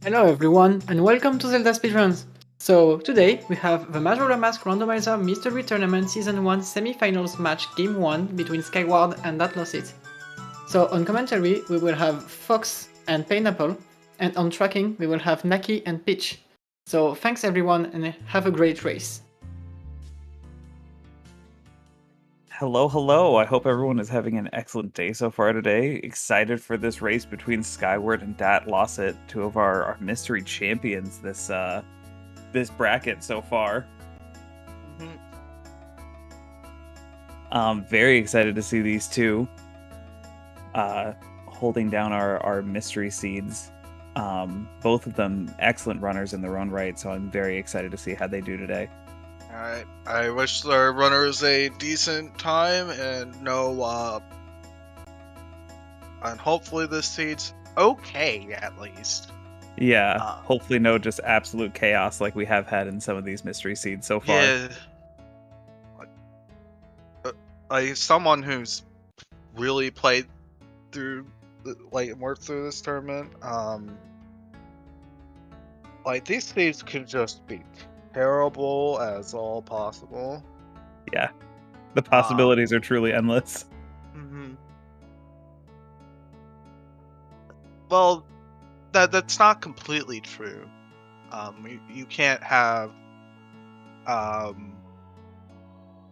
Hello everyone, and welcome to ZeldaSpeedRuns. So today we have the Majora Mask Randomizer Mystery Tournament Season 1 Semifinals match Game 1 between Skyward and Datlossit. So on commentary we will have Fox and Pineapple, and on tracking we will have Naki and Peach. So thanks everyone and have a great race. Hello. I hope everyone is having an excellent day so far today. Excited for this race between Skyward and Datlossit, two of our mystery champions this bracket so far. Very excited to see these two holding down our mystery seeds. Both of them excellent runners in their own right, so I'm very excited to see how they do today. Alright, I wish our runners a decent time and and hopefully this seed's okay at least. Yeah, hopefully no just absolute chaos like we have had in some of these mystery seeds so far. Yeah. Someone who's really played through, worked through this tournament, these seeds can just be terrible as all possible. Yeah, the possibilities are truly endless. Well, that's not completely true. You can't have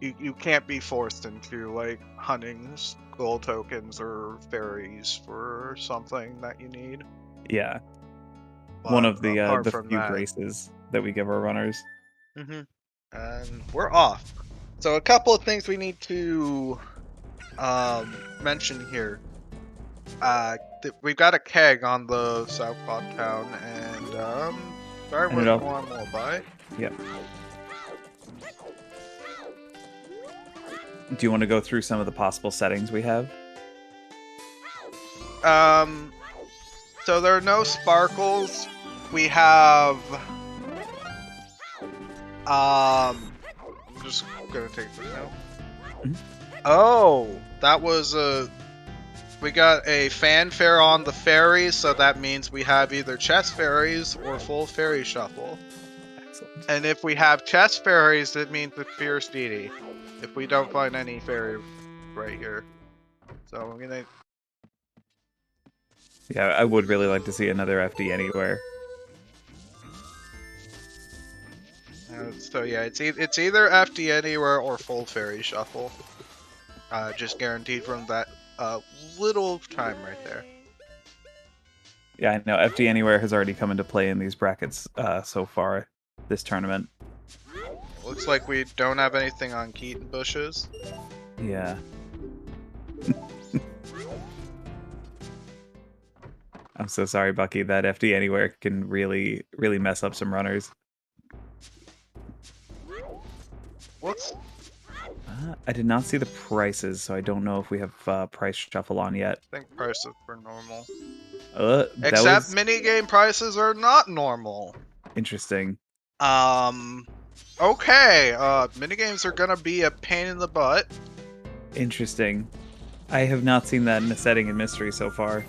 you can't be forced into hunting gold tokens or fairies for something that you need. Yeah. But one of the few graces that we give our runners. And we're off. So a couple of things we need to mention here. We've got a keg on the South Pod town, and sorry, we're going mobile. Yep. Do you want to go through some of the possible settings we have? So there are no sparkles. We have I'm just gonna take this out. Oh, that was we got a fanfare on the fairies, so that means we have either chess fairies or full fairy shuffle. Excellent. And if we have chess fairies, it means the fierce deity. If we don't find any fairy right here. So I'm gonna... Yeah, I would really like to see another FD anywhere. So yeah, it's either FD anywhere or full fairy shuffle. Just guaranteed from that little time right there. Yeah, I know FD anywhere has already come into play in these brackets so far this tournament. Looks like we don't have anything on Keaton bushes. Yeah. I'm so sorry, Bucky. That FD anywhere can really mess up some runners. What's... I did not see the prices, so I don't know if we have price shuffle on yet. I think prices were normal. Except minigame prices are not normal. Interesting. Okay, minigames are gonna be a pain in the butt. Interesting. I have not seen that in a setting in Mystery so far.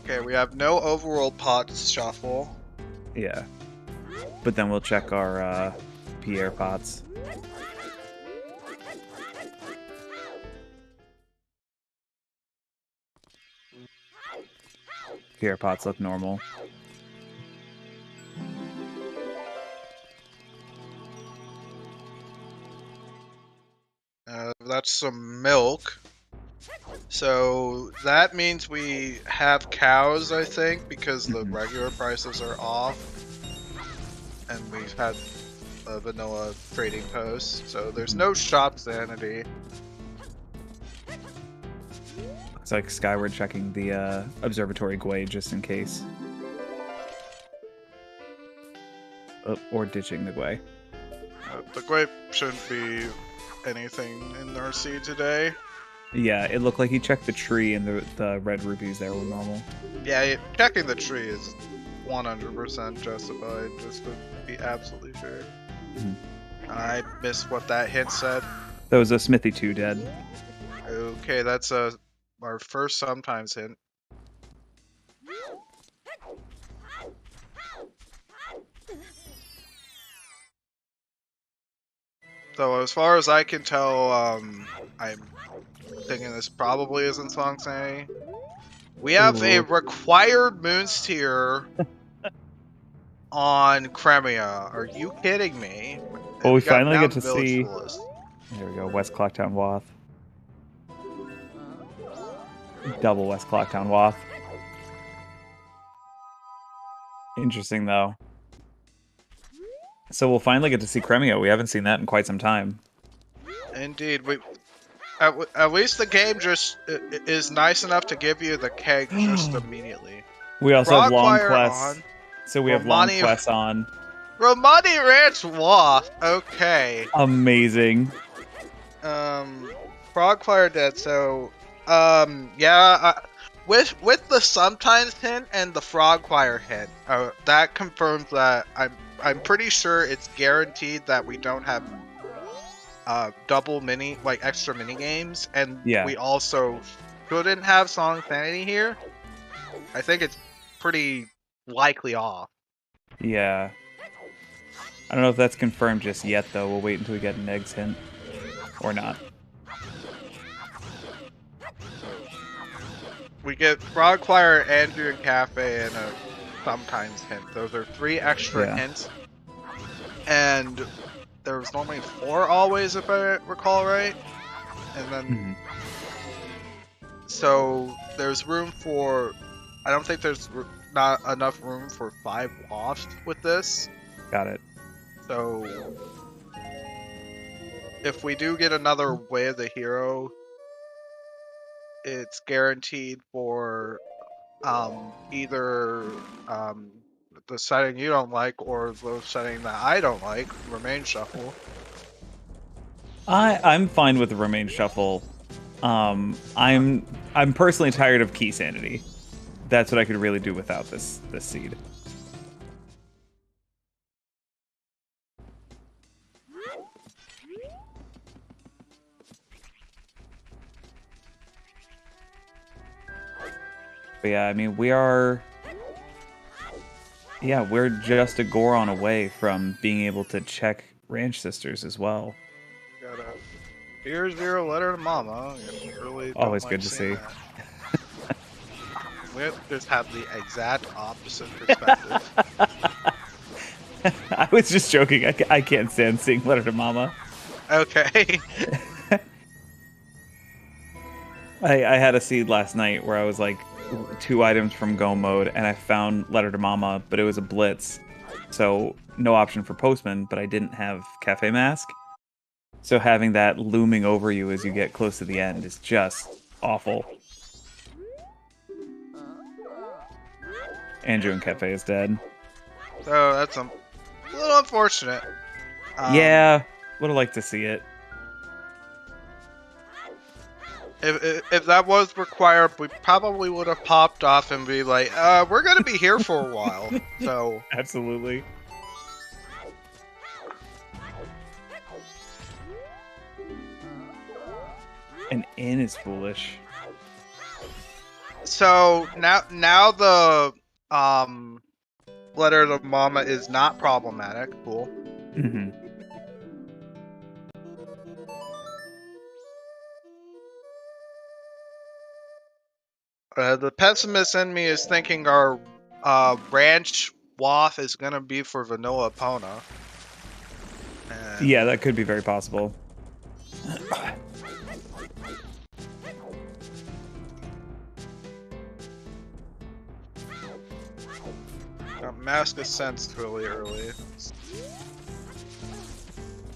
Okay, we have no overworld pots shuffle. Yeah. But then we'll check our Pierre pots. Pierre pots look normal. That's some milk. So that means we have cows, I think, because the regular prices are off. And we've had a vanilla trading post, so there's no shop sanity. Looks like Skyward checking the observatory Gwei just in case. Oh, or ditching the Gwei. The Gwei shouldn't be anything in our seed today. Yeah, it looked like he checked the tree and the red rupees there were normal. Yeah, checking the tree is 100% justified, just to be absolutely sure. I missed what that hint said. That was a Smithy 2 dead. Okay, that's a our first sometimes hint. So as far as I can tell, I'm thinking this probably isn't Song Say. We have a Ooh. required Moons tier on Cremia. Are you kidding me? Well, we We got finally get Mountain to Village see. Duelist. There we go. West Clocktown Wath. Double West Clocktown Wath. Interesting though. So we'll finally get to see Cremio. We haven't seen that in quite some time. Indeed, at least the game just is nice enough to give you the keg just immediately. We also have long Frogfire quests. on. So we have long quests on. Romani Ranch Waff. Okay. Amazing. Frogfire dead. So, yeah. With the sometimes hint and the Frogfire hint, that confirms that I'm pretty sure it's guaranteed that we don't have double extra mini games, and Yeah. we also shouldn't have Song Sanity here. I think it's pretty likely off. Yeah. I don't know if that's confirmed just yet, though. We'll wait until we get an eggs hint. Or not. We get Frogfire, Andrew, and Cafe, and a sometimes hint. Those are 3 extra hints. And there was normally 4 always, if I recall right. And then... So, there's room for... I don't think there's not enough room for 5 offs with this. Got it. So... If we do get another Way of the Hero, it's guaranteed for either the setting you don't like or the setting that I don't like, Remain Shuffle. I'm fine with the Remain Shuffle. I'm personally tired of Key Sanity. That's what I could really do without this seed. But yeah, I mean, we're just a Goron away from being able to check Ranch Sisters as well. Got a Dear Zero letter to Mama. Really Always good to see. We just have the exact opposite perspective. I was just joking. I can't stand seeing Letter to Mama. Okay. I had a seed last night where I was like 2 items from Go mode, and I found Letter to Mama, but it was a blitz. So no option for Postman, but I didn't have Cafe Mask. So having that looming over you as you get close to the end is just awful. Andrew and Cafe is dead. So that's a little unfortunate. Yeah, would have liked to see it. If that was required, we probably would have popped off and be like, we're gonna be here for a while. So Absolutely. An inn is foolish. So now the letter to Mama is not problematic. Cool. Mm-hmm. The pessimist in me is thinking our ranch waff is gonna be for Vanilla Epona. And Yeah, that could be very possible. Mask is sensed really early.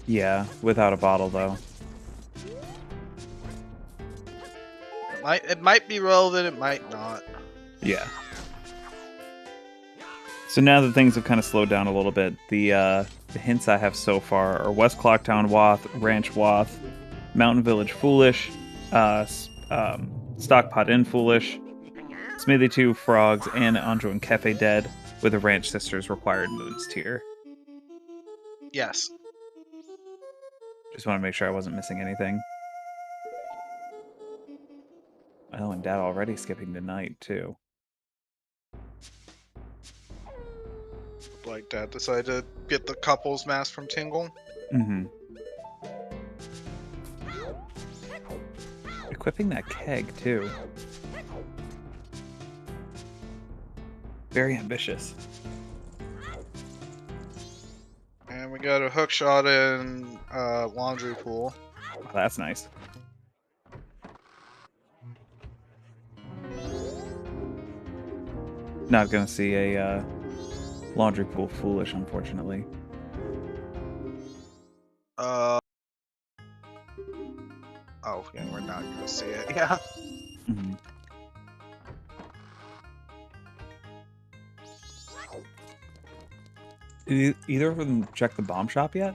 Yeah, without a bottle though. It might be relevant, it might not. Yeah. So now that things have kind of slowed down a little bit, the hints I have so far are West Clocktown Wath, Ranch Wath, Mountain Village Foolish, Stockpot Inn Foolish, Smithy 2 Frogs, and Andrew and Kefe Dead, with a Ranch Sisters required moons tier. Yes. Just want to make sure I wasn't missing anything. Oh, and Dad already skipping tonight too. Like Dad decided to get the couples mask from Tingle. Mm-hmm. Equipping that keg too. Very ambitious. And we got a hook shot in laundry pool. Oh, that's nice. Not gonna see a laundry pool foolish, unfortunately. Oh, yeah, we're not gonna see it. Yeah. Mm-hmm. Did either of them check the bomb shop yet?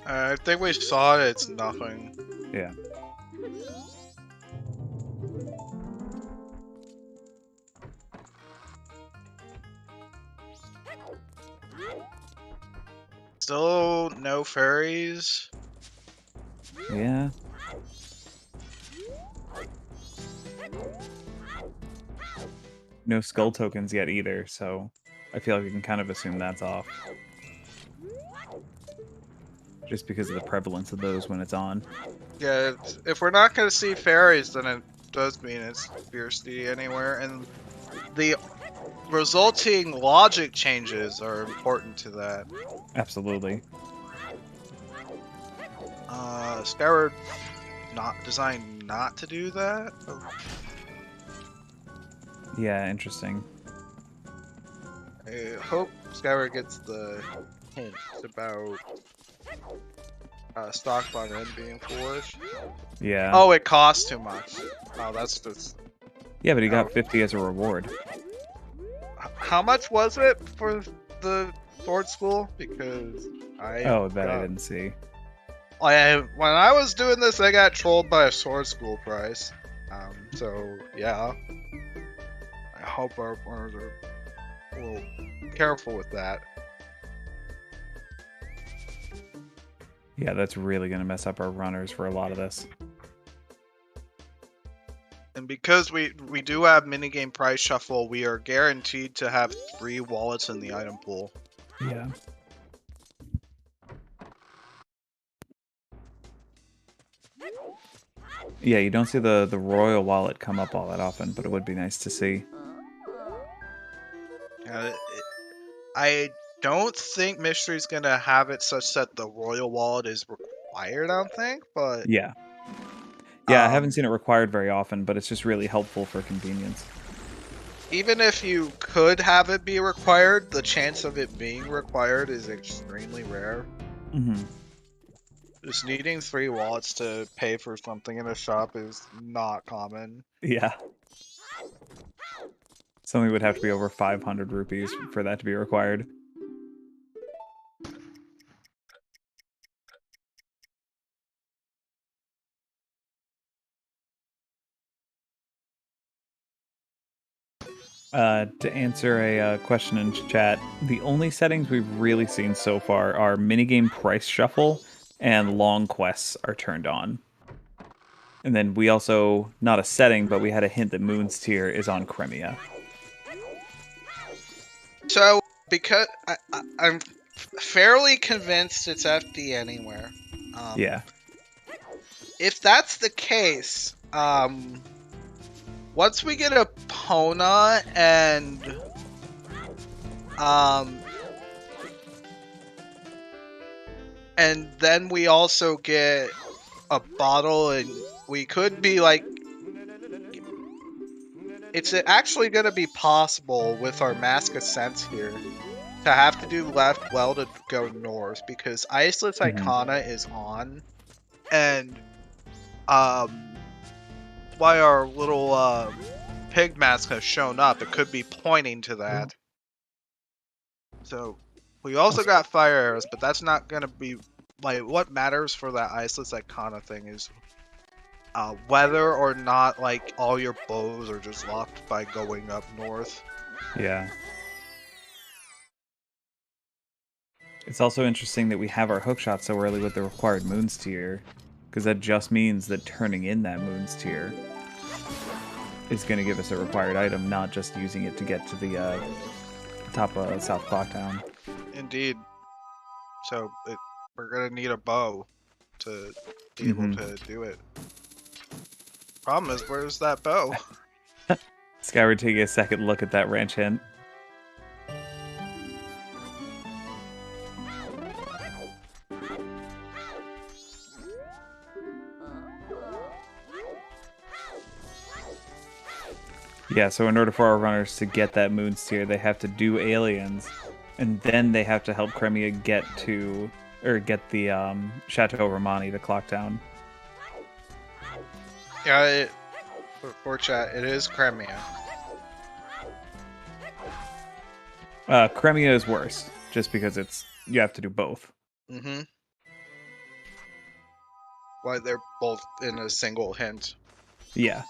I think we saw it. It's nothing. Yeah. Still no fairies. Yeah. No skull tokens yet either, so I feel like we can kind of assume that's off. Just because of the prevalence of those when it's on. Yeah, if we're not gonna see fairies, then it does mean it's fiercely anywhere, and the resulting logic changes are important to that. Absolutely. Skyward not designed not to do that. Yeah, interesting. I hope Skyward gets the hints about stock bond end being foolish. Yeah. Oh, it costs too much. Oh, that's just. Yeah, but he got 50 as a reward. How much was it for the sword school? Because I. Oh, that I didn't see. When I was doing this, I got trolled by a sword school price. So yeah. I hope our owners are a little careful with that. Yeah, that's really going to mess up our runners for a lot of this. And because we do have minigame price shuffle, we are guaranteed to have 3 wallets in the item pool. Yeah. Yeah, you don't see the royal wallet come up all that often, but it would be nice to see. I don't think Mystery's gonna have it such that the royal wallet is required, I don't think, but... Yeah. Yeah, I haven't seen it required very often, but it's just really helpful for convenience. Even if you could have it be required, the chance of it being required is extremely rare. Mm-hmm. Just needing 3 wallets to pay for something in a shop is not common. Yeah. Something would have to be over 500 rupees for that to be required. To answer a question in chat, the only settings we've really seen so far are minigame price shuffle and long quests are turned on. And then we also, not a setting, but we had a hint that Moon's tier is on Crimea. So, because I'm fairly convinced it's FD anywhere. Yeah. If that's the case, once we get a Pona and then we also get a bottle, and we could be like, it's actually going to be possible with our Mask of Sense here to have to do left well to go north, because Iceless Icona is on, and why our little pig mask has shown up, it could be pointing to that. So we also got fire arrows, but that's not gonna be like what matters for that Iceless Icona thing is whether or not like all your bows are just locked by going up north. Yeah. It's also interesting that we have our hookshot so early with the required Moon's tier, because that just means that turning in that Moon's tier is going to give us a required item, not just using it to get to the top of South Clocktown. Indeed. So we're gonna need a bow to be able to do it. Problem is, where's that bow? Skyward taking a second look at that ranch hint. Yeah, so in order for our runners to get that moon steer, they have to do aliens, and then they have to help Cremia get the Chateau Romani to Clocktown. Yeah, for chat, it is Cremia. Cremia is worse, just because you have to do both. Mm-hmm. Why they're both in a single hint. Yeah.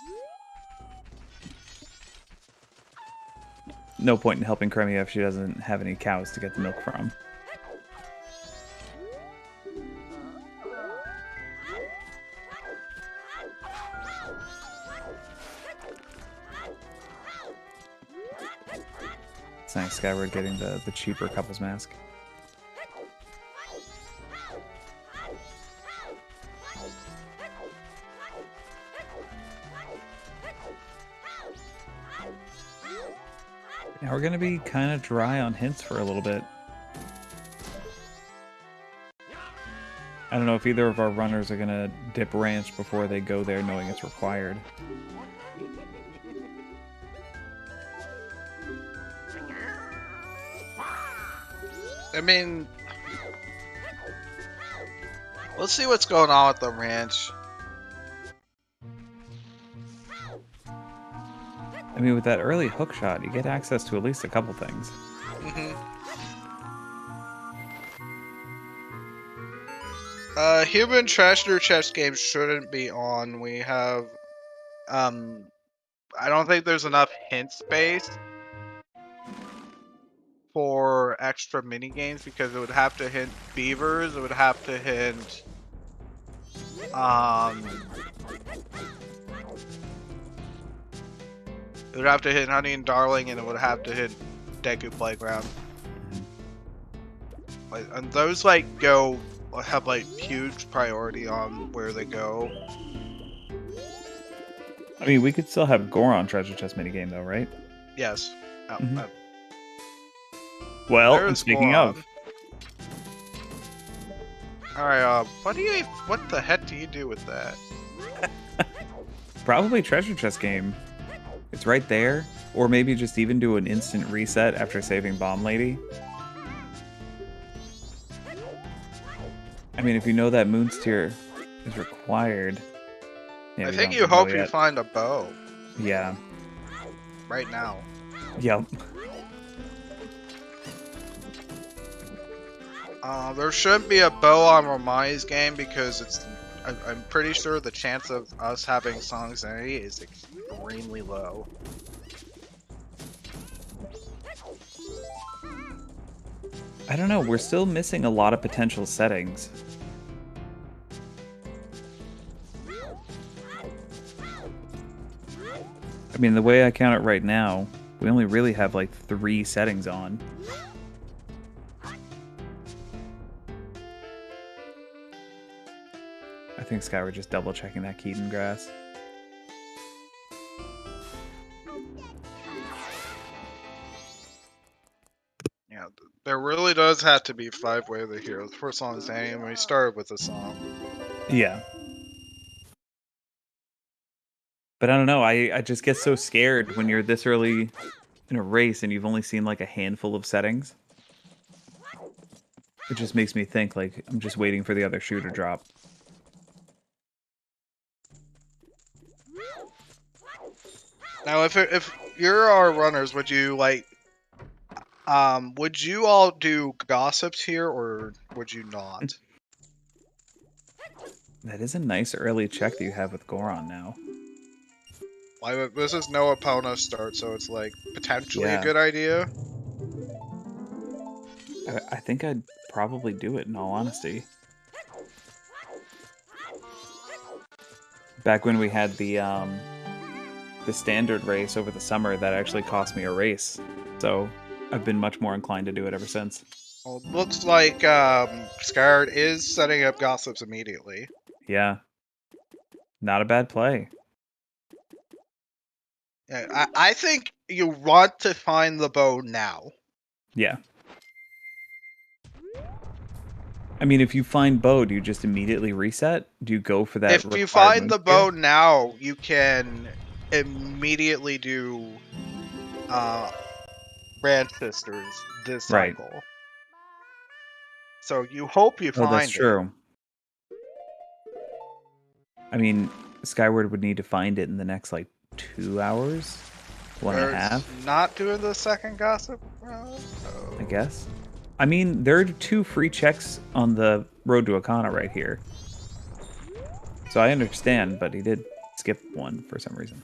No point in helping Cremia if she doesn't have any cows to get the milk from. It's nice, Skyward getting the cheaper couple's mask. Yeah, we're gonna be kind of dry on hints for a little bit. I don't know if either of our runners are gonna dip ranch before they go there knowing it's required. I mean, let's see what's going on with the ranch. I mean, with that early hook shot, you get access to at least a couple things. Human treasure chest games shouldn't be on. We have, I don't think there's enough hint space for extra mini games because it would have to hint beavers, it would have to hint, it would have to hit Honey and Darling, and it would have to hit Deku Playground. And those have huge priority on where they go. I mean, we could still have Goron treasure chest minigame though, right? Yes. Well, speaking of. Alright, what the heck do you do with that? Probably treasure chest game. It's right there. Or maybe just even do an instant reset after saving Bomb Lady. I mean, if you know that Moonsteer is required... Yeah, I think you hope you find a bow. Yeah. Right now. Yep. There shouldn't be a bow on Romani's game because I'm pretty sure the chance of us having Song's Entity is extremely low. I don't know, we're still missing a lot of potential settings. I mean, the way I count it right now, we only really have like 3 settings on. I think Skyward just double checking that Keaton grass. Yeah, there really does have to be 5 Way of the Heroes for Song's Entity, and we started with a song. Yeah. But I don't know, I just get so scared when you're this early in a race and you've only seen like a handful of settings. It just makes me think like I'm just waiting for the other shoe to drop. Now, if you're our runners, would you would you all do gossips here, or would you not? That is a nice early check that you have with Goron now. This is no Epona start, so it's potentially a good idea. I think I'd probably do it in all honesty. Back when we had the the standard race over the summer that actually cost me a race. So I've been much more inclined to do it ever since. Well, looks like Skyward is setting up gossips immediately. Yeah. Not a bad play. Yeah, I think you want to find the bow now. Yeah. I mean, if you find bow, do you just immediately reset? Do you go for that? If you required find move the gear? bow now, you can immediately do Brand Sisters this Right. cycle. So you hope you Oh, find that's it. true. I mean, Skyward would need to find it in the next, like, 2 hours? One and a half, Not doing the second gossip round? I guess. I mean, there are 2 free checks on the road to Akana right here. So I understand, but he did skip one for some reason.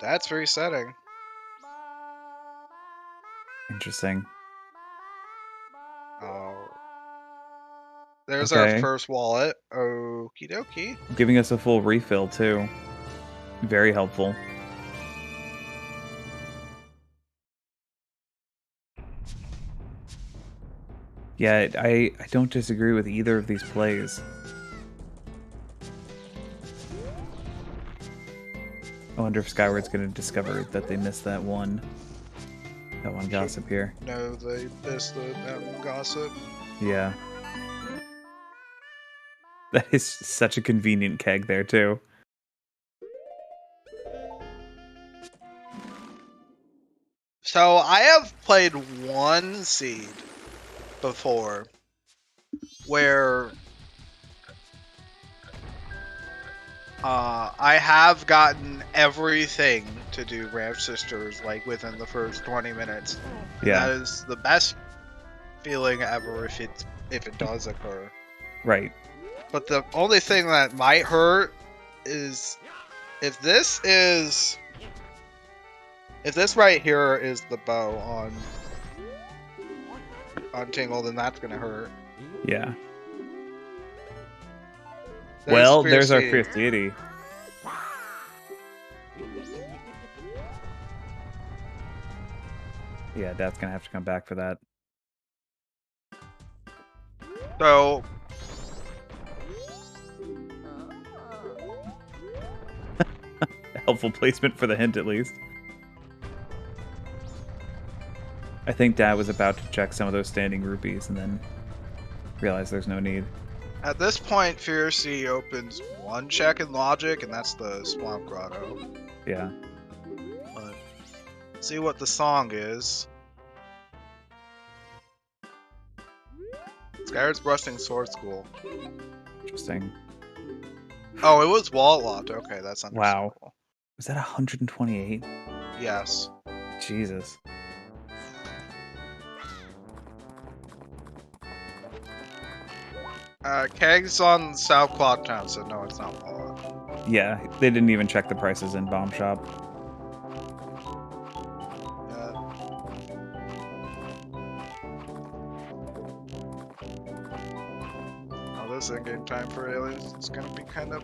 That's resetting. Interesting. Oh. There's Okay. our first wallet. Okie dokie. Giving us a full refill, too. Very helpful. Yeah, I don't disagree with either of these plays. I wonder if Skyward's going to discover that they missed that one gossip here. No, they missed that one gossip. Yeah. That is such a convenient keg there, too. So I have played one seed before where I have gotten everything to do Ramp Sisters like within the first 20 minutes. Yeah. That is the best feeling ever if it does occur. Right. But the only thing that might hurt is if this right here is the bow on Tingle, then that's gonna hurt. Yeah. There's our Fierce fierce deity. Yeah, Dad's gonna have to come back for that. So Helpful placement for the hint, at least. I think Dad was about to check some of those standing rupees and then realized there's no need. at this point, Fiercey opens one check in logic, and that's the Swamp Grotto. Yeah. But see what the song is. Skyward's Brushing Sword School. Interesting. Oh, it was wallet locked. Okay, that's Wow. understandable. Was that 128? Yes. Jesus. Keg's on South Clock Town, so no, it's not wallet. Yeah, they didn't even check the prices in Bomb Shop. Oh, this in-game time for aliens is gonna be kind of.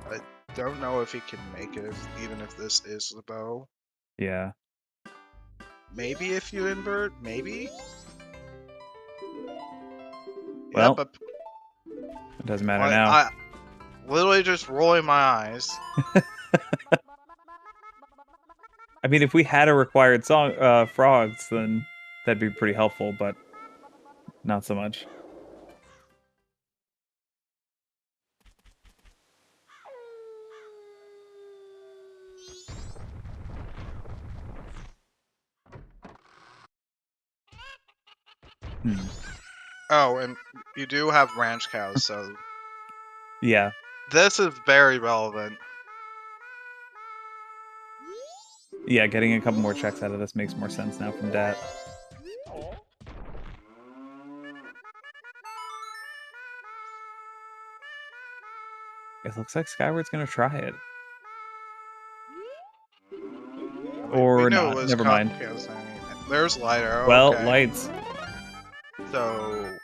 I don't know if he can make it, even if this is the bow. Yeah. Maybe if you invert, maybe. Well, yeah, but it doesn't matter now. I literally just rolling my eyes. I mean, if we had a required song, frogs, then that'd be pretty helpful, but not so much. Oh, and you do have ranch cows, so Yeah. this is very relevant. Yeah, getting a couple more checks out of this makes more sense now from Dat. It looks like Skyward's gonna try it. Or We knew not. it was Never mind. Comcast, I mean, there's lighter. Oh, Well, okay. lights. So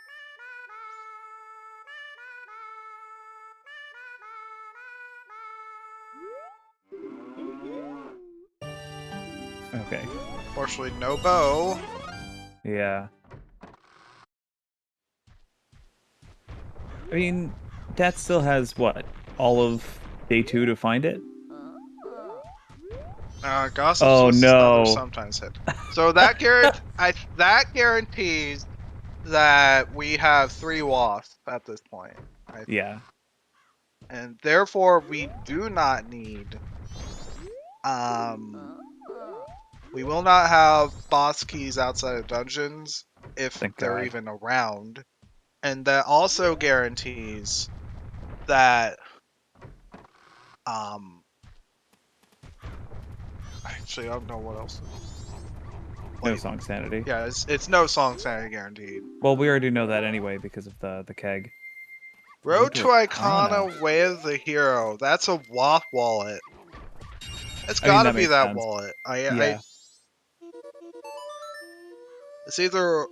Unfortunately, no bow. Yeah. I mean, Dat still has what? All of day 2 to find it? Gossip's Oh just another no. sometimes hit. So that guarantees that we have 3 wasps at this point. Yeah. And therefore we do not need we will not have boss keys outside of dungeons if Thank they're God. even around. And that also guarantees that actually I don't know what else. No song sanity. Yeah, it's no song sanity guaranteed. Well, we already know that anyway because of the keg. Road to Icona. Icona, Way of the Hero. That's a WAF wallet. It's I mean, gotta that be makes that sense. wallet. Yeah. It's either.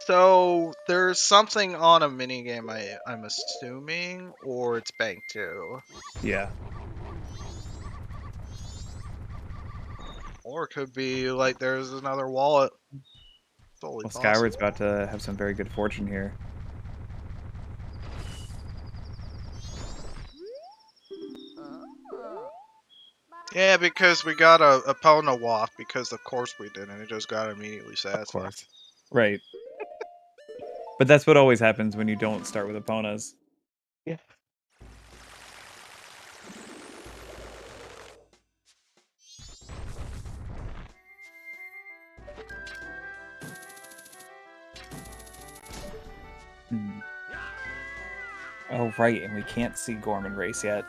So there's something on a minigame I'm assuming, or it's Bank 2. Yeah. Or it could be like there's another wallet. Totally Well, possible. Skyward's about to have some very good fortune here. Yeah, because we got a Epona WAF, because of course we did, and it just got immediately satisfied. Of course. Right. But that's what always happens when you don't start with Eponas. Yeah. Oh, right, and we can't see Gorman race yet.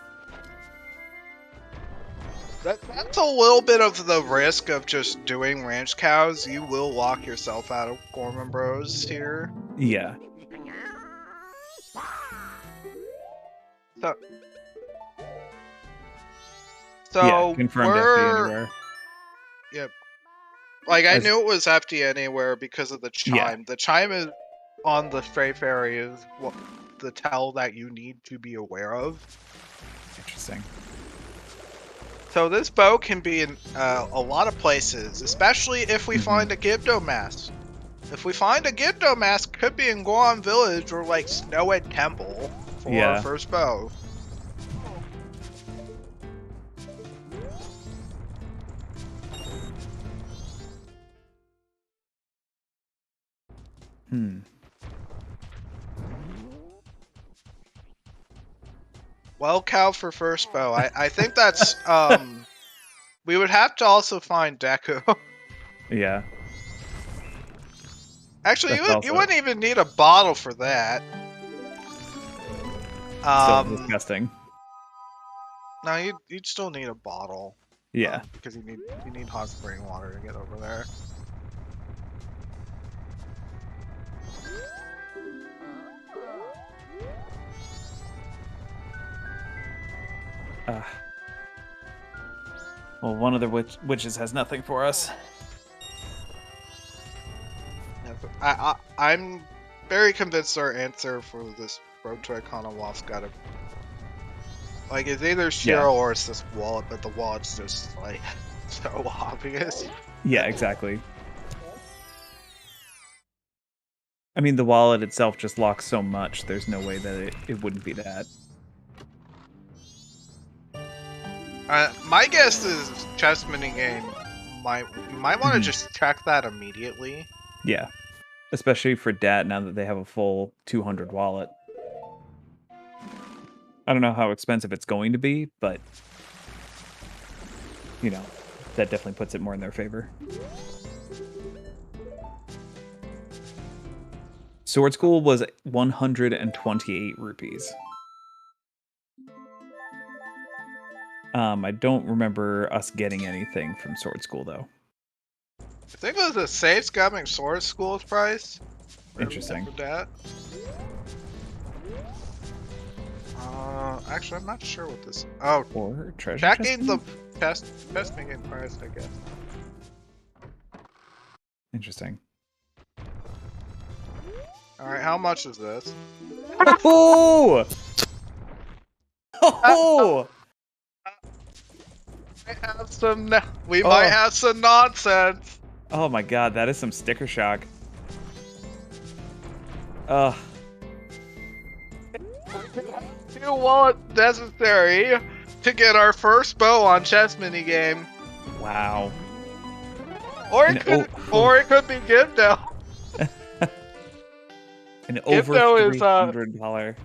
That's a little bit of the risk of just doing ranch cows. You will lock yourself out of Gorman Bros here. Yeah. So yeah, confirmed FD anywhere. Yep. Like, I knew it was FD anywhere because of the chime. Yeah. The chime is on the Stray Fairy is what the tell that you need to be aware of. Interesting. So this bow can be in a lot of places, especially if we find a Gibdo mask. If we find a Gibdo mask, could be in Guan Village or like Snowhead Temple for our first bow. Well, cow for first bow. I think that's we would have to also find Deku. Yeah. Actually, you wouldn't even need a bottle for that. Still disgusting. No, you'd still need a bottle. Yeah. Because you need hot spring water to get over there. Well, one of the witches has nothing for us. I'm very convinced our answer for this Road to Icona Waff's gotta... Like, it's either Shiro or it's this wallet, but the wallet's just, like, so obvious. Yeah, exactly. I mean, the wallet itself just locks so much, there's no way that it wouldn't be that. My guess is chess minigame you might want to just check that immediately. Yeah. Especially for Dat now that they have a full 200 wallet. I don't know how expensive it's going to be, but you know, that definitely puts it more in their favor. Sword School was 128 rupees. I don't remember us getting anything from Sword School, though. I think it was a safe scumming Sword School's price. Interesting. That. Actually, I'm not sure what this. Oh, or treasure. Checking the chest making price, I guess. Interesting. All right, how much is this? Oh! Oh! I have some. We might have some nonsense. Oh my god, that is some sticker shock. Ugh. Do what's necessary to get our first bow on chess minigame. Wow. Or it could be Gibdo. An over $300.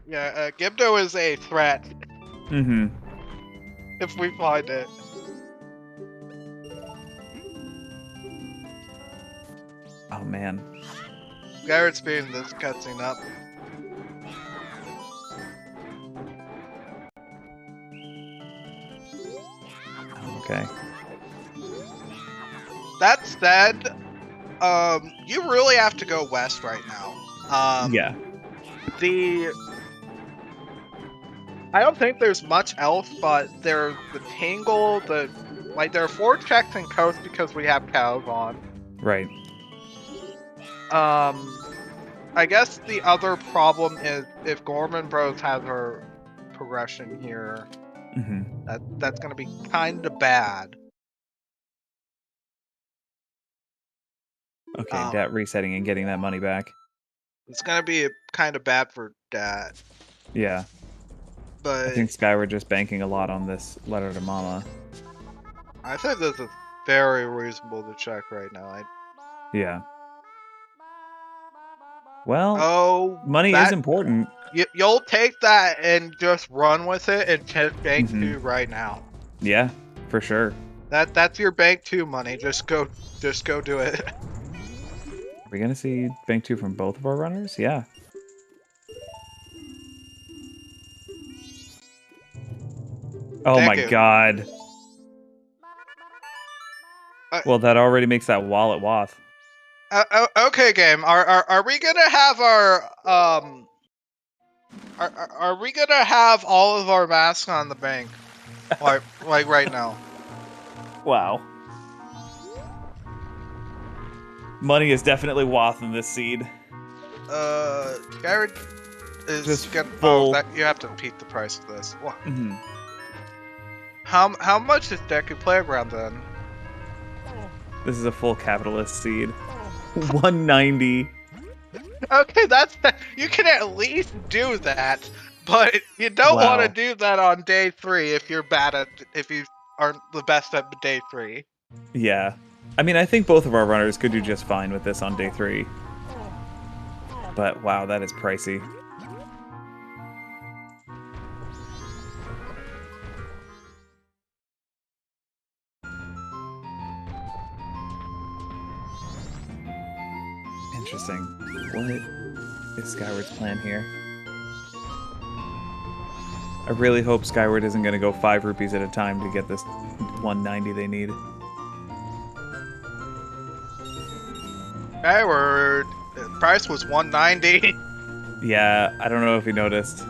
Yeah, Gibdo is a threat. Mm-hmm. If we find it. Oh man. Garrett's speeding this cutscene up. Okay. That said, you really have to go west right now. Yeah. I don't think there's much else, but there's the Tangle, there are 4 checks in coast because we have cows on. Right. I guess the other problem is if Gorman Bros has her progression here, that's gonna be kinda bad. Okay, Dat resetting and getting that money back. It's gonna be kinda bad for Dat. Yeah. But I think Skyward just banking a lot on this letter to Mama. I think this is very reasonable to check right now. Yeah. Well, money is important. You'll take that and just run with it and check bank 2 right now. Yeah, for sure. That's your bank 2 money. Just go do it. Are we gonna see bank 2 from both of our runners? Yeah. Oh my god. Well, that already makes that wallet wath. Okay, game. Are we gonna have our Are we gonna have all of our masks on the bank, like right now? Wow. Money is definitely wath in this seed. Garrett is just gonna. full. Oh, you have to repeat the price of this. How much is Deku Playground then? This is a full capitalist seed. 190. Okay, you can at least do that, but you don't want to do that on day 3 if you aren't the best at day 3. Yeah. I mean, I think both of our runners could do just fine with this on day 3. But wow, that is pricey. Interesting. What is Skyward's plan here? I really hope Skyward isn't going to go 5 rupees at a time to get this 190 they need. Skyward, the price was 190. Yeah, I don't know if he noticed.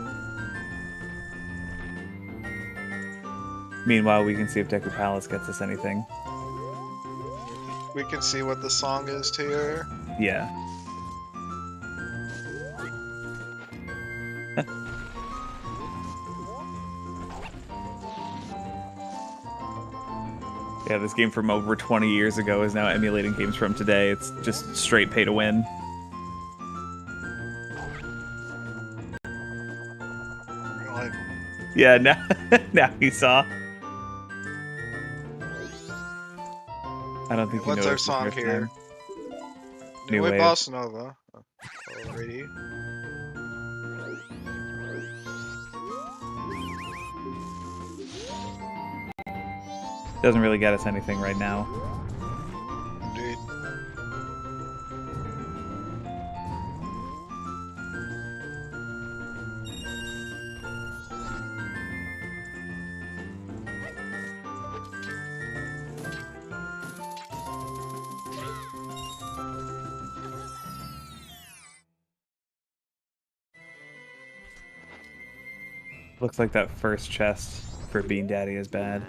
Meanwhile, we can see if Deku Palace gets us anything. We can see what the song is here. Yeah. Yeah, this game from over 20 years ago is now emulating games from today. It's just straight pay to win. Really? Yeah, now he saw. I don't think he What's knows our song here? New Wave. Bossa Nova. Already. Doesn't really get us anything right now. Indeed. Looks like that first chest for Bean Daddy is bad.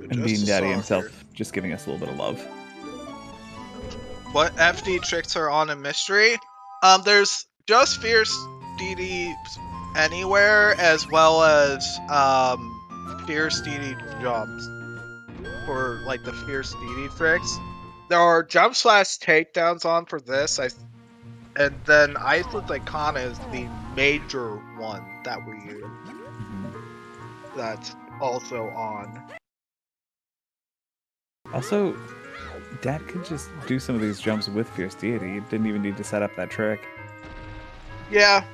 And Bean Daddy himself just giving us a little bit of love. What FD tricks are on a mystery? There's just Fierce DD anywhere, as well as Fierce Steedy jumps for like the Fierce Steedy tricks. There are jump slash takedowns on for this. And then Iceland Icona is the major one that we use. That's also on. Also, Dad could just do some of these jumps with Fierce Deity. He didn't even need to set up that trick. Yeah,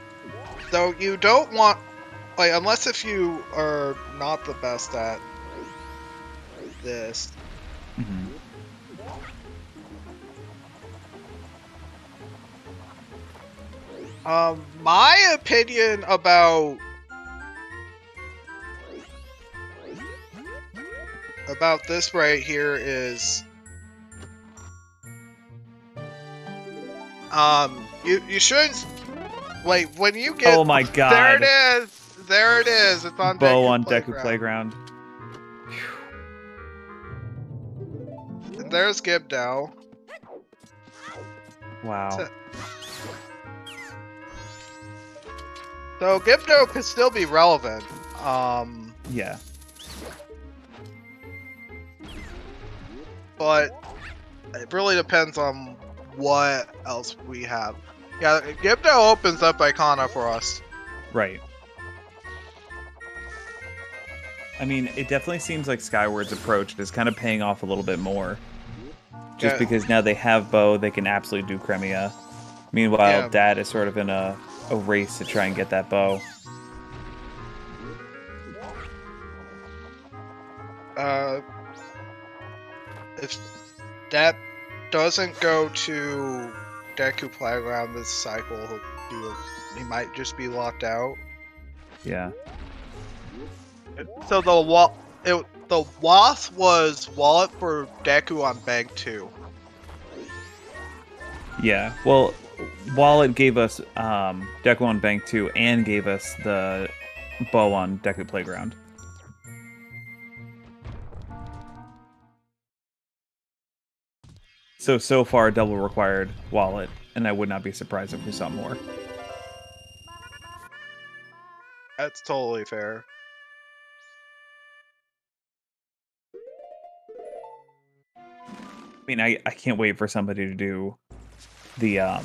though you don't want, like, unless if you are not the best at this. My opinion about this right here is, you shouldn't, like, when you get, oh my god, there it is, it's on Bow Deku on Playground. Deku Playground. And there's Gibdo. Wow. So Gibdo could still be relevant. Yeah. But it really depends on what else we have. Yeah, Gibdo opens up Icona for us. Right. I mean, it definitely seems like Skyward's approach is kind of paying off a little bit more. Just because now they have Bow, they can absolutely do Cremia. Meanwhile, Dad is sort of in a race to try and get that Bow. If that doesn't go to Deku Playground this cycle, he might just be locked out. Yeah. So the Wasp was Wallet for Deku on Bank 2. Yeah. Well, Wallet gave us Deku on Bank 2 and gave us the Bow on Deku Playground. So far, double required Wallet, and I would not be surprised if we saw more. That's totally fair. I mean, I can't wait for somebody to do the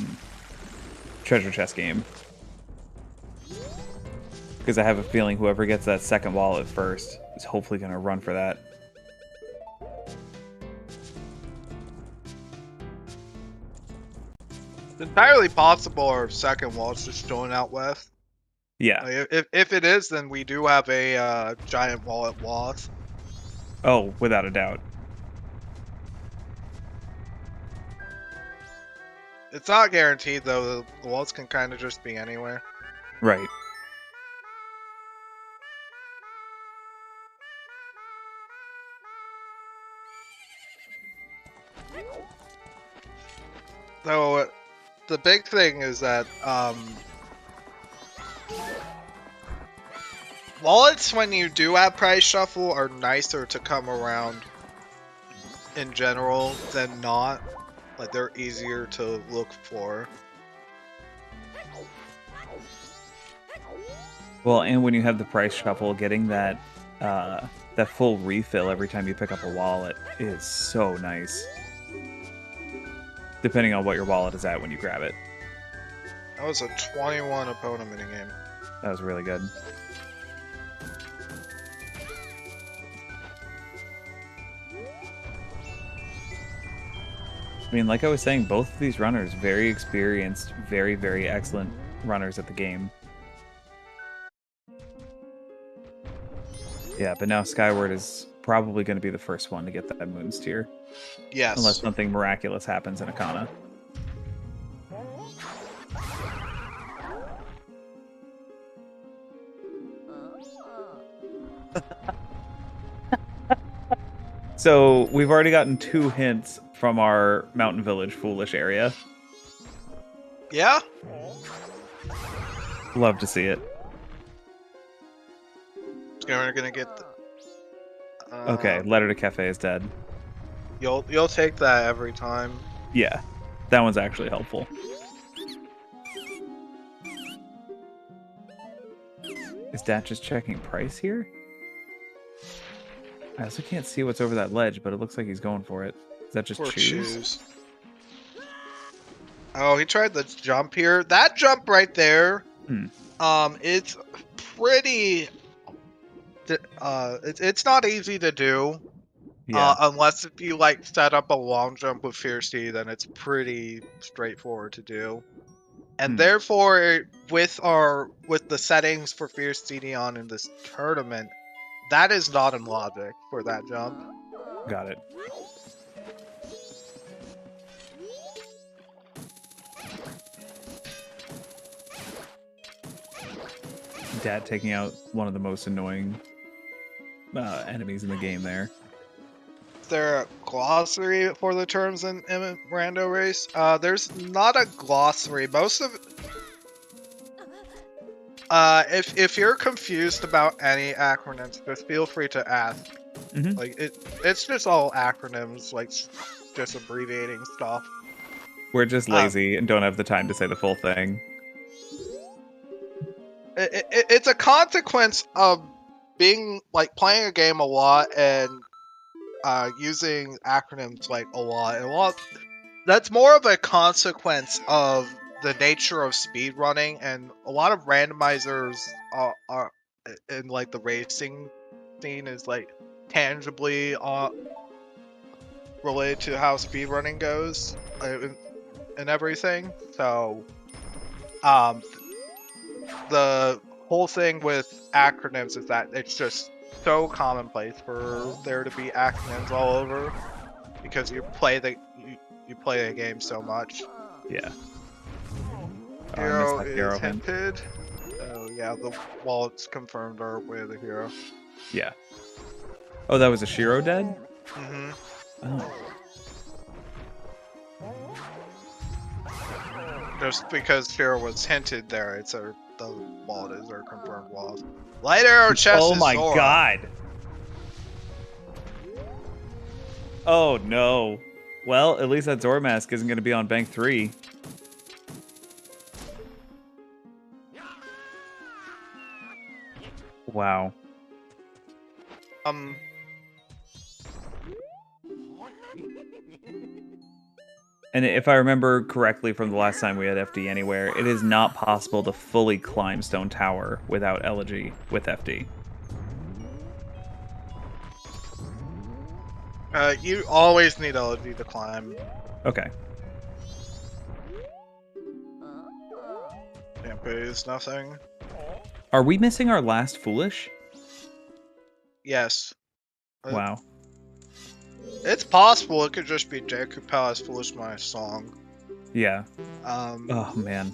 treasure chest game. Because I have a feeling whoever gets that second wallet first is hopefully going to run for that. It's entirely possible our second wallet's just going out west. Yeah. Like, if it is, then we do have a giant wallet loss. Oh, without a doubt. It's not guaranteed, though. The wallets can kind of just be anywhere. Right. So, the big thing is that, wallets, when you do have price shuffle, are nicer to come around in general than not. Like, they're easier to look for. Well, and when you have the price shuffle, getting that that full refill every time you pick up a wallet is so nice. Depending on what your wallet is at when you grab it. That was a 21 opponent minigame. That was really good. I mean, like I was saying, both of these runners, very experienced, very, very excellent runners at the game. Yeah, but now Skyward is probably going to be the first one to get that Moon's Tier. Yes. Unless something miraculous happens in Akana. So, we've already gotten 2 hints from our Mountain Village Foolish area. Yeah? Love to see it. We're gonna get the, okay, Letter to Cafe is dead. You'll take that every time. Yeah, that one's actually helpful. Is that just checking price here? I also can't see what's over that ledge, but it looks like he's going for it. Is that just Or choose? choose. Oh, he tried the jump here. That jump right there, it's pretty. It's not easy to do. Yeah. Unless if you like set up a long jump with Fiercey, then it's pretty straightforward to do. And therefore, with the settings for Fiercey on in this tournament, that is not in logic for that jump. Got it. Dad taking out one of the most annoying enemies in the game there. Is there a glossary for the terms in Rando Race? There's not a glossary. Most of if you're confused about any acronyms, just feel free to ask. Like it's just all acronyms, like just abbreviating stuff. We're just lazy and don't have the time to say the full thing. It's a consequence of being like playing a game a lot and using acronyms like a lot. That's more of a consequence of the nature of speedrunning, and a lot of randomizers are in like the racing scene is like tangibly related to how speedrunning goes and everything. So the whole thing with acronyms is that it's just so commonplace for there to be acronyms all over because you play the game so much. Yeah. Hero is hinted. Oh yeah, the wallets confirmed are way of the hero. Yeah. Oh, that was a Shiro dead? Mm-hmm. Oh. Just because Shiro was hinted there, it's the wallet is our confirmed wallet. Light arrow chest. Oh is my Zora. god. Oh no. Well, at least that Zora mask isn't going to be on bank 3. Wow. And if I remember correctly from the last time we had FD anywhere, it is not possible to fully climb Stone Tower without Elegy with FD. You always need Elegy to climb. Okay. Can't boost, nothing. Are we missing our last Foolish? Yes. Wow. It's possible it could just be Deku Palace Foolish My Song. Yeah. Oh man.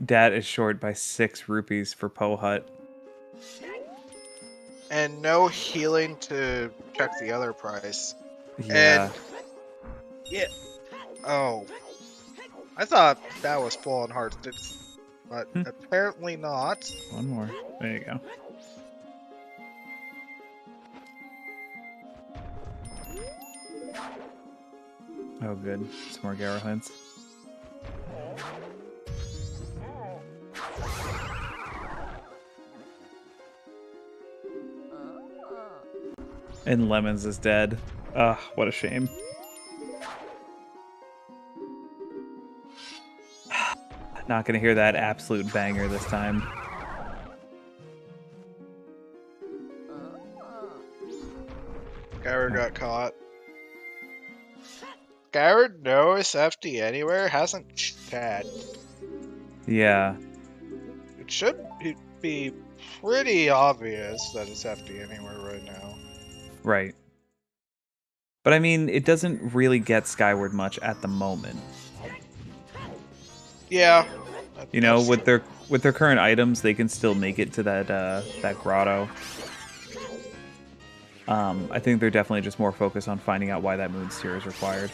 Dad is short by 6 rupees for Pohut. And no healing to check the other price. Yeah. And yeah. Oh. I thought that was full on hearts, but apparently not. One more. There you go. Oh, good. Some more Garrow hints. And Lemons is dead. Ugh, what a shame. Not gonna hear that absolute banger this time. Skyward got caught. Skyward knows FD anywhere? Hasn't Chad? Yeah. It should be pretty obvious that it's FD anywhere right now. Right. But I mean, it doesn't really get Skyward much at the moment. Yeah. You know, with their current items, they can still make it to that grotto. I think they're definitely just more focused on finding out why that moon steer is required.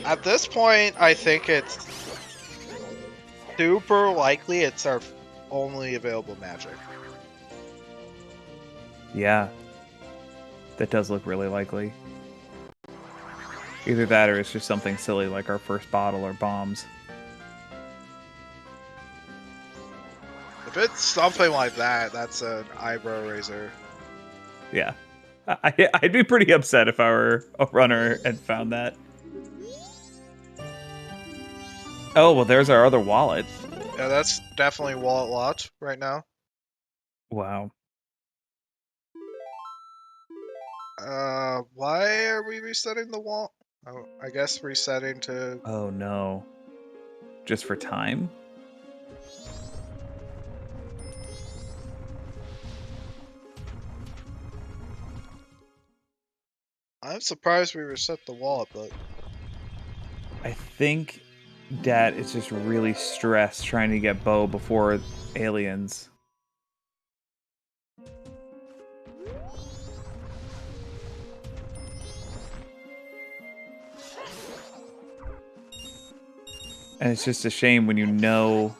At this point, I think it's super likely it's our only available magic. Yeah. That does look really likely. Either that or it's just something silly like our first bottle or bombs. If it's something like that, that's an eyebrow raiser. Yeah. I'd be pretty upset if I were a runner and found that. Oh, well, there's our other wallet. Yeah, that's definitely wallet locked right now. Wow. Why are we resetting the wall? Oh, I guess resetting to... Oh, no. Just for time? I'm surprised we reset the wallet, but... I think Dad is just really stressed trying to get Bo before aliens. And it's just a shame when you know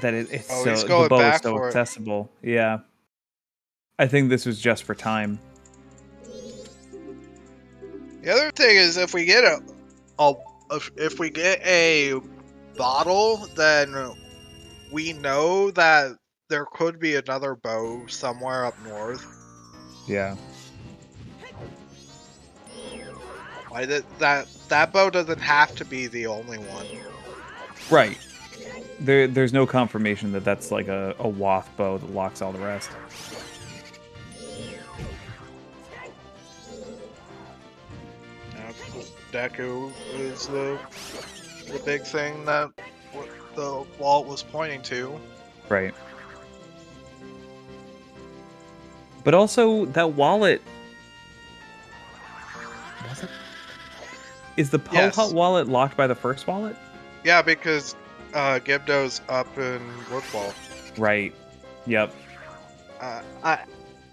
that it's Oh, so he's the going bow is back so for it. accessible. Yeah. I think this was just for time. The other thing is, if we get if we get a bottle, then we know that there could be another bow somewhere up north. Yeah. Like that bow doesn't have to be the only one. Right. There's no confirmation that that's like a Wath bow that locks all the rest. Deku is the big thing that the wallet was pointing to. Right. But also, that wallet... Was it? Is the Yes. Pohut wallet locked by the first wallet? Yeah, because Gibdo's up in Woodball. Right. Yep.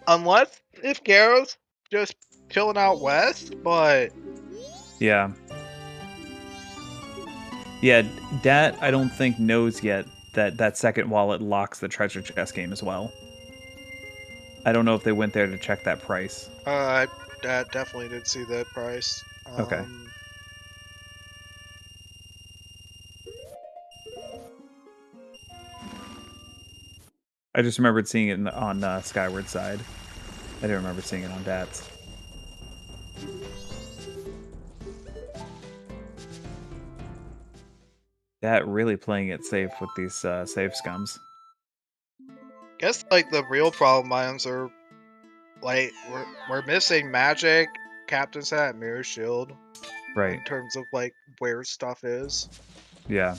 Unless if Garrow's just chilling out west, but... Yeah. Yeah, Dat, I don't think, knows yet that that second wallet locks the treasure chest game as well. I don't know if they went there to check that price. I definitely did see that price. Okay. I just remembered seeing it on Skyward side. I didn't remember seeing it on Dat's. Dat really playing it safe with these save scums. Guess like the real problem items are like we're missing magic, Captain's Hat, Mirror Shield. Right. In terms of like where stuff is. Yeah.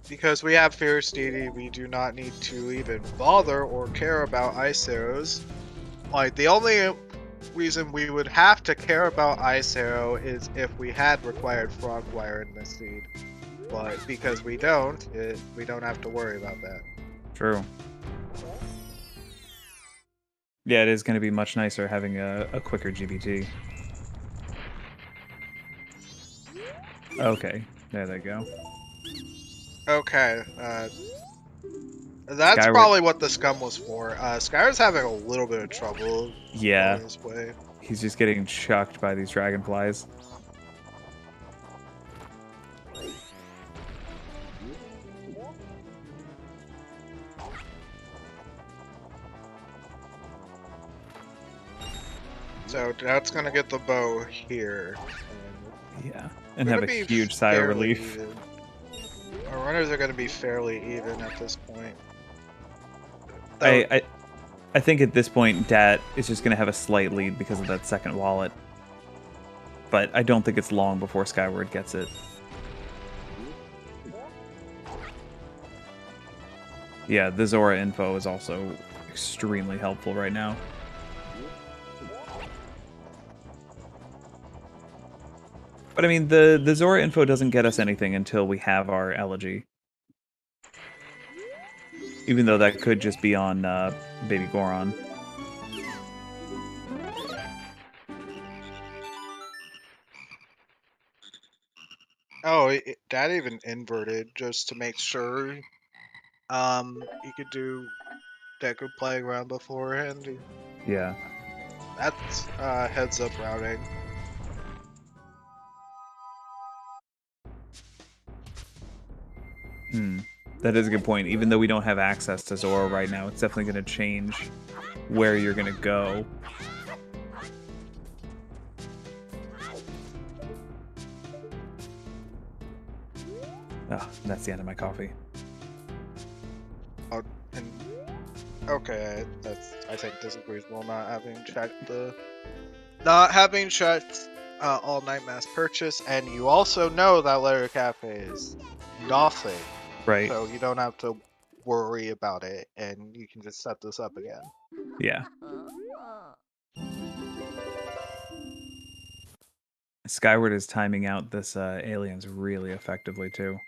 Because we have Fierce Deity, we do not need to even bother or care about Ice Arrows. Like, the only reason we would have to care about Ice Arrow is if we had required Frogwire in the seed. But because we don't have to worry about that. True. Yeah, it is going to be much nicer having a quicker GBT. Okay, there they go. Okay, that's Skyward. probably what the scum was for. Skyward's having a little bit of trouble. Yeah. This way. He's just getting chucked by these dragonflies. So that's gonna get the bow here. Yeah, and have a huge sigh of relief. Even. Our runners are gonna be fairly even at this point. I think at this point, Dat is just going to have a slight lead because of that second wallet. But I don't think it's long before Skyward gets it. Yeah, the Zora info is also extremely helpful right now. But I mean, the Zora info doesn't get us anything until we have our elegy. Even though that could just be on Baby Goron. Oh, that even inverted just to make sure. You could do Deku playing around beforehand. Yeah. That's heads up routing. That is a good point. Even though we don't have access to Zora right now, it's definitely going to change where you're gonna go. Oh, that's the end of my coffee. And okay, I think this is reasonable. Not having checked all night mass purchase, and you also know that Letter Cafe is nothing, Right. so you don't have to worry about it, and you can just set this up again. Yeah. Skyward is timing out this aliens really effectively too.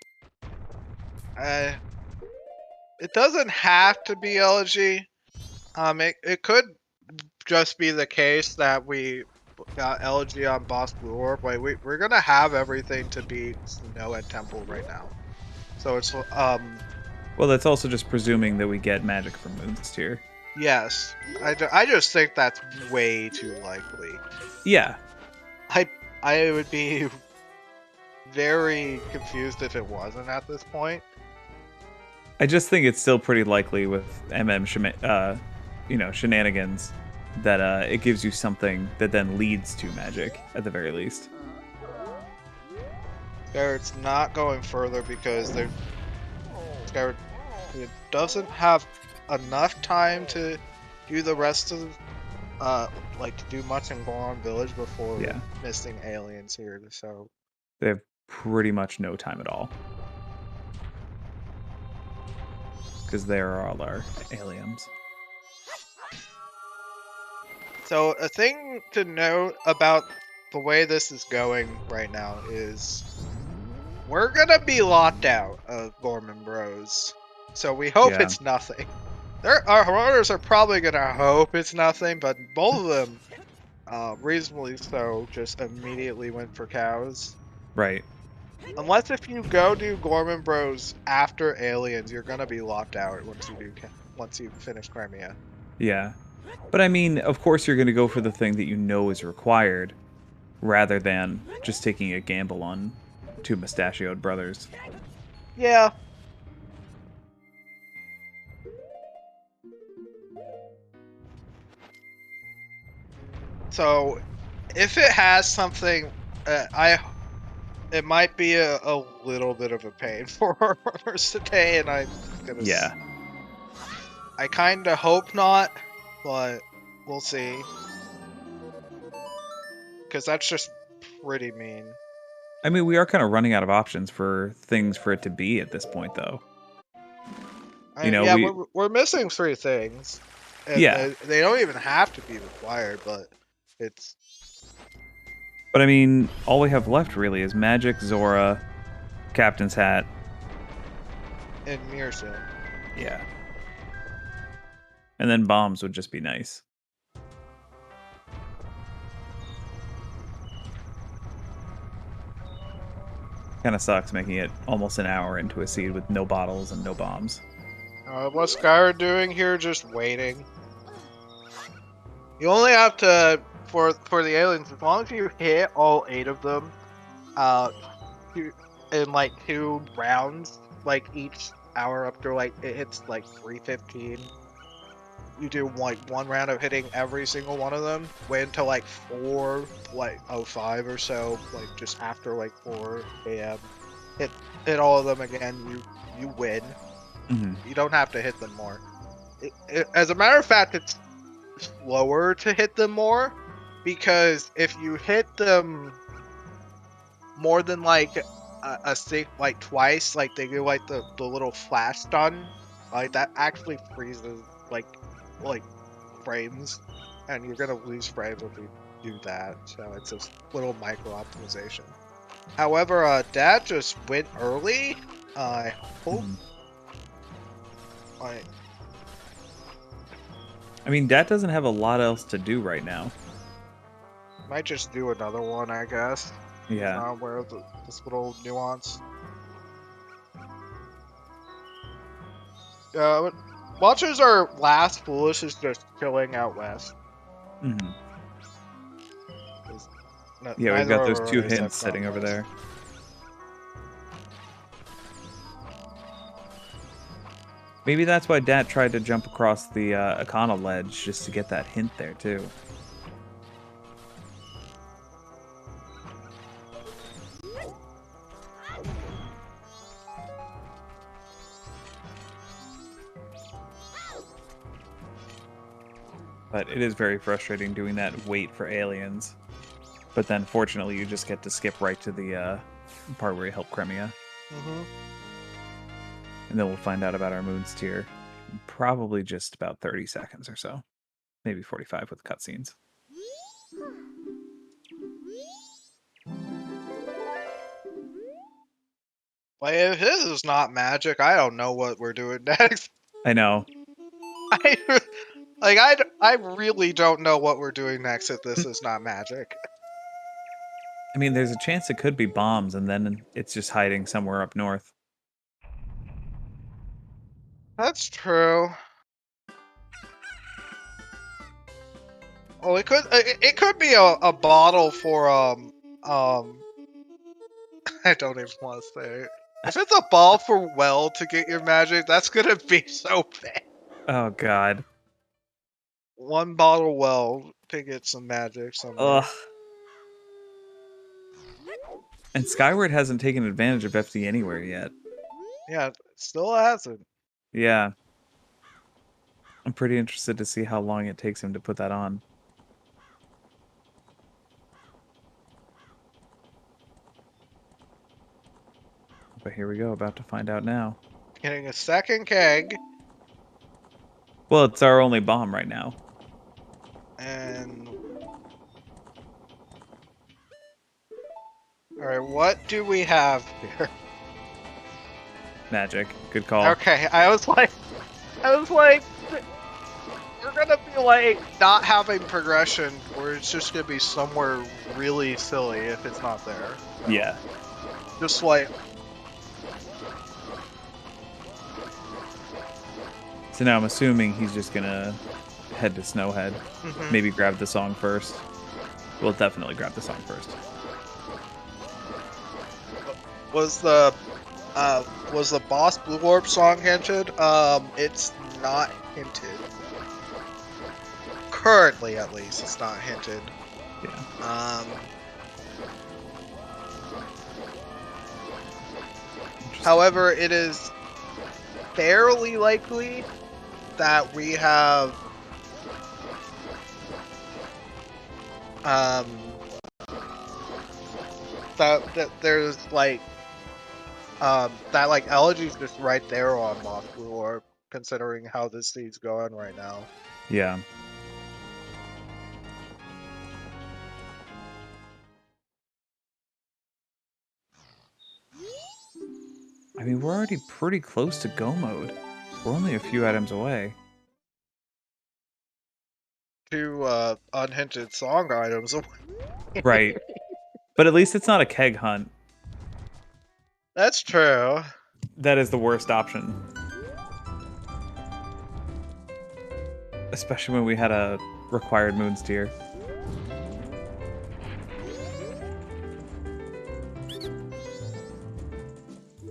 It doesn't have to be LG. It could just be the case that we got LG on Boss Blue Orb. Like we're gonna have everything to beat Snow at Temple right now. So it's Well, that's also just presuming that we get magic from Moon's Tier. yes. I just think that's way too likely. Yeah. I would be very confused if it wasn't at this point. I just think it's still pretty likely with shenanigans that it gives you something that then leads to magic at the very least. It's not going further because it doesn't have enough time to do the rest of to do much in Goron Village before missing aliens here. So they have pretty much no time at all. Because they are all our aliens. So a thing to note about the way this is going right now is we're gonna be locked out of Gorman Bros. So we hope it's nothing. Our runners are probably gonna hope it's nothing, but both of them, reasonably so, just immediately went for cows. Right. Unless if you go do Gorman Bros after aliens, you're gonna be locked out once you finish Crimea. Yeah. But I mean, of course you're gonna go for the thing that you know is required, rather than just taking a gamble on two mustachioed brothers. Yeah. So, if it has something, it might be a little bit of a pain for our runners today, and I'm gonna. Yeah. I kind of hope not, but we'll see. Because that's just pretty mean. I mean, we are kind of running out of options for things for it to be at this point, though. We're missing 3 things. And they don't even have to be required, but it's... But I mean, all we have left really is Magic, Zora, Captain's Hat. And Mirrorstone. Yeah. And then bombs would just be nice. Kind of sucks making it almost an hour into a seed with no bottles and no bombs. What's Skyward doing here? Just waiting. You only have to, for the aliens, as long as you hit all 8 of them, in like 2 rounds, like each hour up to like it hits like 3:15. You do like 1 round of hitting every single one of them. Wait until like 4:05 or so, like just after like 4 a.m. Hit all of them again. You win. Mm-hmm. You don't have to hit them more. As a matter of fact, it's slower to hit them more because if you hit them more than like a stick like twice, like they do like the little flash stun, like that actually freezes like frames, and you're gonna lose frames if you do that. So it's a little micro optimization. However, Dad just went early. I hope. I mean, Dat doesn't have a lot else to do right now. Might just do another one, I guess. Yeah. Not aware of this little nuance. But watchers are last foolish is just chilling out west. Mm-hmm. Yeah, we've got those 2 hints sitting over there. Maybe that's why Dad tried to jump across the Akana ledge, just to get that hint there, too. But it is very frustrating doing that wait for aliens. But then, fortunately, you just get to skip right to the part where you help Cremia. Mm-hmm. And then we'll find out about our moons tier in probably just about 30 seconds or so. Maybe 45 with cutscenes. Like, if this is not magic, I don't know what we're doing next. I know. I really don't know what we're doing next if this is not magic. I mean, there's a chance it could be bombs, and then it's just hiding somewhere up north. That's true. Oh, it could be a bottle for I don't even want to say it. If it's a ball for well to get your magic, that's gonna be so bad. Oh, God. One bottle well to get some magic someday. Ugh. And Skyward hasn't taken advantage of FD anywhere yet. Yeah, it still hasn't. Yeah. I'm pretty interested to see how long it takes him to put that on. But here we go, about to find out now. Getting a second keg. Well, it's our only bomb right now. And... Alright, what do we have here? Magic. Good call. Okay, I was like, we're gonna be like not having progression, or it's just gonna be somewhere really silly if it's not there. Yeah. Just like, So now I'm assuming he's just gonna head to Snowhead. mhm. Maybe grab the song first. We'll definitely grab the song first. was the Boss Blue Orb song hinted? It's not hinted. Currently, at least, it's not hinted. Yeah. However, it is fairly likely that we have that there's like that like Elegy's just right there on Boss Blue Orb, considering how this seed's going right now. Yeah. I mean, we're already pretty close to go mode. We're only a few items away. Two unhinted song items. Right. But at least it's not a keg hunt. That's true. That is the worst option. Especially when we had a required moons tier.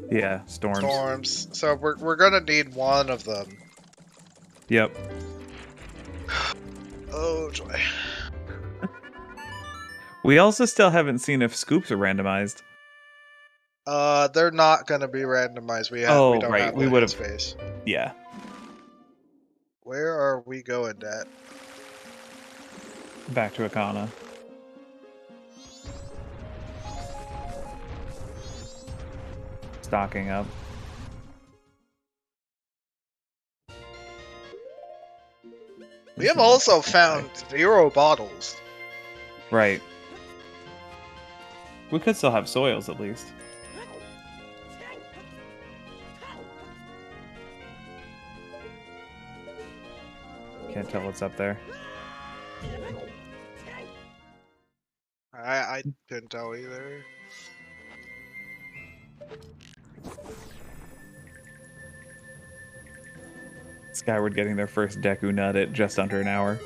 Yeah, storms. Storms. So we're gonna need one of them. Yep. Oh joy. We also still haven't seen if scoops are randomized. They're not gonna be randomized. We don't right. have We would've- space. Yeah. Where are we going at? Back to Akana. Stocking up. We have also found 0 bottles. Right. We could still have soils at least. Can't tell what's up there. I couldn't tell either. Skyward getting their first Deku nut at just under an hour.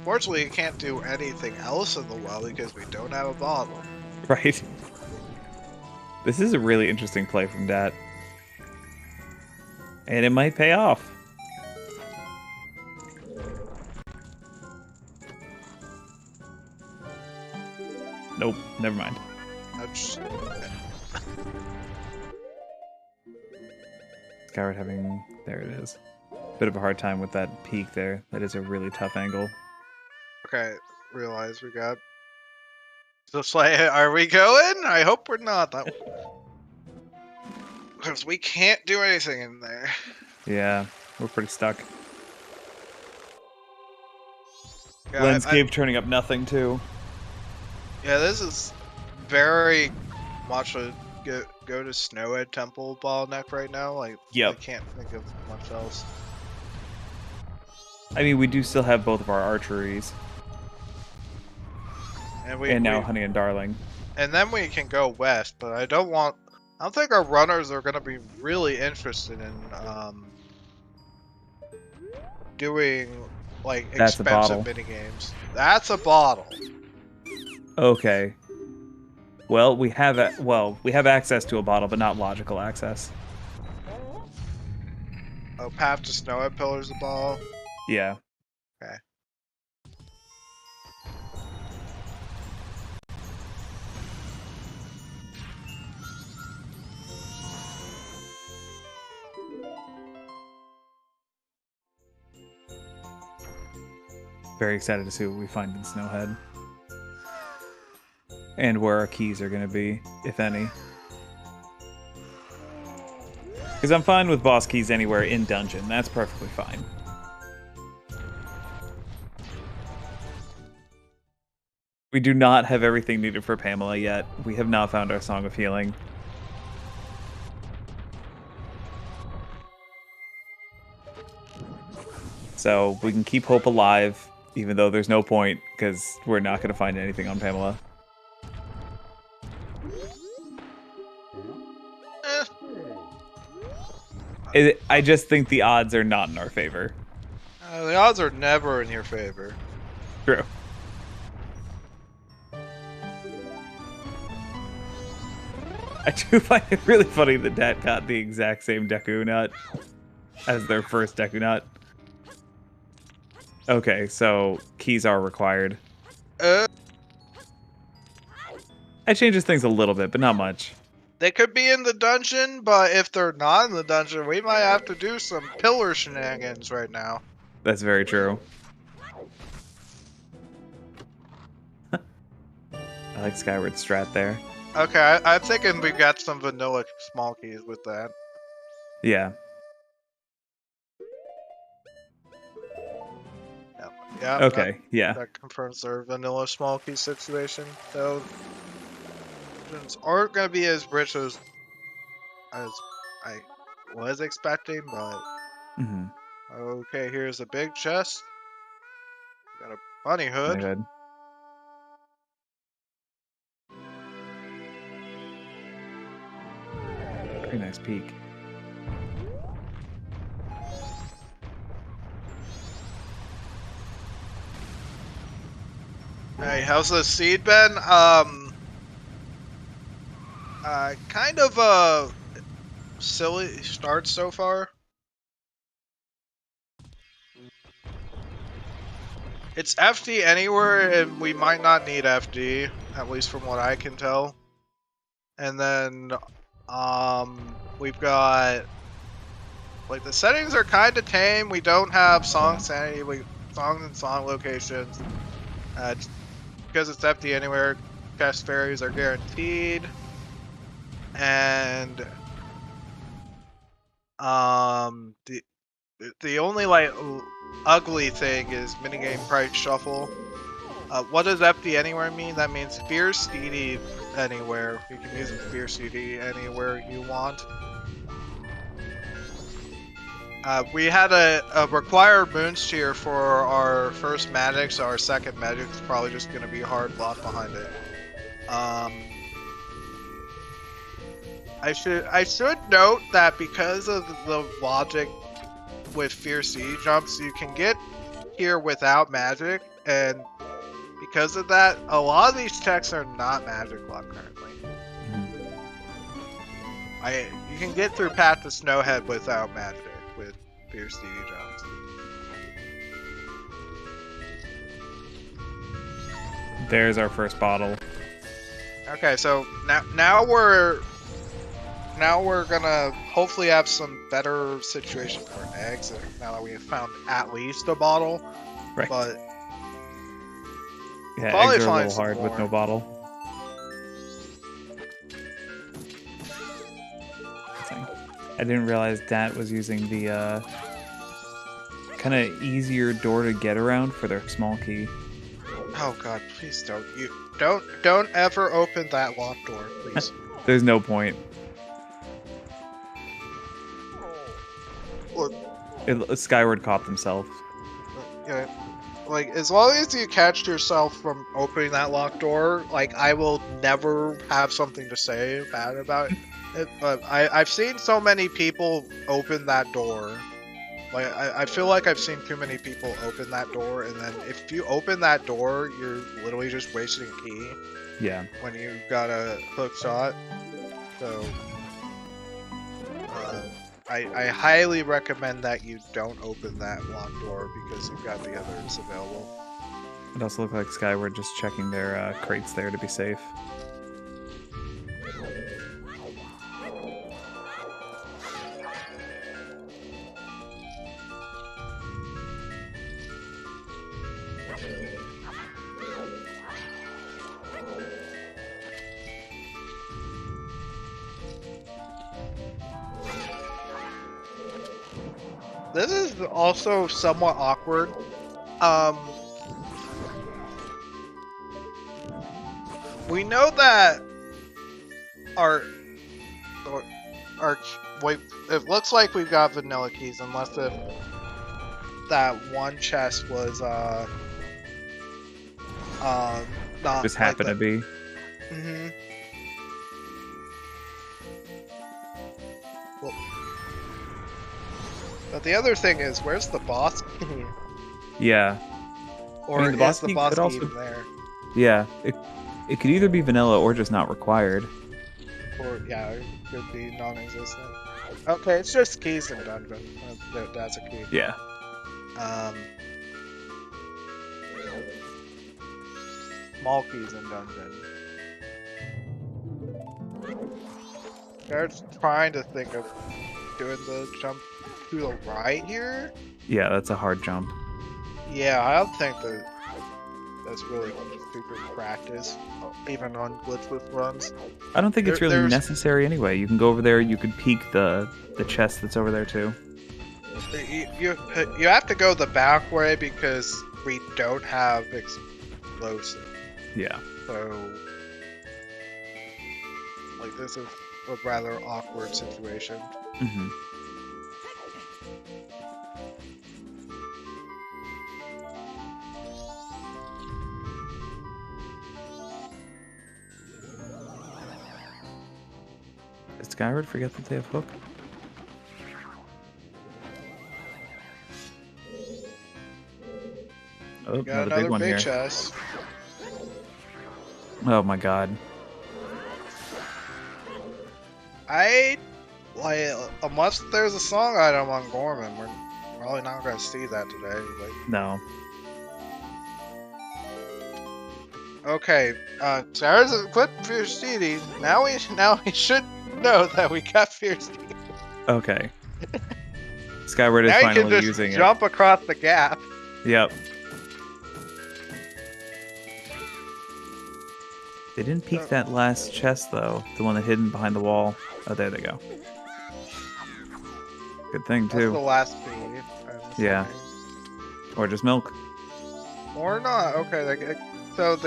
Fortunately, you can't do anything else in the well because we don't have a bottle. Right. This is a really interesting play from Dat. And it might pay off. Nope, never mind. That's... Skyward having... There it is. Bit of a hard time with that peak there. That is a really tough angle. Okay, realize we got... Just like, are we going? I hope we're not. Because we can't do anything in there. Yeah, we're pretty stuck. Yeah, Landscape turning up nothing, too. Yeah, this is very much a go to Snowhead Temple bottleneck right now. Like, yep. I can't think of much else. I mean, we do still have both of our archeries. And now Honey and Darling. And then we can go west, but I don't think our runners are going to be really interested in doing like expensive mini games. That's a bottle. Okay. Well, we have access to a bottle, but not logical access. Oh, Path to Snowhead Pillar's a bottle. Yeah. Okay. Very excited to see what we find in Snowhead. And where our keys are going to be, if any. Because I'm fine with boss keys anywhere in dungeon. That's perfectly fine. We do not have everything needed for Pamela yet. We have not found our Song of Healing. So we can keep hope alive, even though there's no point, because we're not going to find anything on Pamela. I just think the odds are not in our favor. The odds are never in your favor. True. I do find it really funny that Dat got the exact same Deku Nut as their first Deku Nut. Okay, so keys are required. It changes things a little bit, but not much. They could be in the dungeon, but if they're not in the dungeon, we might have to do some pillar shenanigans right now. That's very true. I like Skyward strat there. Okay, I'm thinking we've got some vanilla small keys with that. Yeah. Yeah. Okay, yeah. That confirms our vanilla small key situation. So, dungeons aren't going to be as rich as I was expecting, but... Mm-hmm. Okay, here's a big chest. Got a bunny hood. Bunny hood. Very nice peak. Hey, how's the seed been? Kind of a silly start so far. It's FD anywhere, and we might not need FD, at least from what I can tell. And then, we've got, like, the settings are kind of tame. We don't have song sanity, songs and song locations. Because it's FD anywhere, chest fairies are guaranteed. And, the only, like, ugly thing is minigame price shuffle. What does FD anywhere mean? That means Fierce CD anywhere. You can use a Fierce CD anywhere you want. We had a required moons tier for our first magic, so our second magic is probably just going to be hard bluff behind it. I should note that because of the logic with Fierce CD jumps, you can get here without magic, and because of that, a lot of these techs are not magic lock currently. You can get through Path to Snowhead without magic with Fierce Deity jumps. There's our first bottle. Okay, so now we're gonna hopefully have some better situation for eggs now that we have found at least a bottle. Right. But Yeah, probably eggs are a find little some hard with more. no bottle. I didn't realize Dat was using the kind of easier door to get around for their small key. Oh god, please don't. You don't ever open that locked door, please. There's no point. Look, Skyward caught themselves. yeah, like as long as you catch yourself from opening that locked door, like I will never have something to say bad about it. But I've seen so many people open that door. Like I feel like I've seen too many people open that door, and then if you open that door, you're literally just wasting a key. Yeah. When you got a hook shot. So I highly recommend that you don't open that locked door because you've got the others available. It also looked like Skyward just checking their crates there to be safe. This is also somewhat awkward. We know that our wait, it looks like we've got vanilla keys, unless if that one chest was not Just like happen to be. Mm-hmm. Well, but the other thing is, where's the boss key? Yeah. Or I mean, the boss is the key boss could key also- even there? Yeah. It could either be vanilla or just not required. Or yeah, it could be non-existent. Okay, it's just keys in dungeon. That's a key. Yeah. Small keys in dungeon. They're trying to think of doing the jump to the right here. Yeah, that's a hard jump. Yeah, I don't think that's really super practice, even on glitchless runs. I don't think it's really There's- necessary anyway. You can go over there, you could peek the chest that's over there too. You have to go the back way because we don't have explosive. Yeah. So, like, this is a rather awkward situation. Mm-hmm. Did Skyward forget that they have hook? Oh, Got another big one here. chest. Oh my god. Unless there's a song item on Gorman, we're probably not gonna see that today. No. Okay, Sarah's equipped Fierce Deity. Now we should know that we got Fierce Deity. Okay. Skyward is Now you can finally just using jump across the gap. it. Yep. They didn't peek that last chest though, the one that hidden behind the wall. Oh, there they go. Good thing That's the too. last key. Yeah. Or just milk. Or not. Okay. So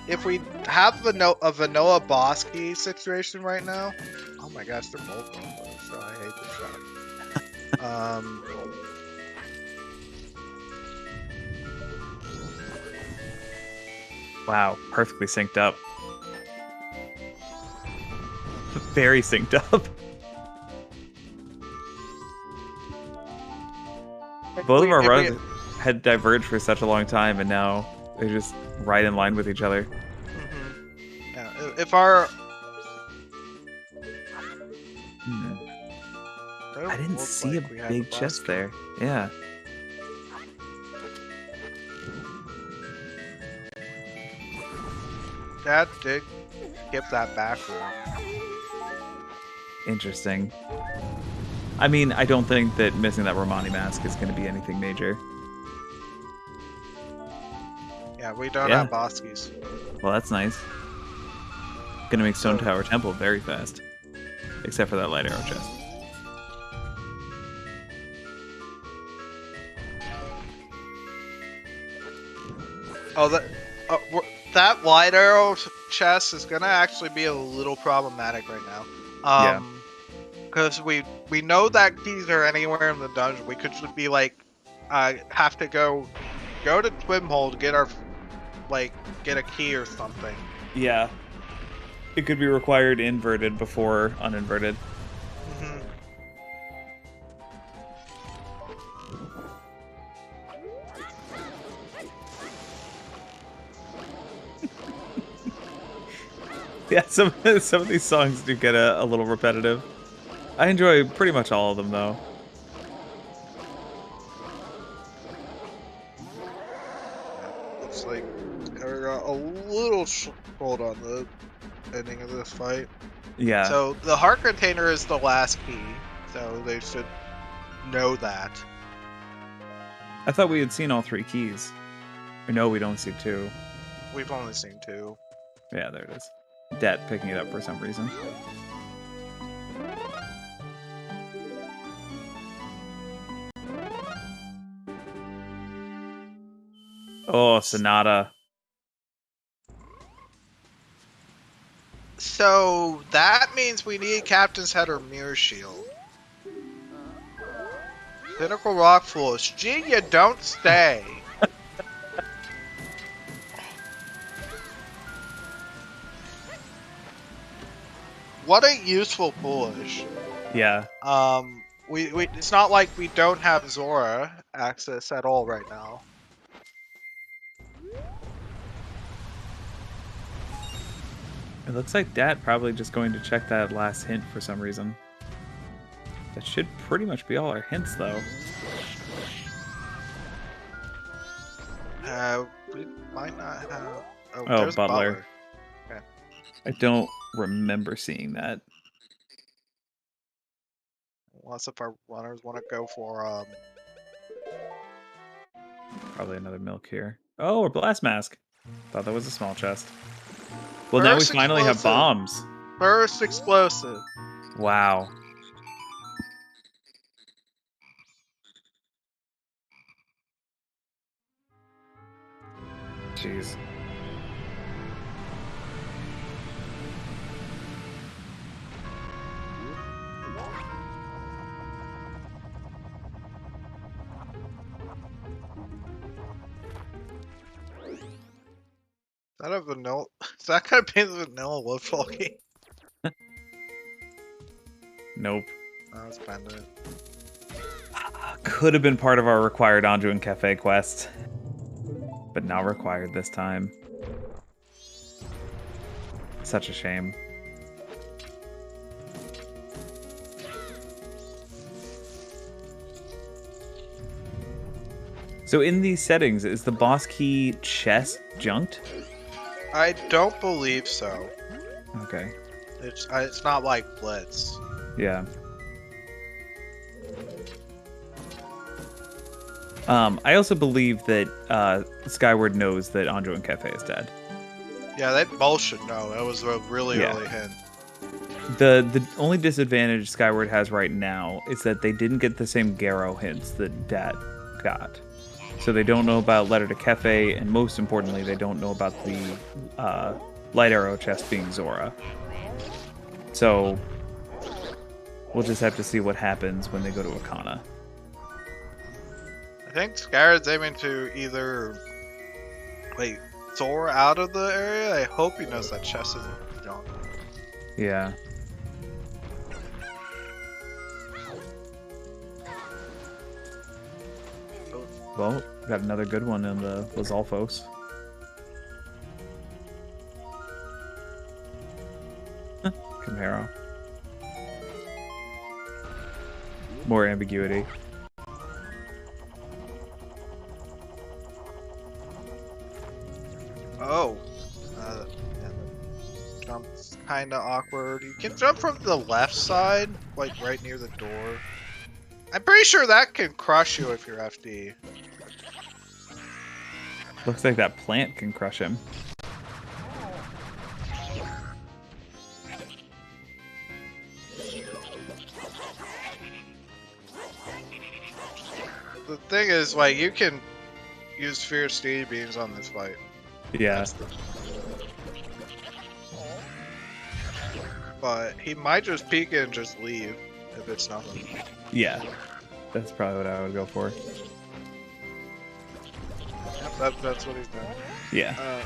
if we have a vanilla boss key situation right now, oh my gosh, they're both on those, so I hate this shot. Wow, perfectly synced up. Very synced up. Both of our runs had diverged for such a long time, and now they're just right in line with each other. Yeah, if our I didn't see a big chest there. Yeah. Dad did skip that back room. Interesting. I mean, I don't think that missing that Romani mask is going to be anything major. Yeah, we don't have boss keys. Well, that's nice. Gonna make Stone Tower Temple very fast. Except for that light arrow chest. Oh, that light arrow chest is gonna actually be a little problematic right now. Because we know that keys are anywhere in the dungeon. We could just be like, have to go to Twimhole to get our, get a key or something. Yeah. It could be required inverted before uninverted. Mm-hmm. Yeah, some of these songs do get a little repetitive. I enjoy pretty much all of them, though. Looks like I got a little hold on the ending of this fight. Yeah. So the heart container is the last key, so they should know that. I thought we had seen all 3 keys. Or no, we don't see 2. We've only seen 2. Yeah, there it is. Dat picking it up for some reason. Oh, Sonata. So that means we need Captain's Head or Mirror Shield. Pinnacle Rock Foolish. Gee, you don't stay. What a useful Foolish. Yeah. We it's not like we don't have Zora access at all right now. It looks like Dat probably just going to check that last hint for some reason. That should pretty much be all our hints, though. We might not have... Oh, Oh, there's Butler. Okay. I don't remember seeing that. Unless if our runners want to go for, Probably another milk here. Oh, a blast mask. Thought that was a small chest. Well, now we Burst finally have explosive. bombs. Burst Explosive. Wow. Jeez. Is that a vanilla? Is that gonna be the vanilla Woodfall Nope. No, it's Bandit. Could have been part of our required Anduin Cafe quest. But not required this time. Such a shame. So in these settings, is the boss key chest junked? I don't believe so. Okay. It's not like Blitz. Yeah. I also believe that Skyward knows that Anduin Cafe is dead. Yeah, they both should know. That was a really early hint. The only disadvantage Skyward has right now is that they didn't get the same Garrow hints that Dat got. So they don't know about Letter to Cafe, and most importantly, they don't know about the light arrow chest being Zora. So we'll just have to see what happens when they go to Akana. I think Skyward's aiming to either Zora out of the area. I hope he knows that chest isn't junk. Yeah. Well, got another good one in the Lizalfos. more ambiguity. Oh. Yeah, the jump's kind of awkward. You can jump from the left side, like right near the door. I'm pretty sure that can crush you if you're FD. Looks like that plant can crush him. The thing is, like, you can use Fierce Steed Beams on this fight. Yeah. But he might just peek it and just leave if it's nothing. Yeah. That's probably what I would go for. Yep, that's what he's doing. Yeah.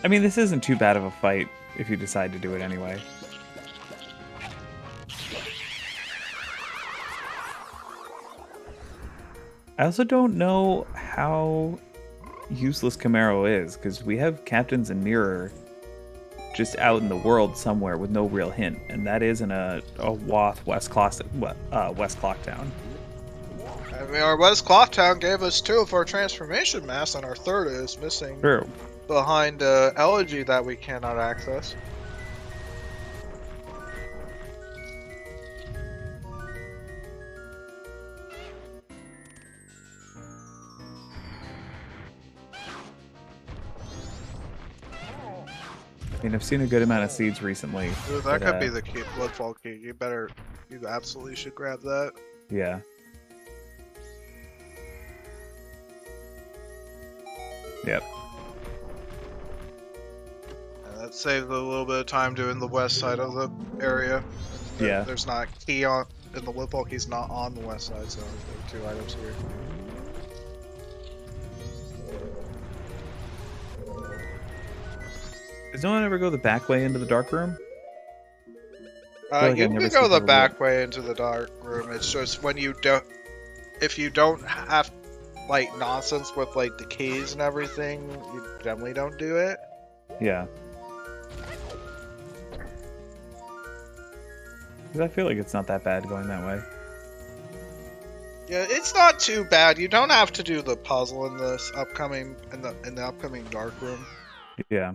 I mean, this isn't too bad of a fight if you decide to do it anyway. I also don't know how useless Camaro is, because we have Captains and Mirror just out in the world somewhere with no real hint, and that is in a Wath West Clocktown. I mean, our West Clocktown gave us 2 of our transformation masks, and our 3rd is missing True. behind Elegy that we cannot access. I mean, I've seen a good amount of seeds recently. Ooh, that could be the key, Bloodfall key. You absolutely should grab that. Yeah. Yep. And that saves a little bit of time doing the west side of the area. Yeah. There's not key on, and the Bloodfall key's not on the west side, so there's 2 items here. Does no one ever go the back way into the dark room? You can go the back way into the dark room. It's just when you don't, if you don't have like nonsense with like the keys and everything, you generally don't do it. Yeah. Because I feel like it's not that bad going that way. Yeah, it's not too bad. You don't have to do the puzzle in this upcoming in the upcoming dark room. Yeah.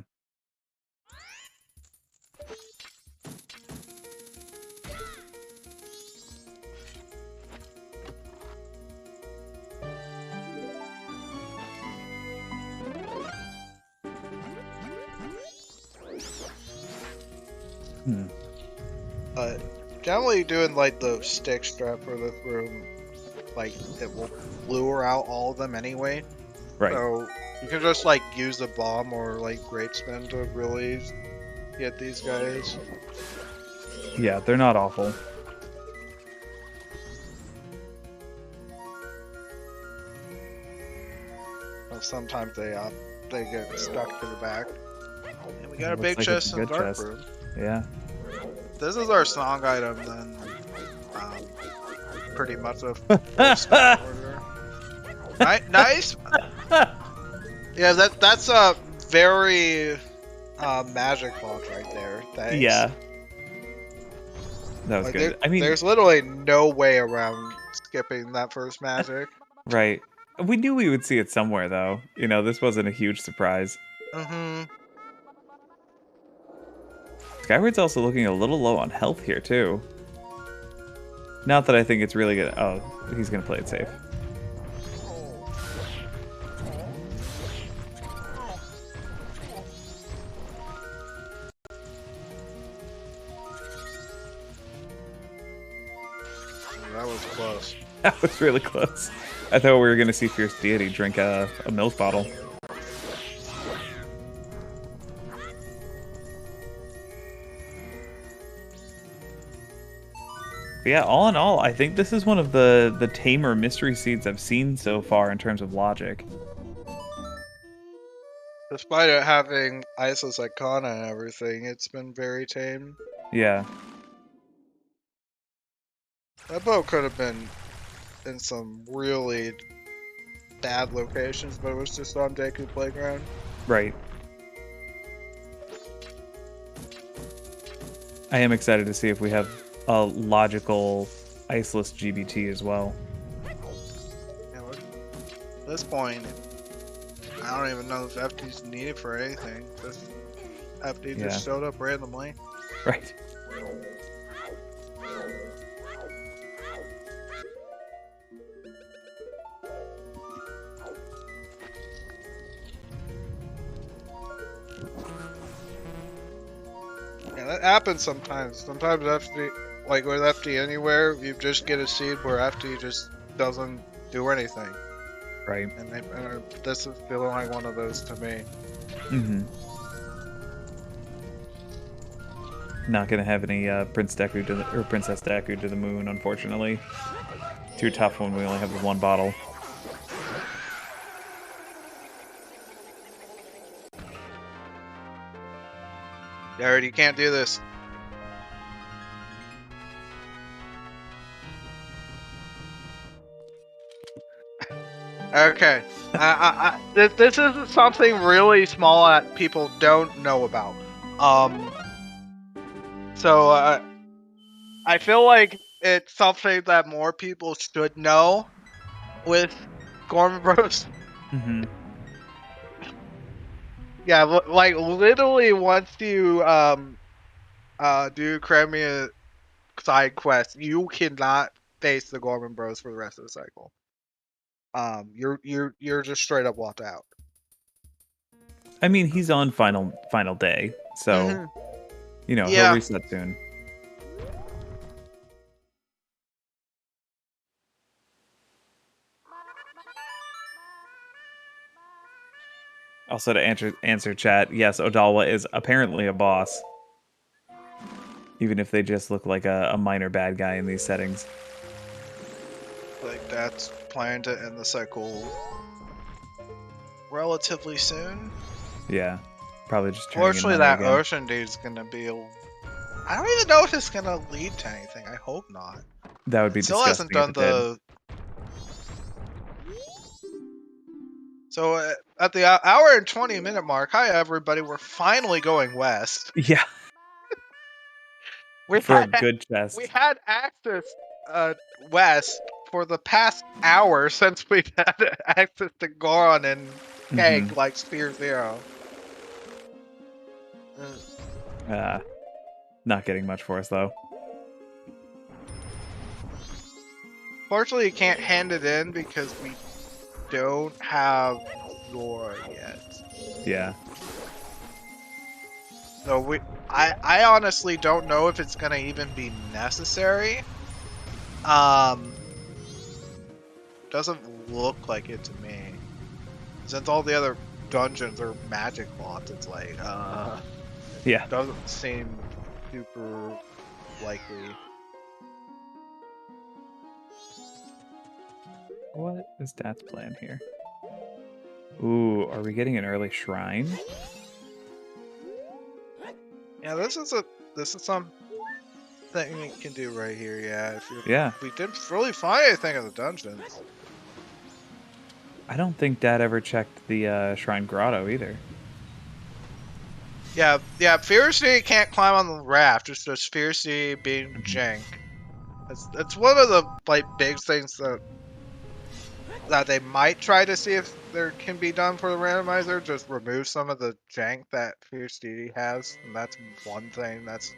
Generally doing like the stick strap for this room, like it will lure out all of them anyway. Right. So you can just like use the bomb or like great spin to really get these guys. Yeah, they're not awful. Well, sometimes they get stuck to the back. And we got a Looks big like it's chest a in the good dark chest. room. Yeah. This is our song item, then pretty much a full order. Nice. Yeah, that's a very magic box right there. Thanks. Yeah. That was Like, good. I mean, there's literally no way around skipping that first magic. right. We knew we would see it somewhere, though. You know, this wasn't a huge surprise. Mm-hmm. Skyward's also looking a little low on health here, too. Not that I think it's really good. Oh, he's going to play it safe. That was close. That was really close. I thought we were going to see Fierce Deity drink a milk bottle. But yeah, all in all, I think this is one of the tamer mystery seeds I've seen so far in terms of logic. Despite it having Isis Icona and everything, it's been very tame. Yeah. That boat could have been in some really bad locations, but it was just on Deku Playground. Right. I am excited to see if we have a logical iceless GBT as well. Yeah, at this point, I don't even know if FD's needed for anything. This FD just showed up randomly. Right. Yeah, that happens sometimes. Sometimes FD, like with FD anywhere, you just get a seed where FD just doesn't do anything. Right. And this is feeling like one of those to me. Mm-hmm. Not gonna have any Princess Deku to the moon, unfortunately. Too tough when we only have the one bottle. Jared, you can't do this. Okay. This is something really small that people don't know about. So I feel like it's something that more people should know with Gorman Bros. Mm-hmm. Yeah, like literally once you do Crimea side quest, you cannot face the Gorman Bros for the rest of the cycle. You're just straight up locked out. I mean, he's on final day, so you know he'll reset soon. Also, to answer chat, yes, Odawa is apparently a boss, even if they just look like a minor bad guy in these settings. Like that's planned to end the cycle relatively soon. Yeah, probably just turning Fortunately, in money that again. ocean dude's gonna be. I don't even know if it's gonna lead to anything. I hope not. That would be Still hasn't disgusting done if it the. So at the hour and 20-minute mark, hi everybody, we're finally going west. did. Yeah. For a good chest. We had access west for the past hour since we've had access to Goron and Keg like Sphere Zero. Not getting much for us though. Fortunately, you can't hand it in because we don't have Zora yet. Yeah. So I honestly don't know if it's gonna even be necessary. Doesn't look like it to me. Since all the other dungeons are magic lots, it's like, yeah, doesn't seem super likely. What is Dad's plan here? Ooh, are we getting an early shrine? Yeah, this is something we can do right here. We didn't really find anything in the dungeons. I don't think Dad ever checked the Shrine Grotto either. Yeah, Fiercely can't climb on the raft. It's just Fiercely being jank. It's one of the big things that they might try to see if there can be done for the randomizer. Just remove some of the jank that Fiercely has, and that's one thing that's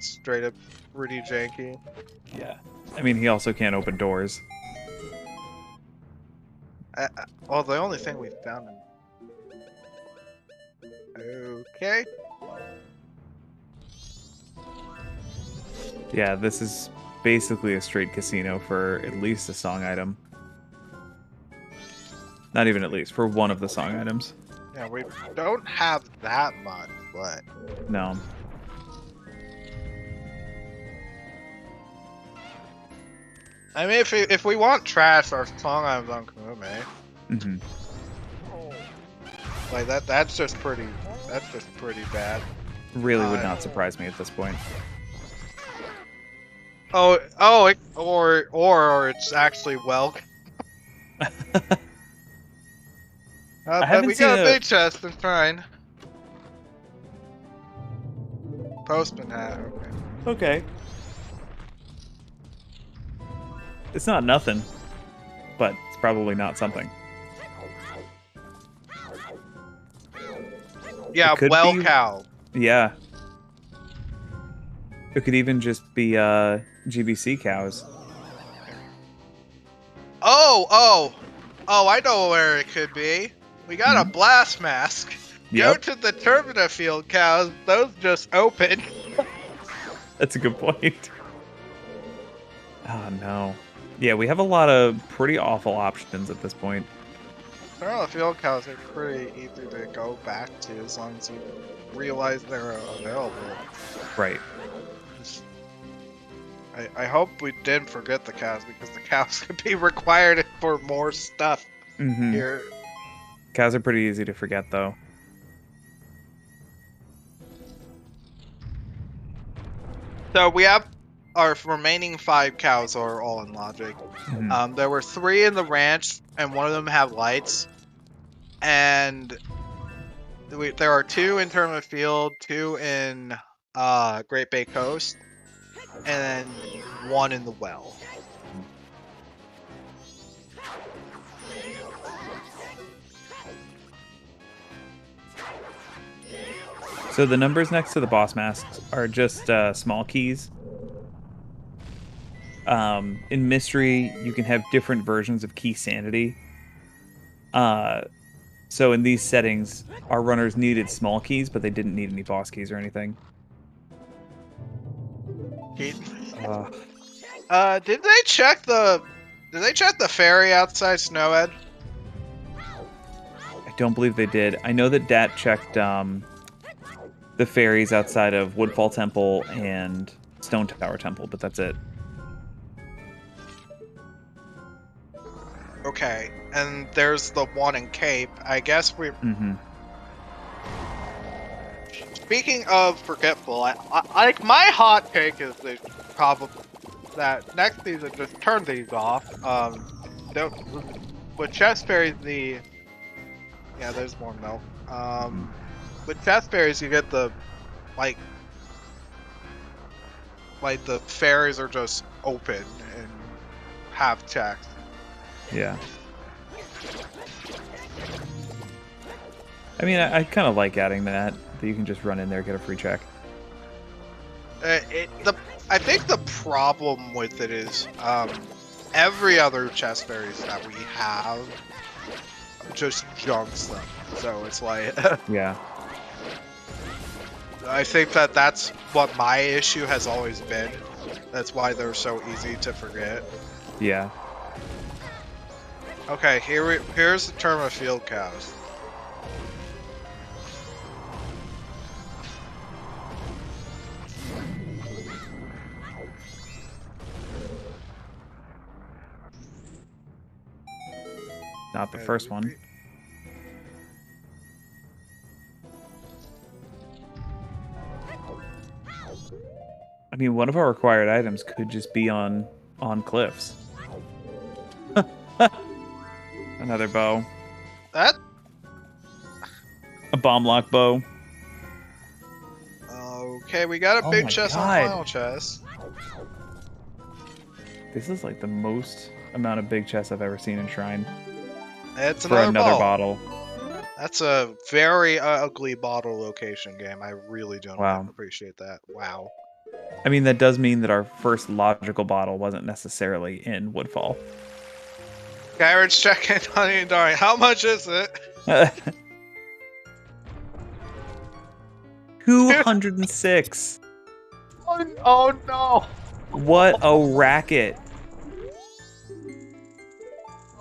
straight up pretty janky. Yeah, I mean he also can't open doors. Well, the only thing we found. Okay. Yeah, this is basically a straight casino for at least a song item. Not even at least, for one of the song items. Yeah, we don't have that much, but... No. I mean, if we want trash, our song items on Kamume. Mm-hmm. Like that's just pretty bad. Really would not surprise me at this point. Or it's actually Welk. But we got a big chest and fine. Postman hat. Okay. Okay. It's not nothing, but it's probably not something. Yeah, It could well be- cow. Yeah. It could even just be GBC cows. Oh, I know where it could be. We got a blast mask. Go Yep. to the Termina field cows. Those just open. That's a good point. Oh no. Yeah, we have a lot of pretty awful options at this point. Termina field cows are pretty easy to go back to as long as you realize they're available. Right. I hope we didn't forget the cows because the cows could be required for more stuff here. Cows are pretty easy to forget, though. So we have our remaining 5 cows are all in logic. There were 3 in the ranch, and one of them have lights. And there are 2 in Termina Field, 2 in Great Bay Coast, and then 1 in the well. So the numbers next to the boss masks are just small keys. In Mystery, you can have different versions of key sanity. So in these settings, our runners needed small keys, but they didn't need any boss keys or anything. Did they check the ferry outside Snowhead? I don't believe they did. I know that Dat checked the ferries outside of Woodfall Temple and Stone Tower Temple, but that's it. Okay, and there's the one in Cape. I guess we. Speaking of forgetful, I like my hot take is the probably that next season just turn these off. With chest berries, there's more milk. With chest berries, you get the like the ferries are just open and have checks. Yeah. I mean, I kind of like adding that you can just run in there, get a free check. I think the problem with it is every other chest berries that we have just junks them. So it's like Yeah. I think that's what my issue has always been. That's why they're so easy to forget. Yeah. Okay, here's the Termina Field cows. Not the first one. I mean, one of our required items could just be on cliffs. Another bow. That? A bomb lock bow. Okay, we got a big chest on final chest. This is like the most amount of big chests I've ever seen in Shrine. It's for another bottle. That's a very ugly bottle location game. I really don't appreciate that. Wow. I mean, that does mean that our first logical bottle wasn't necessarily in Woodfall. Skyward's checking Honey and Darling. How much is it? 206. Oh no! What a racket.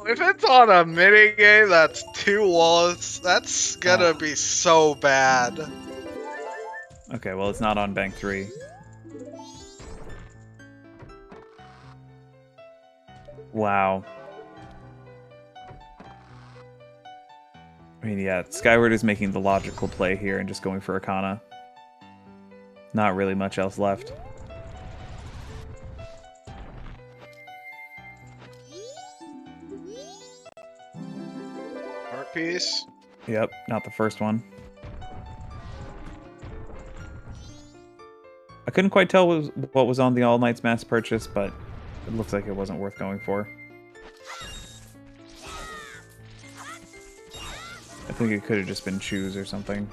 If it's on a mini game that's 2 wallets, that's gonna be so bad. Okay, well, it's not on Bank 3. Wow. I mean, yeah, Skyward is making the logical play here and just going for Arcana. Not really much else left. Art piece? Yep, not the first one. I couldn't quite tell what was on the All Knight's mass purchase, but It looks like it wasn't worth going for. I think it could have just been choose or something.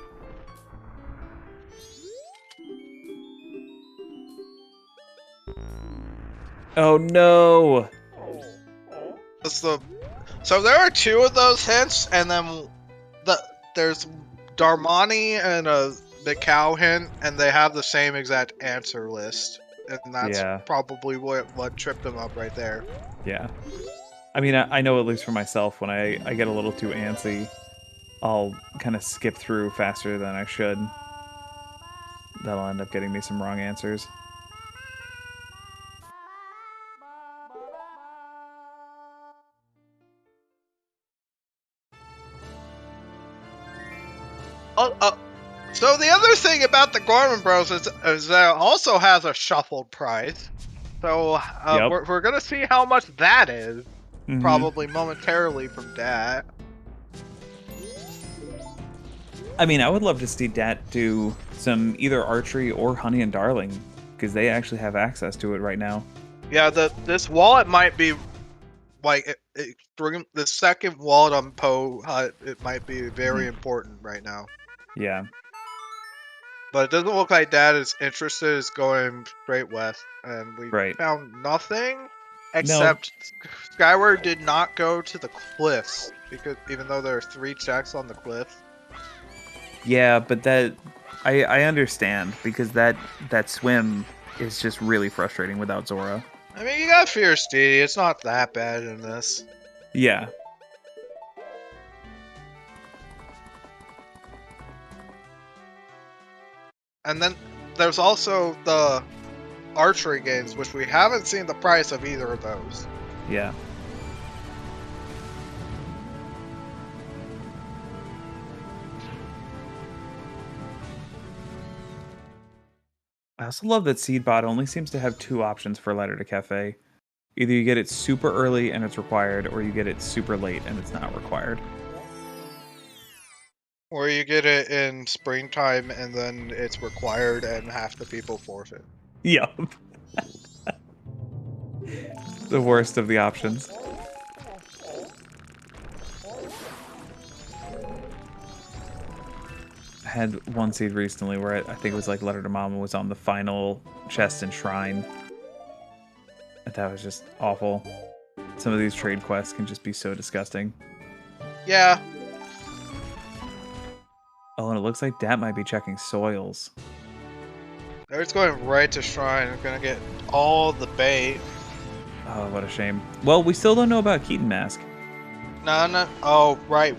Oh no! So there are 2 of those hints, and then there's Darmani and the cow hint, and they have the same exact answer list, and that's probably what tripped them up right there. Yeah. I mean, I know at least for myself, when I get a little too antsy, I'll kind of skip through faster than I should. That'll end up getting me some wrong answers. So the other thing about the Gorman Bros is that it also has a shuffled price. So we're gonna see how much that is, probably momentarily from Dat. I mean, I would love to see Dat do some either archery or Honey and Darling, because they actually have access to it right now. Yeah, this wallet might be like the second wallet on Poe Hut. It might be very important right now. Yeah. But it doesn't look like Dad is interested. Is going straight west, and we found nothing except Skyward did not go to the cliffs, because even though there are 3 checks on the cliffs. Yeah, but that I understand, because that swim is just really frustrating without Zora. I mean, you got Fierce Steedy. It's not that bad in this. Yeah. And then there's also the archery games, which we haven't seen the price of either of those. Yeah. I also love that Seedbot only seems to have 2 options for Letter to Cafe. Either you get it super early and it's required, or you get it super late and it's not required. Or you get it in springtime and then it's required and half the people forfeit. Yup. The worst of the options. I had one seed recently where I think it was like Letter to Mama was on the final chest and shrine. And that was just awful. Some of these trade quests can just be so disgusting. Yeah. Oh, and it looks like Dat might be checking soils. It's going right to shrine. We're gonna get all the bait. Oh, what a shame. Well, we still don't know about Keaton Mask. No. Oh, right.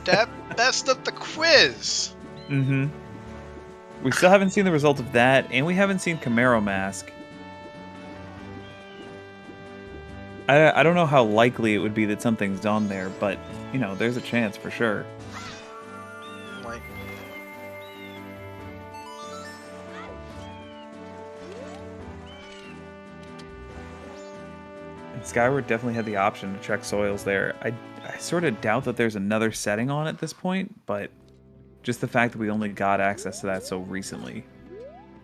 That messed up the quiz. Mm-hmm. We still haven't seen the result of that, and we haven't seen Camaro Mask. I don't know how likely it would be that something's on there, but, you know, there's a chance for sure. Like, and Skyward definitely had the option to check soils there. I sort of doubt that there's another setting on at this point, but just the fact that we only got access to that so recently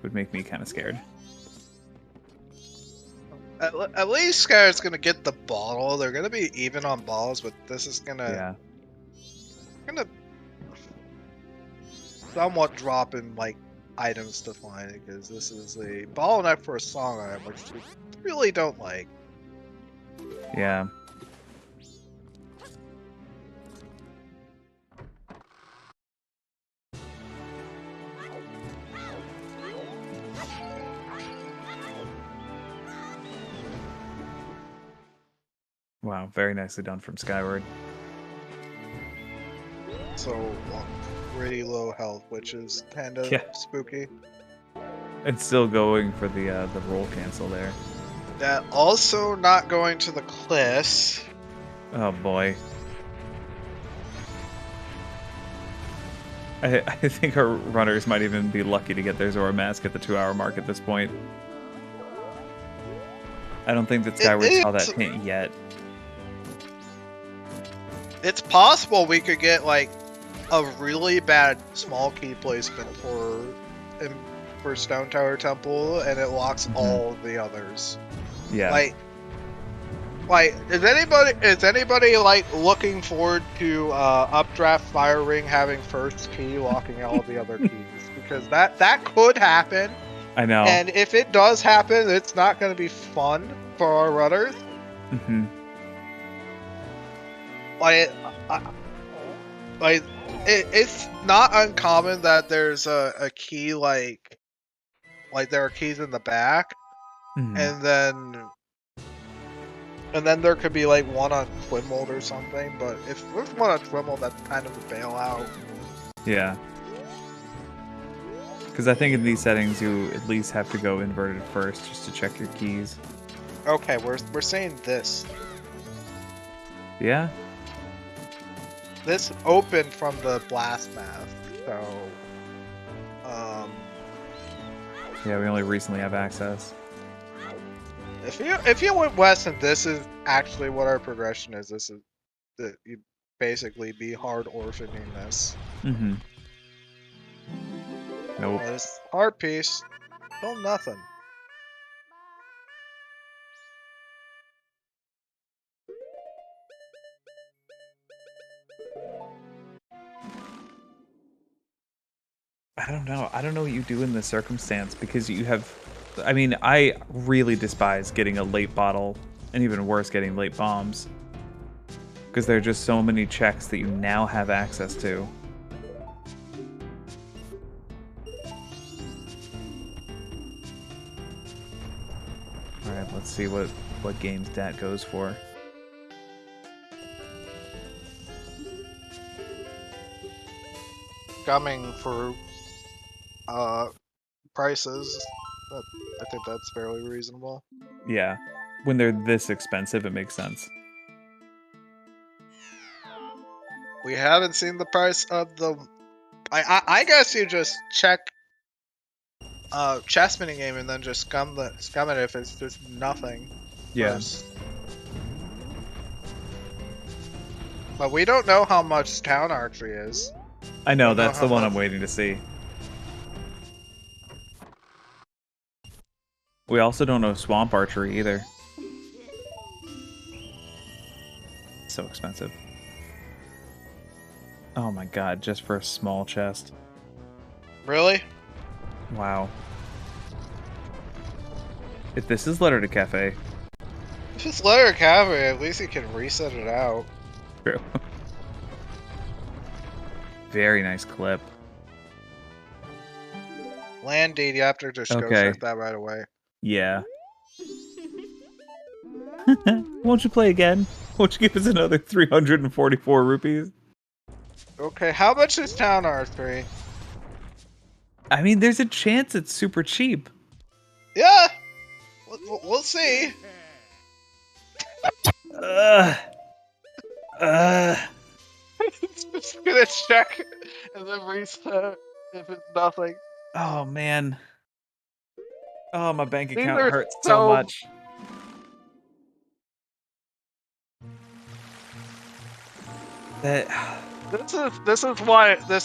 would make me kind of scared. at least Sky's gonna get the bottle. They're gonna be even on balls, but this is gonna somewhat drop in like items to find, because this is a bottleneck for a song item, which we really don't like. Yeah. Wow, very nicely done from Skyward. So pretty low health, which is kind of spooky. It's still going for the roll cancel there. That also not going to the cliffs. Oh boy. I think our runners might even be lucky to get their Zora Mask at the 2-hour mark at this point. I don't think that Skyward saw that hint yet. It's possible we could get like a really bad small key placement for for Stone Tower Temple, and it locks all the others. Yeah. Like, is anybody like looking forward to Updraft Fire Ring having first key locking all the other keys? Because that could happen. I know. And if it does happen, it's not going to be fun for our runners. It's not uncommon that there's a key like there are keys in the back, and then there could be like one on Twimold or something. But if there's one on Twimold, that's kind of a bailout. Yeah. Because I think in these settings you at least have to go inverted first just to check your keys. Okay, we're saying this. Yeah. This opened from the blast mask, so yeah, we only recently have access. if you went west and this is actually what our progression is, this is that you basically be hard orphaning this. Nope. This hard piece, still nothing. I don't know. I don't know what you do in this circumstance because you have... I mean, I really despise getting a late bottle and even worse, getting late bombs. Because there are just so many checks that you now have access to. Alright, let's see what games Dat goes for. Coming for prices, I think that's fairly reasonable. Yeah. When they're this expensive, it makes sense. We haven't seen the price of the... I guess you just check chess mini game and then just scum it if it's just nothing. Yeah. First. But we don't know how much town archery is. I know, that's the one I'm waiting to see. We also don't know swamp archery either. So expensive. Oh my god, just for a small chest. Really? Wow. If this is Letter to Cafe. If it's Letter Cafe, at least you can reset it out. True. Very nice clip. Land deed, you have to just go check that right away. Yeah. Won't you play again? Won't you give us another 344 rupees? Okay, how much is town archery? I mean, there's a chance it's super cheap. Yeah! We'll see. Just gonna check and then reset if it's nothing. Oh man. Oh, my bank These account are hurts so much. This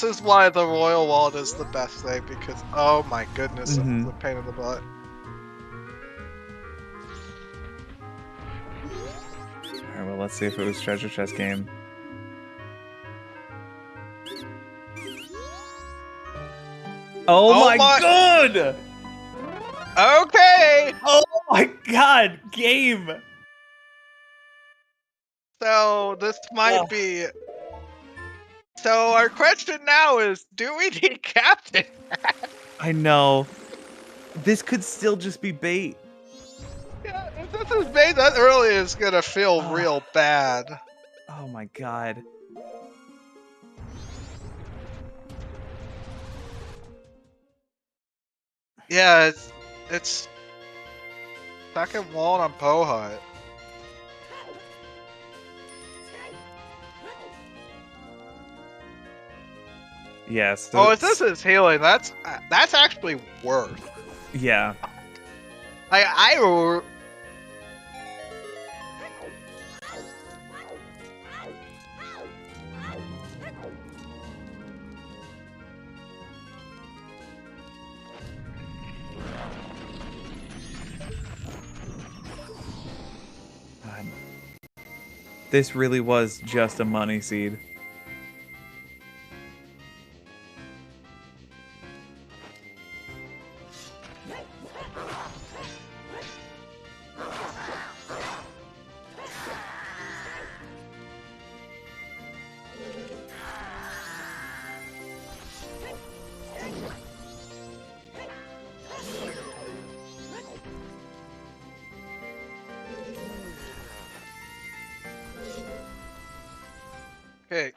is why the royal wallet is the best thing, because oh my goodness, it's a pain in the butt. Alright, well let's see if it was treasure chest game. Oh my god! Okay! Oh my god, game! So this might be... So our question now is, do we need Captain? I know. This could still just be bait. Yeah, if this is bait that early, it's gonna feel real bad. Oh my god. Yeah, it's second wall on Pohut. Yes. Yeah, if this is healing, that's actually worth. Yeah. I This really was just a money seed. Okay.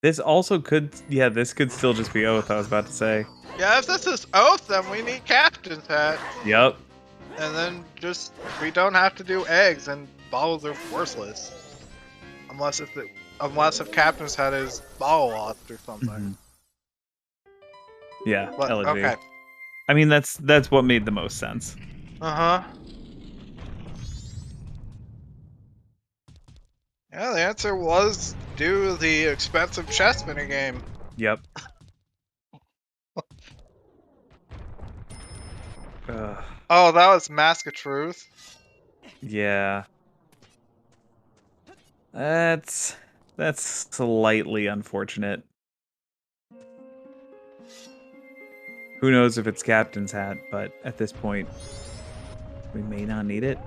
This also could, yeah, this could still just be Oath, I was about to say. Yeah, if this is Oath, then we need Captain's Hat. Yep. And then just, we don't have to do eggs, and bottles are worthless. Unless if Captain's Hat is bottle lost or something. Mhm. Yeah, But, LG. okay. I mean, that's what made the most sense. Uh-huh. Yeah, the answer was do the expensive chess spinner game. Yep. Ugh. Oh, that was Mask of Truth. Yeah. That's slightly unfortunate. Who knows if it's Captain's Hat, but at this point, we may not need it.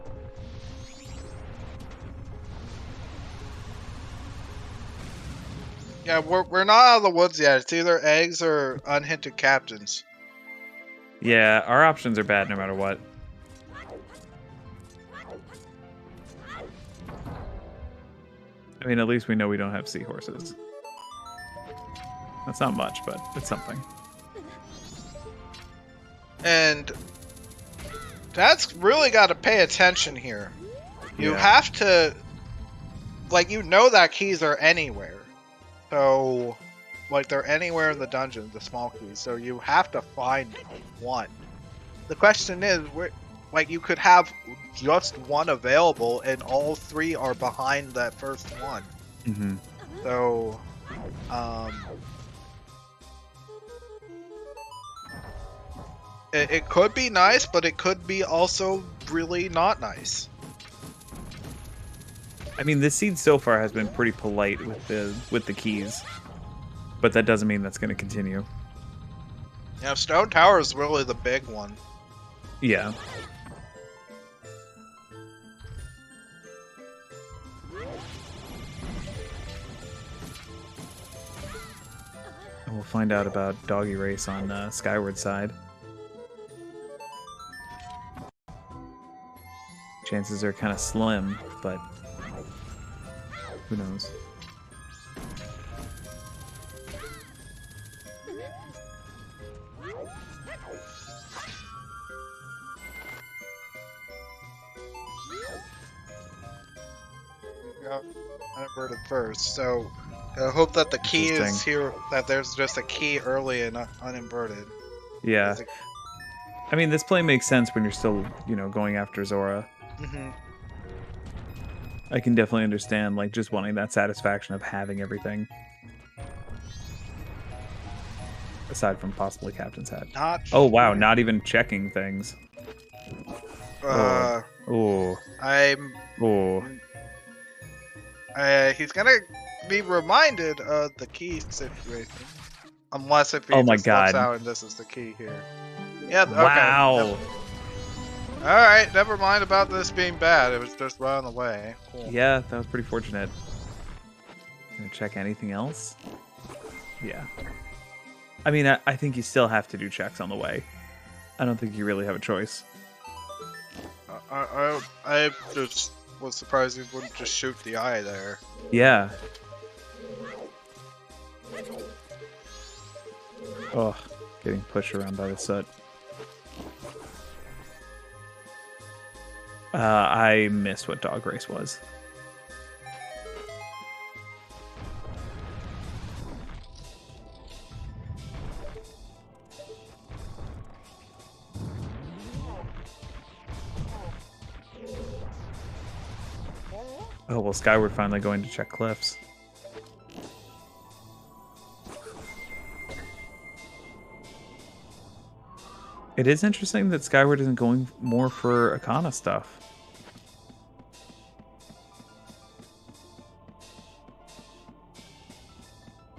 Yeah, we're not out of the woods yet. It's either eggs or unhinted captains. Yeah, our options are bad no matter what. I mean, at least we know we don't have seahorses. That's not much, but it's something. And that's really got to pay attention here. You Yeah. have to, like, you know that keys are anywhere. So, like, they're anywhere in the dungeon, the small keys. So you have to find one. The question is, like, you could have just one available, and all three are behind that first one. Mm-hmm. So, it could be nice, but it could be also really not nice. I mean, this seed so far has been pretty polite with the keys, but that doesn't mean that's going to continue. Yeah, Stone Tower is really the big one. Yeah. And we'll find out about Doggy Race on Skyward side. Chances are kind of slim, but who knows? Got uninverted first, so I hope that the key is Interesting. here. That there's just a key early and uninverted. Yeah. Is it- I mean, this play makes sense when you're still, going after Zora. Mhm. I can definitely understand, like, just wanting that satisfaction of having everything. Aside from possibly Captain's Hat. Not. Oh, wow, not even checking things. Uh, Oh. I'm. Oh. He's gonna be reminded of the key situation, unless if he Oh my just looks God. out and this is the key here. Yeah. Okay. Wow. All right. Never mind about this being bad. It was just right on the way. Cool. Yeah, that was pretty fortunate. Gonna check anything else? Yeah. I mean, I think you still have to do checks on the way. I don't think you really have a choice. I just was surprised he wouldn't just shoot the eye there. Yeah. Oh, getting pushed around by the soot. I missed what Dog Race was. Oh, well, Skyward finally going to check cliffs. It is interesting that Skyward isn't going more for Akana stuff.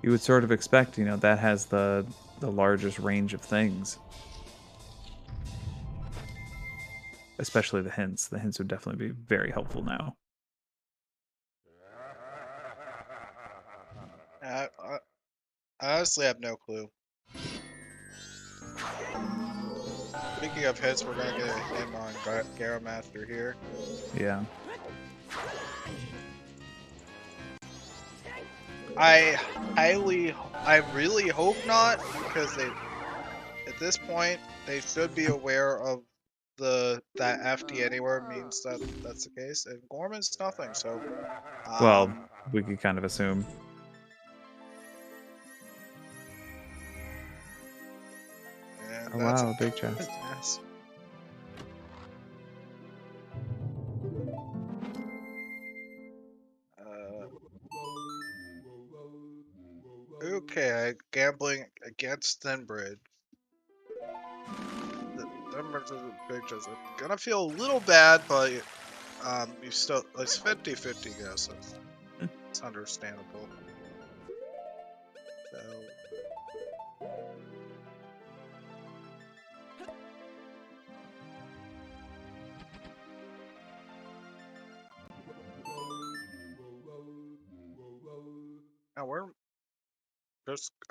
you would sort of expect, that has the largest range of things. Especially the hints. The hints would definitely be very helpful now. I honestly have no clue. Speaking of hits, we're gonna get a hit on Garamaster here. Yeah. I really hope not, because at this point, they should be aware of that FD anywhere means that's the case, and Gorman's nothing, so. Well, we could kind of assume. Oh, wow, big chest. Yes. Okay, gambling against Thinbridge. Thinbridge is a big chest. I'm gonna feel a little bad, but you still, it's 50-50 guesses. It's understandable. So. Now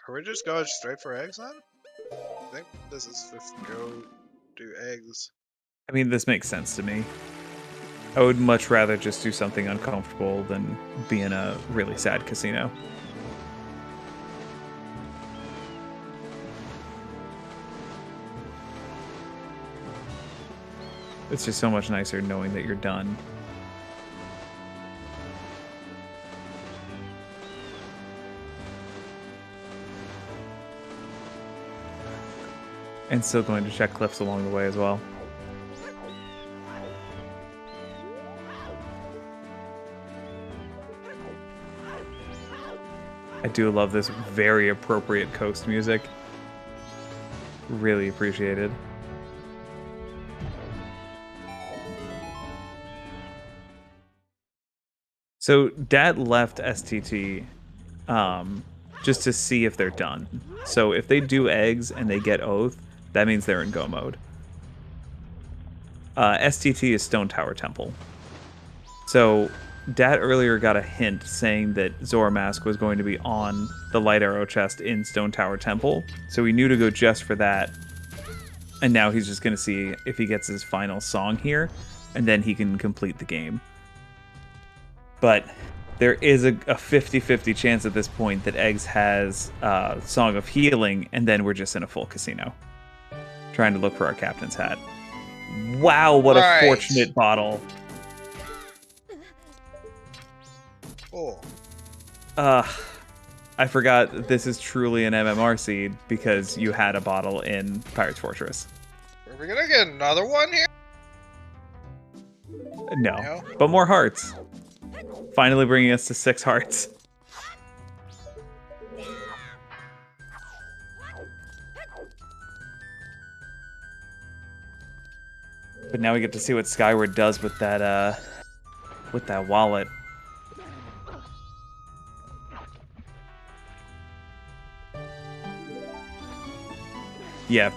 are we just going straight for eggs then? I think this is just go do eggs. I mean, this makes sense to me. I would much rather just do something uncomfortable than be in a really sad casino. It's just so much nicer knowing that you're done. And still going to check cliffs along the way as well. I do love this very appropriate coast music. Really appreciated. So Dat left STT just to see if they're done. So if they do eggs and they get Oath, that means they're in go mode. STT is Stone Tower Temple. So Dat earlier got a hint saying that Zora Mask was going to be on the Light Arrow chest in Stone Tower Temple. So he knew to go just for that. And now he's just going to see if he gets his final song here, and then he can complete the game. But there is a 50-50 chance at this point that Eggs has Song of Healing, and then we're just in a full casino. Trying to look for our captain's hat. Wow, what a fortunate bottle. Oh. I forgot this is truly an MMR seed because you had a bottle in Pirate's Fortress. Are we gonna get another one here? No, but more hearts. Finally bringing us to 6 hearts. But now we get to see what Skyward does with that wallet. Yeah,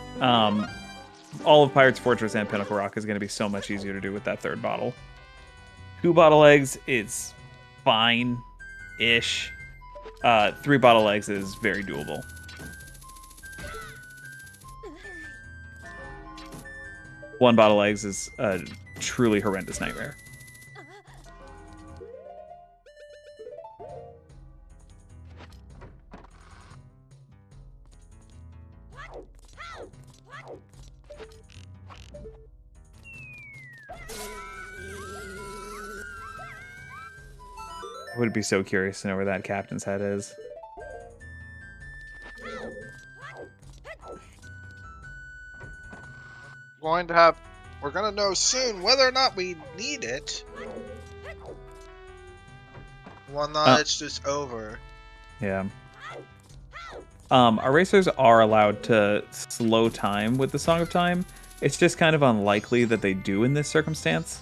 all of Pirate's Fortress and Pinnacle Rock is going to be so much easier to do with that 3rd bottle. 2 bottle eggs, it's fine-ish. 3 bottle eggs is very doable. One bottle eggs is a truly horrendous nightmare. I would be so curious to know where that captain's head is. We're gonna know soon whether or not we need it. Well, not, it's just over. Yeah. Our racers are allowed to slow time with the Song of Time. It's just kind of unlikely that they do in this circumstance.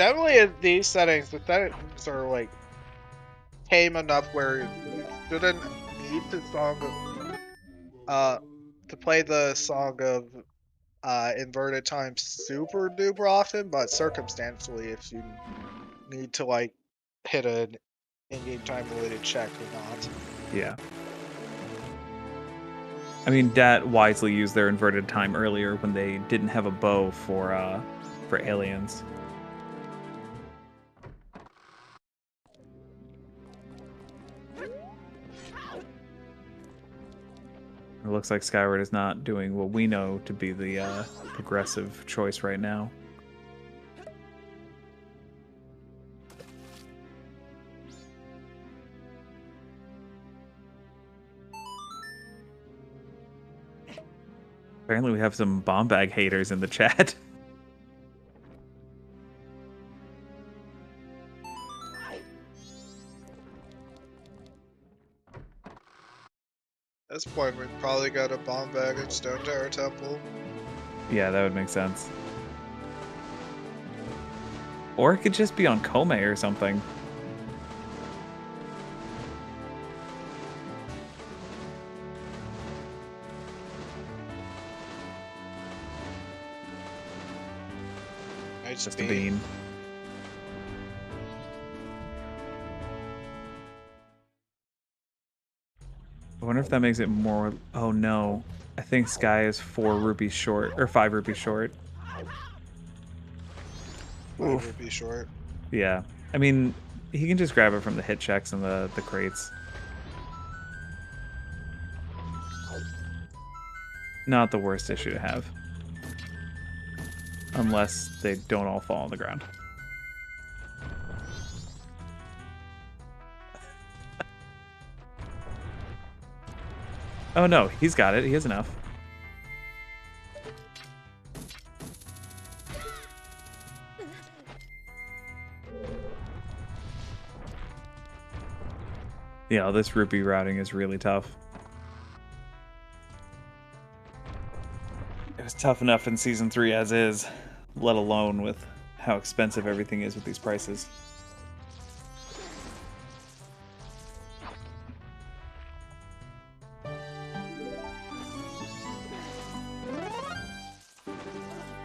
definitely in these settings, the settings are like tame enough where you shouldn't need the song of, to play the song of inverted time super duper often, but circumstantially if you need to like hit an in-game time related check or not. Yeah. I mean, Dat wisely used their inverted time earlier when they didn't have a bow for aliens. It looks like Skyward is not doing what we know to be the progressive choice right now. Apparently we have some bomb bag haters in the chat. At this point, we probably got a bomb bag in Stone Tower Temple. Yeah, that would make sense. Or it could just be on Kome or something. It's Just a bean. I wonder if that makes it more... Oh no. I think Sky is 4 rupees short, or 5 rupees short. Oof. Would be short. Yeah. I mean, he can just grab it from the hit checks and the crates. Not the worst issue to have. Unless they don't all fall on the ground. Oh no, he's got it. He has enough. Yeah, this rupee routing is really tough. It was tough enough in Season 3 as is, let alone with how expensive everything is with these prices.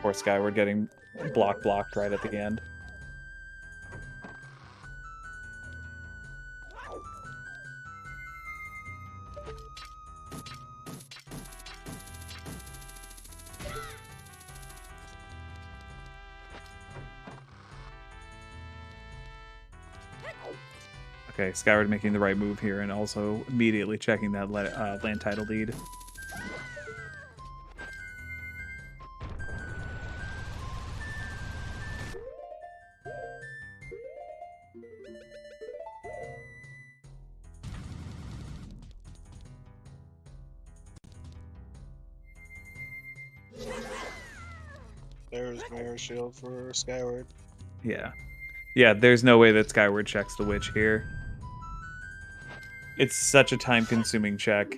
Poor Skyward getting blocked right at the end. Okay, Skyward making the right move here and also immediately checking that land title deed. There's Mirror Shield for Skyward. Yeah. Yeah, there's no way that Skyward checks the witch here. It's such a time-consuming check.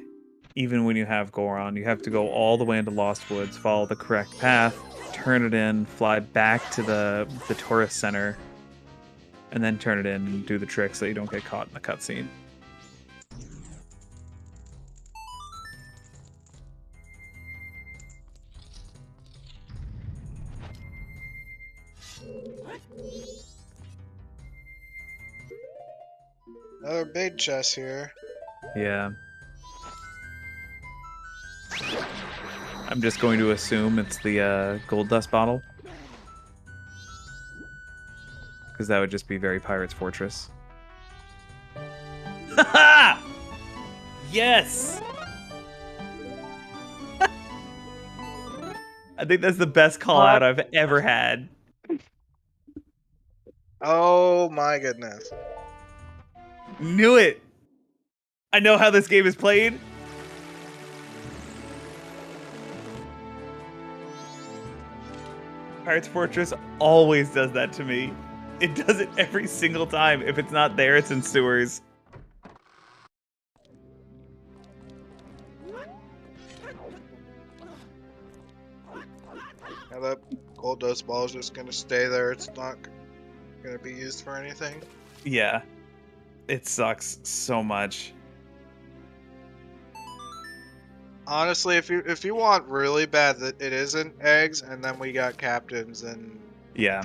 Even when you have Goron, you have to go all the way into Lost Woods, follow the correct path, turn it in, fly back to the tourist center, and then turn it in and do the trick so you don't get caught in the cutscene. Another big chest here. Yeah. I'm just going to assume it's the gold dust bottle. Because that would just be very Pirate's Fortress. Haha! Yes! I think that's the best call out I've ever had. Oh my goodness. Knew it! I know how this game is played. Pirate's Fortress always does that to me. It does it every single time. If it's not there, it's in sewers. Now that gold dust ball is just gonna stay there. It's not gonna be used for anything. Yeah. It sucks so much. Honestly, if you want really bad that it isn't eggs, and then we got captains and Yeah.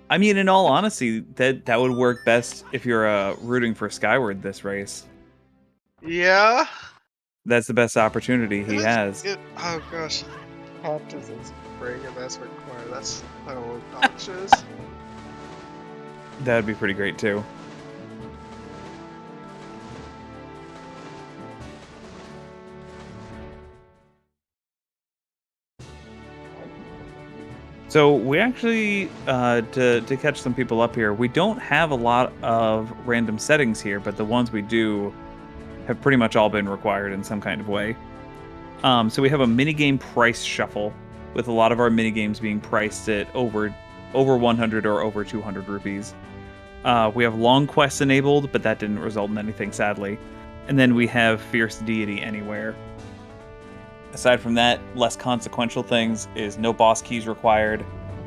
I mean, in all honesty, that would work best if you're rooting for Skyward this race. yeah. That's the best opportunity he has. Oh gosh, captains is break and that's required. That's so obnoxious. That would be pretty great too. So we actually, to catch some people up here, we don't have a lot of random settings here, but the ones we do have pretty much all been required in some kind of way. So we have a minigame price shuffle, with a lot of our minigames being priced at over 100 or over 200 rupees. We have long quests enabled, but that didn't result in anything, sadly. And then we have Fierce Deity Anywhere. Aside from that, less consequential things is no boss keys required,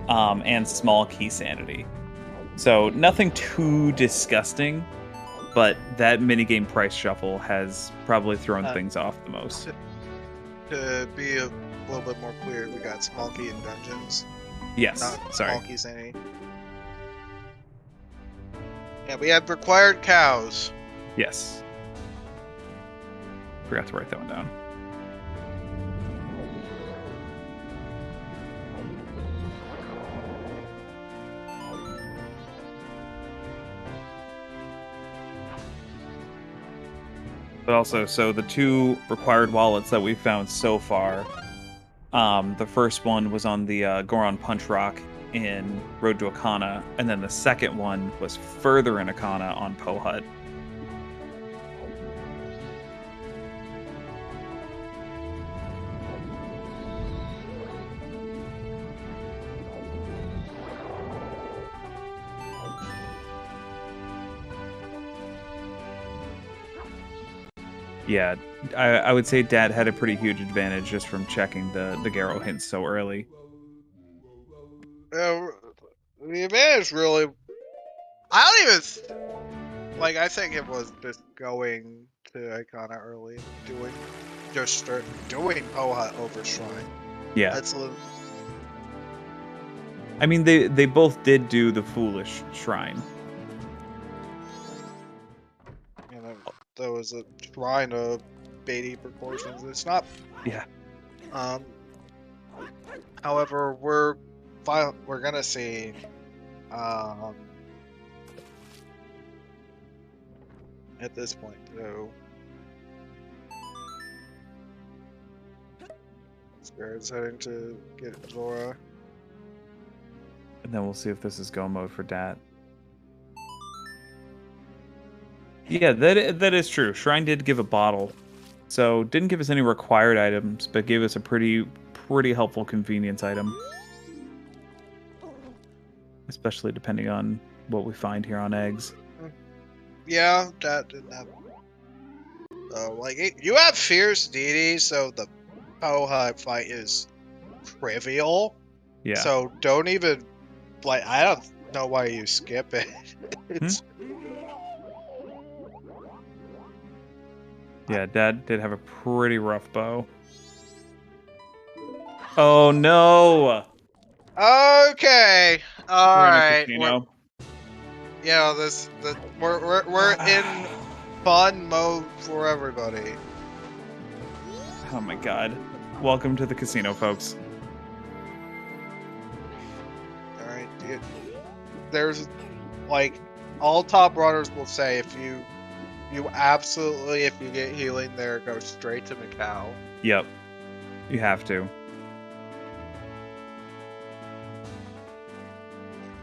and small key sanity. So nothing too disgusting, but that minigame price shuffle has probably thrown things off the most. To be a little bit more clear, we got small key in dungeons. Yes, Not sorry. small key sanity. Yeah, we have required cows. Yes. Forgot to write that one down. But also, so the two required wallets that we found so far, the first one was on the Goron Punch Rock in Road to Akana, and then the second one was further in Akana on Po Hut. Yeah, I would say Dad had a pretty huge advantage just from checking the Garo hints so early. The advantage really, I don't even like. I think it was just going to Icona early, start doing Poha over Shrine. Yeah, That's I mean they both did do the Foolish Shrine. you know, there was a Shrine of Beatty proportions. It's not. Yeah. However, we're gonna see. At this point, so Spirit's heading to get Zora. And then we'll see if this is go mode for Dat. Yeah, that is true. Shrine did give a bottle, so didn't give us any required items, but gave us a pretty helpful convenience item. Especially depending on what we find here on eggs. Yeah, that didn't have. You have Fierce Deity, so the Poha fight is trivial. Yeah. So don't even I don't know why you skip it. It's Yeah, Dad did have a pretty rough bow. Oh no! okay. All right. Yeah, We're in fun mode for everybody. Oh my god. Welcome to the casino, folks. Alright, there's all top runners will say if you get healing there, go straight to Macau. Yep. You have to.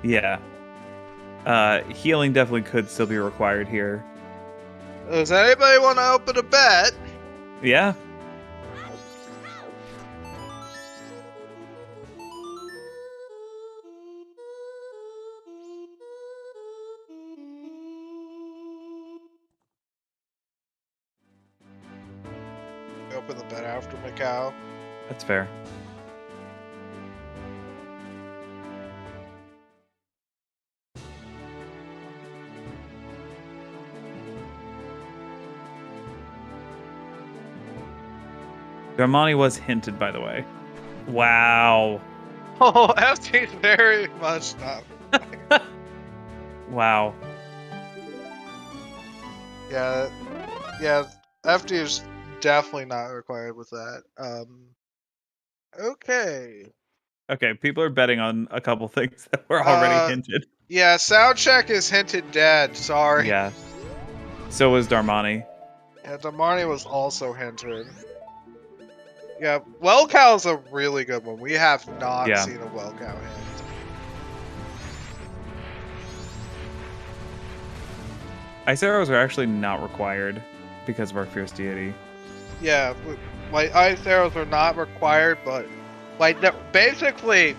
Yeah. Healing definitely could still be required here. Does anybody want to open a bet? Yeah. Open the bet after Macau. That's fair. Darmani was hinted, by the way. Wow. Oh, FT's very much not. Wow. Yeah, yeah. FD is definitely not required with that. Okay. Okay, people are betting on a couple things that were already hinted. Yeah, sound check is hinted dead. Sorry. Yeah. So was Darmani. Yeah, Damani was also hinted. Yeah, Well Cow's a really good one. We have not Yeah. seen a Well Cow hint. Ice arrows are actually not required because of our fierce deity. Yeah, like ice arrows are not required, but like basically,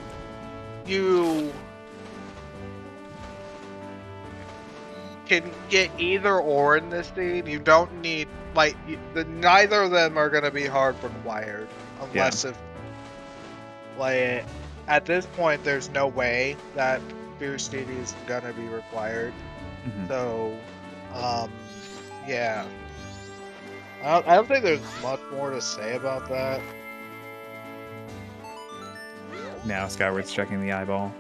you can get either or in this scene. You don't need like neither of them are gonna be hard required unless if like at this point there's no way that fierce deity is gonna be required. So, yeah. I don't think there's much more to say about that. Now Skyward's checking the eyeball.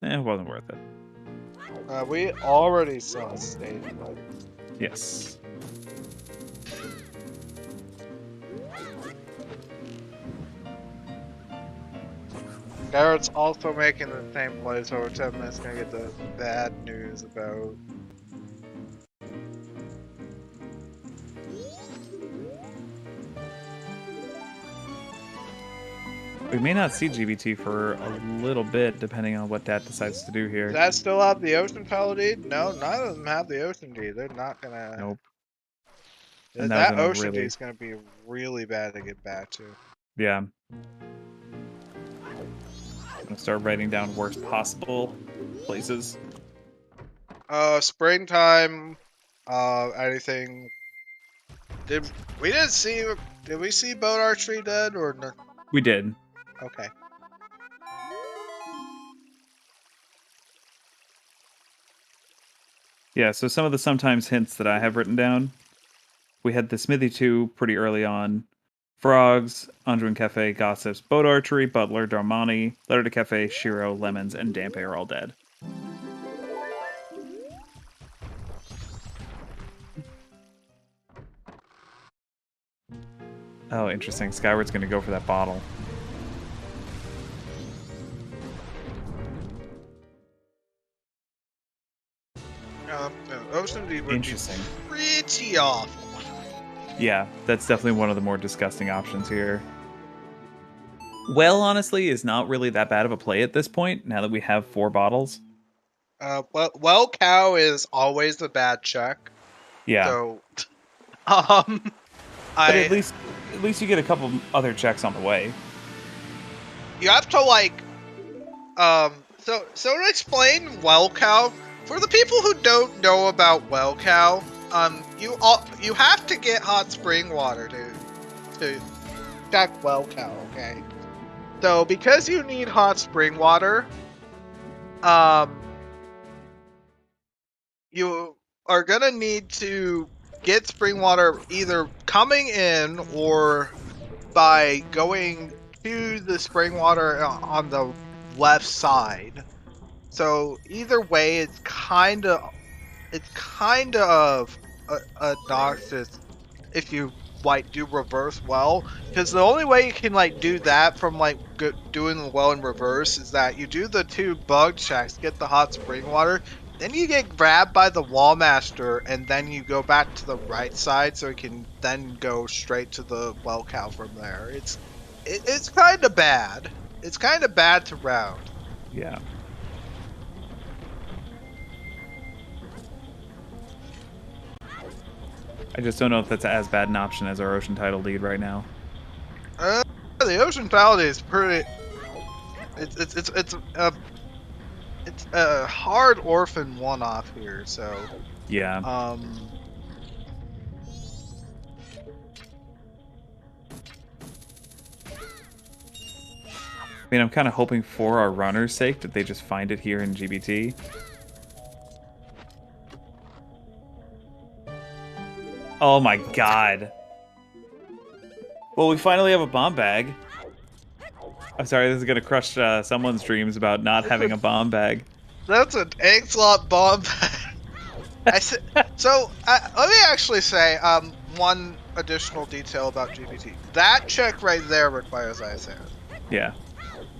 It wasn't worth it. We already saw stage light. Yes. Garrett's also making the same play, so over 10 minutes gonna get the bad news about. We may not see GBT for a little bit, depending on what Dat decides to do here. Does that still have the Ocean Paladin? No, none of them have the Ocean D. They're not gonna. Nope. And that Ocean D is gonna be really bad to get back to. Yeah. I'm gonna start writing down worst possible places. Springtime. Anything. Did we see boat archery dead or no? We did. Okay. Yeah, so some of the sometimes hints that I have written down. We had the Smithy 2 pretty early on. Frogs, Anduin Cafe, Gossips, Boat Archery, Butler, Darmani, Letter to Cafe, Shiro, Lemons, and Dampe are all dead. Oh, interesting. Skyward's going to go for that bottle. Ocean D would Interesting. be pretty awful. Yeah, that's definitely one of the more disgusting options here. Well, honestly, is not really that bad of a play at this point, now that we have 4 bottles. Well, Cow is always the bad check. Yeah. So, but at least you get a couple other checks on the way. You have to like, so to explain Well Cow, for the people who don't know about Well Cow, you have to get hot spring water to check Well Cow, okay? So because you need hot spring water, you are gonna need to get spring water either coming in or by going to the spring water on the left side. So either way, it's kind of obnoxious if you like do reverse well, because the only way you can like do that from like doing the well in reverse is that you do the 2 bug checks, get the hot spring water, then you get grabbed by the wall master, and then you go back to the right side so you can then go straight to the Well Cow from there. It's kind of bad. It's kind of bad to round. Yeah. I just don't know if that's as bad an option as our Ocean Title lead right now. The Ocean Paladin is pretty. It's a hard orphan one-off here, so. Yeah. I mean, I'm kind of hoping for our runner's sake that they just find it here in GBT. Oh my god. Well, we finally have a bomb bag. I'm sorry, this is gonna crush someone's dreams about not having a bomb bag. That's an egg slot bomb. So let me actually say one additional detail about GPT. That check right there requires ISO. Yeah.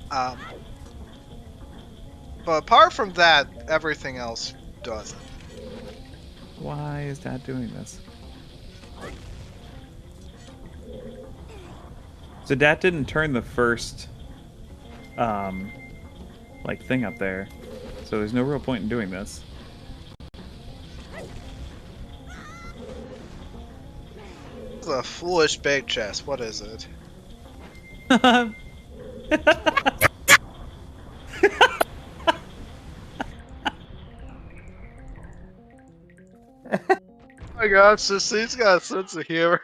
But apart from that, everything else doesn't. Why is Dad doing this? So Dad didn't turn the first, like thing up there. So there's no real point in doing this. It's a foolish bait chest. What is it? Oh my gosh, he's got a sense of humor.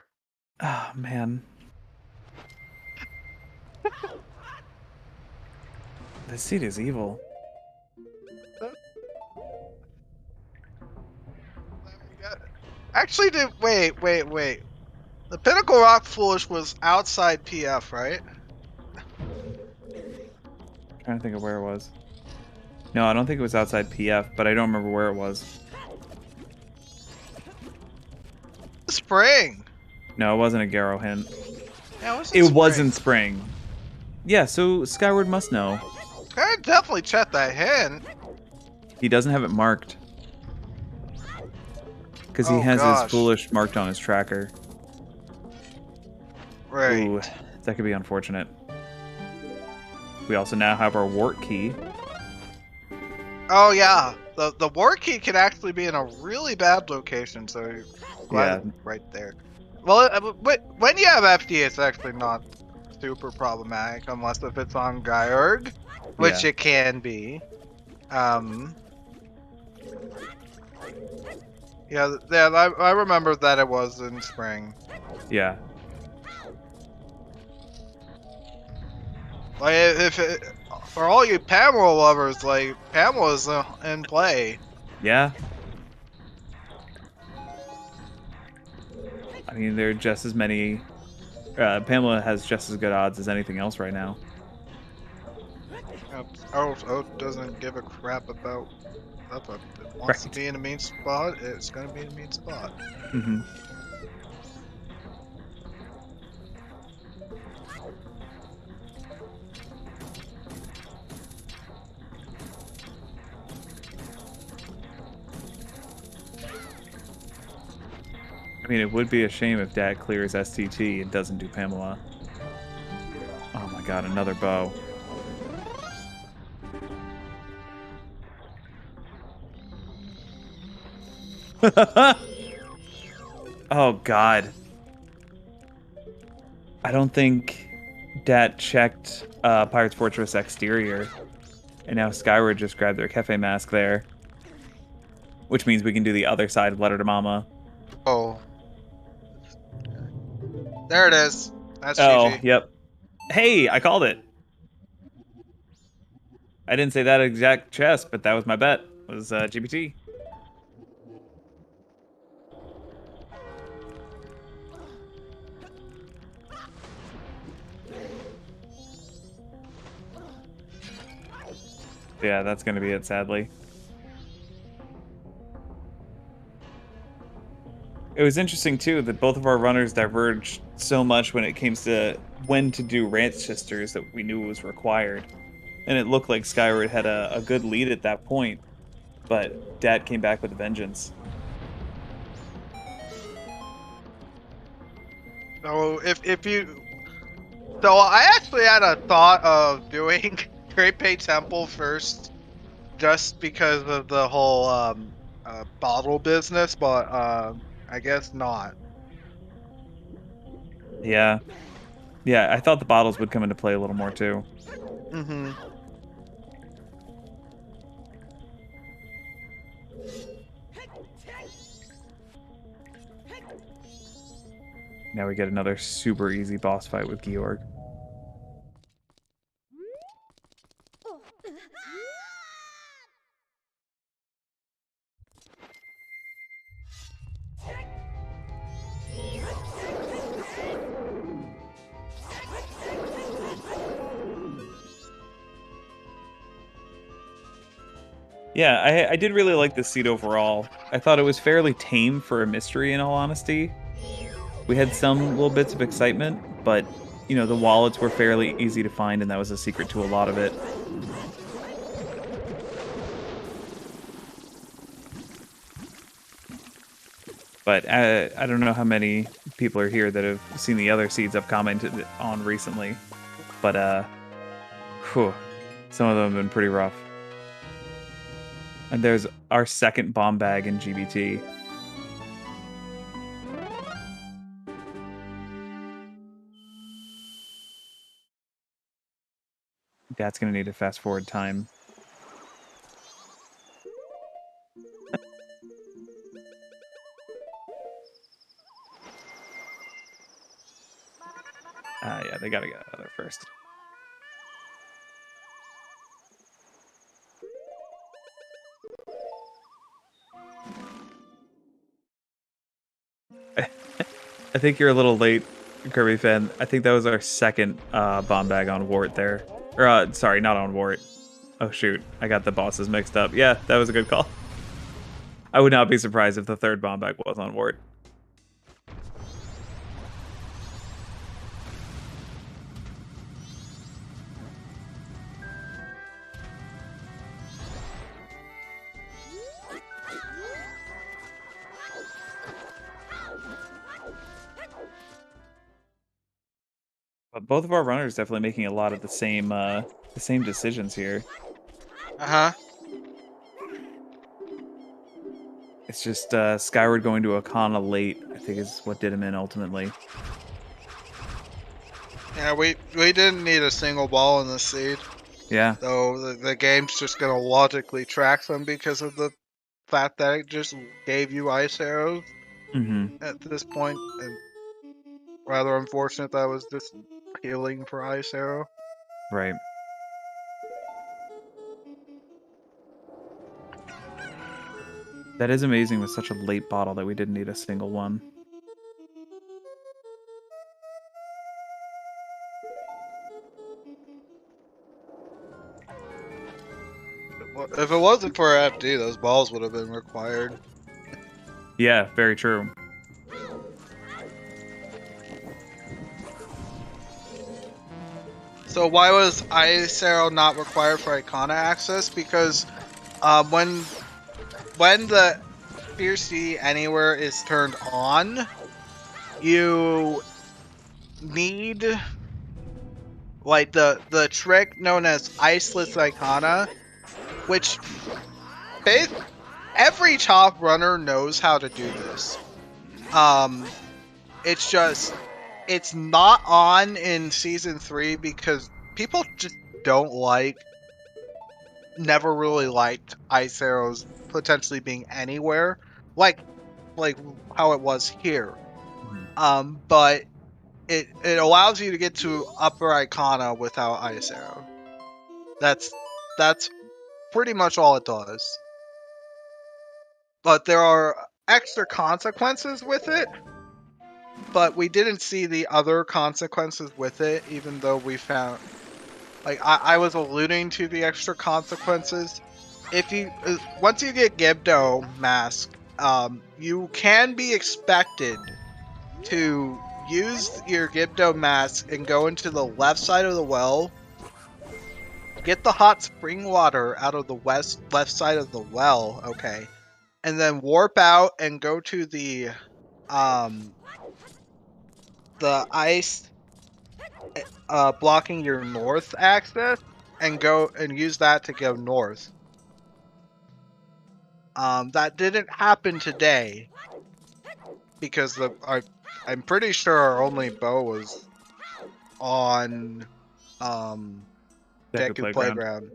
Oh man. This seat is evil. Actually, wait. The Pinnacle Rock Foolish was outside PF, right? Trying to think of where it was. No, I don't think it was outside PF, but I don't remember where it was. Spring. No, it wasn't a Garrow hint. Yeah, it It wasn't spring. Yeah, so Skyward must know. I definitely checked that hint. He doesn't have it marked. Because he has his Foolish marked on his tracker. Right. Ooh, that could be unfortunate. We also now have our Wart Key. Oh yeah, the Wart Key can actually be in a really bad location, so glad it's right there. Well, when you have FD, it's actually not super problematic, unless if it's on Gyurg, which it can be. Yeah, I remember that it was in spring. Yeah. Like, for all you Pamela lovers, like, Pamela's in play. Yeah. I mean, there are just as many... Pamela has just as good odds as anything else right now. Oak doesn't give a crap about... If it wants to be in a mean spot, it's gonna be in a mean spot. Mm-hmm. I mean, it would be a shame if Dad clears STT and doesn't do Pamela. Oh my god, another bow. Oh god. I don't think Dat checked Pirate's Fortress exterior. And now Skyward just grabbed their cafe mask there. Which means we can do the other side of Letter to Mama. Oh. There it is. That's GG. GG. Yep. Hey, I called it. I didn't say that exact chest, but that was my bet. It was GPT. Yeah, that's going to be it, sadly. It was interesting, too, that both of our runners diverged so much when it came to when to do Ranchesters that we knew was required. And it looked like Skyward had a good lead at that point, but Dad came back with a vengeance. So So I actually had a thought of doing Great Bay Temple first, just because of the whole bottle business, but I guess not. Yeah. Yeah, I thought the bottles would come into play a little more, too. Mm-hmm. Now we get another super easy boss fight with Georg. Yeah, I did really like this seed overall. I thought it was fairly tame for a mystery, in all honesty. We had some little bits of excitement, but, you know, the wallets were fairly easy to find, and that was a secret to a lot of it. But I don't know how many people are here that have seen the other seeds I've commented on recently. But, whew, some of them have been pretty rough. And there's our second bomb bag in GBT. That's going to need a fast forward time. Yeah, they got to get out of there first. I think you're a little late, Kirby fan. I think that was our second bomb bag on Wart there. Or, sorry, not on Wart. Oh, shoot. I got the bosses mixed up. Yeah, that was a good call. I would not be surprised if the third bomb bag was on Wart. But both of our runners definitely making a lot of the same decisions here. Uh-huh. It's just Skyward going to Akana late, I think, is what did him in ultimately. Yeah, we didn't need a single ball in the seed. Yeah. So the game's just gonna logically track them because of the fact that it just gave you ice arrows at this point, and rather unfortunate that was just healing for ice arrow. Right. That is amazing with such a late bottle that we didn't need a single one. If it wasn't for FD, those balls would have been required. Yeah, very true. So why was ice arrow not required for Icona access? Because when the Fierce Anywhere is turned on, you need like the trick known as Iceless Icona, which every top runner knows how to do this. It's just it's not on in season 3 because people just never really liked ice arrows potentially being anywhere, like how it was here. But it allows you to get to upper Icona without ice arrow. That's pretty much all it does. But there are extra consequences with it. But we didn't see the other consequences with it, even though we found, like, I was alluding to the extra consequences. If you once you get Gibdo mask, you can be expected to use your Gibdo mask and go into the left side of the well, get the hot spring water out of the left side of the well, okay, and then warp out and go to the ice blocking your north access and go and use that to go north. That didn't happen today because I'm pretty sure our only bow was on Deku Playground.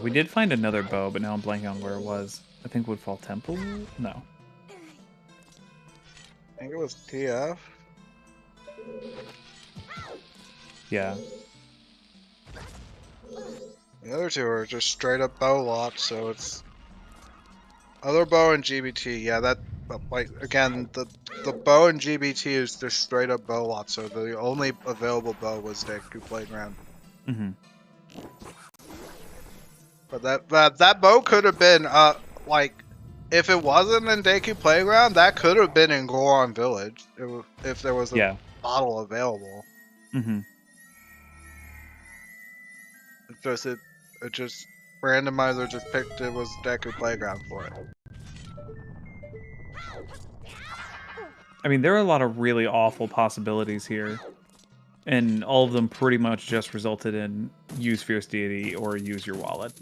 We did find another bow, but now I'm blanking on where it was. I think Woodfall Temple? No. I think it was TF. Yeah. The other two are just straight up bow lots, so it's other bow and GBT. Yeah, But like again, the bow in GBT is just straight up bow lot, so the only available bow was Deku Playground. Mm-hmm. But that bow could have been like if it wasn't in Deku Playground, that could have been in Goron Village if there was a bottle available. Mm-hmm. It just Randomizer just picked it was Deku Playground for it. I mean, there are a lot of really awful possibilities here, and all of them pretty much just resulted in use Fierce Deity or use your wallet.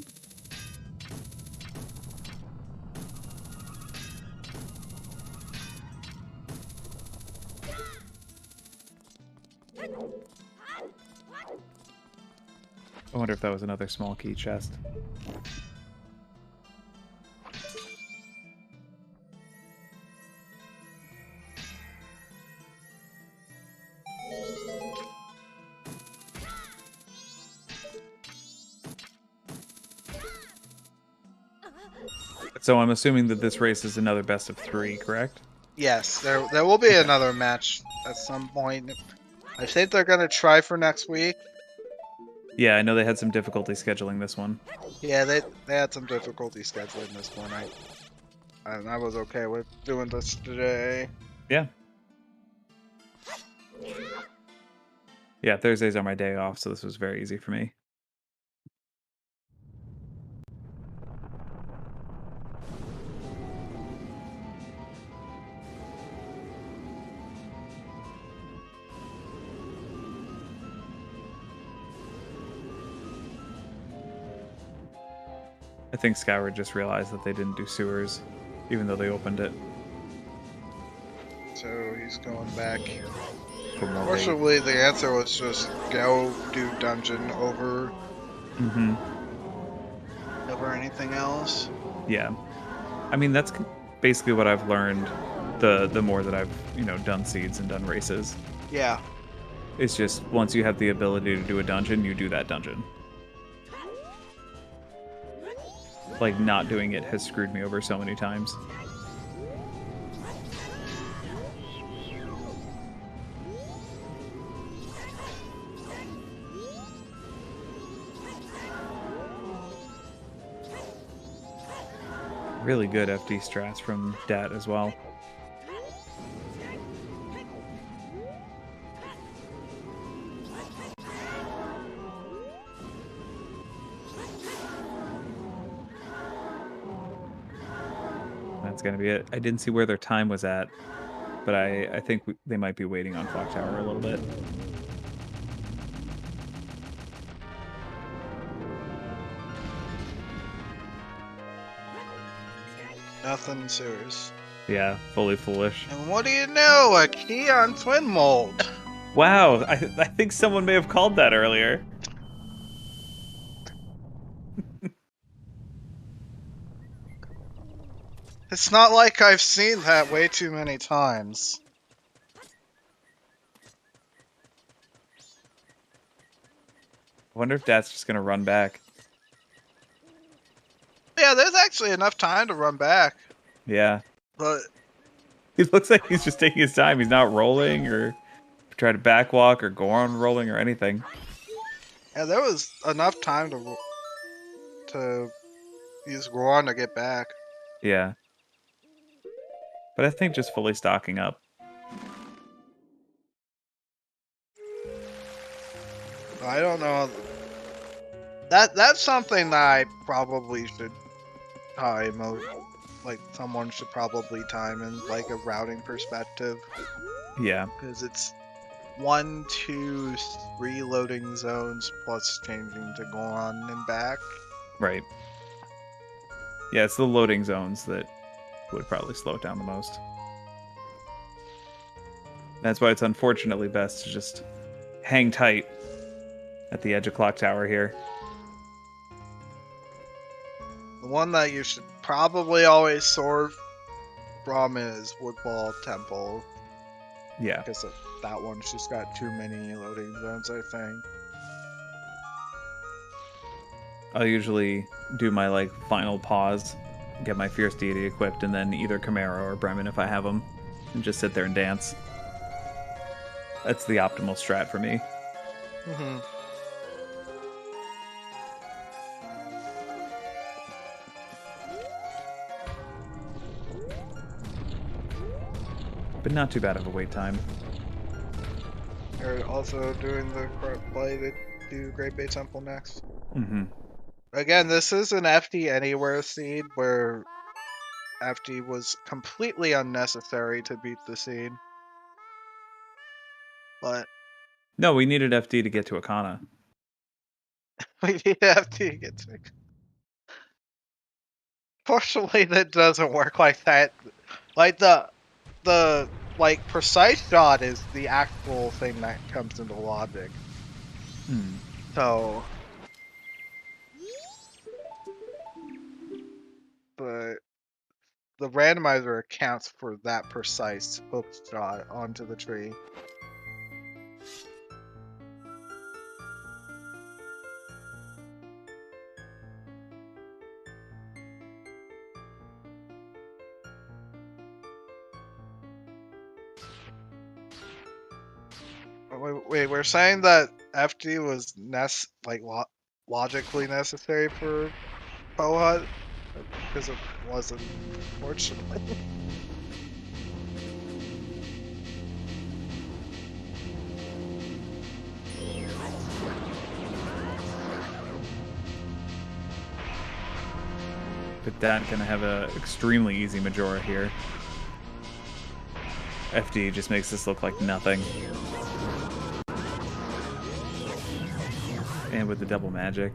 I wonder if that was another small key chest. So I'm assuming that this race is another best of 3, correct? Yes, there will be another match at some point. I think they're gonna try for next week. Yeah, I know they had some difficulty scheduling this one. Yeah, they had some difficulty scheduling this one. I was okay with doing this today. Yeah. Yeah, Thursdays are my day off, so this was very easy for me. I think Skyward just realized that they didn't do sewers, even though they opened it. So he's going back. For more Fortunately, the answer was just go do dungeon over anything else. Yeah. I mean, that's basically what I've learned the more that I've, done seeds and done races. Yeah. It's just once you have the ability to do a dungeon, you do that dungeon. Like, not doing it has screwed me over so many times. Really good FD strats from Dat as well. That's gonna be it. I didn't see where their time was at, but I think they might be waiting on Clock Tower a little bit. Nothing serious. Yeah, fully foolish. And what do you know? A key on Twin Mold. Wow, I think someone may have called that earlier. It's not like I've seen that way too many times. I wonder if Dad's just gonna run back. Yeah, there's actually enough time to run back. Yeah. But He looks like he's just taking his time. He's not rolling or try to backwalk or go on rolling or anything. yeah, there was enough time to use Goron to get back. Yeah. But I think just fully stocking up. I don't know. That's something that I probably should time. Like someone should probably time in like a routing perspective. Yeah. Because it's 1, 2, 3 loading zones plus changing to Goron and back. Right. Yeah, it's the loading zones that would probably slow it down the most. That's why it's unfortunately best to just hang tight at the edge of Clock Tower here. The one that you should probably always soar from is Woodball Temple. Yeah. Because that one's just got too many loading zones, I think. I'll usually do my final pause get my Fierce Deity equipped, and then either Chimera or Bremen if I have them, and just sit there and dance. That's the optimal strat for me. Mm-hmm. But not too bad of a wait time. They're also doing the play to do Great Bay Temple next. Mm-hmm. Again, this is an FD Anywhere seed where FD was completely unnecessary to beat the seed. But No, we needed FD to get to Akana. we need FD to get to. Fortunately, that doesn't work like that. Like the like precise shot is the actual thing that comes into logic. So, but the randomizer accounts for that precise hook shot onto the tree. Wait, we're saying that FD was logically necessary for Pohut? Because it wasn't, unfortunately. But that gonna have a extremely easy Majora here. FD just makes this look like nothing. And with the double magic.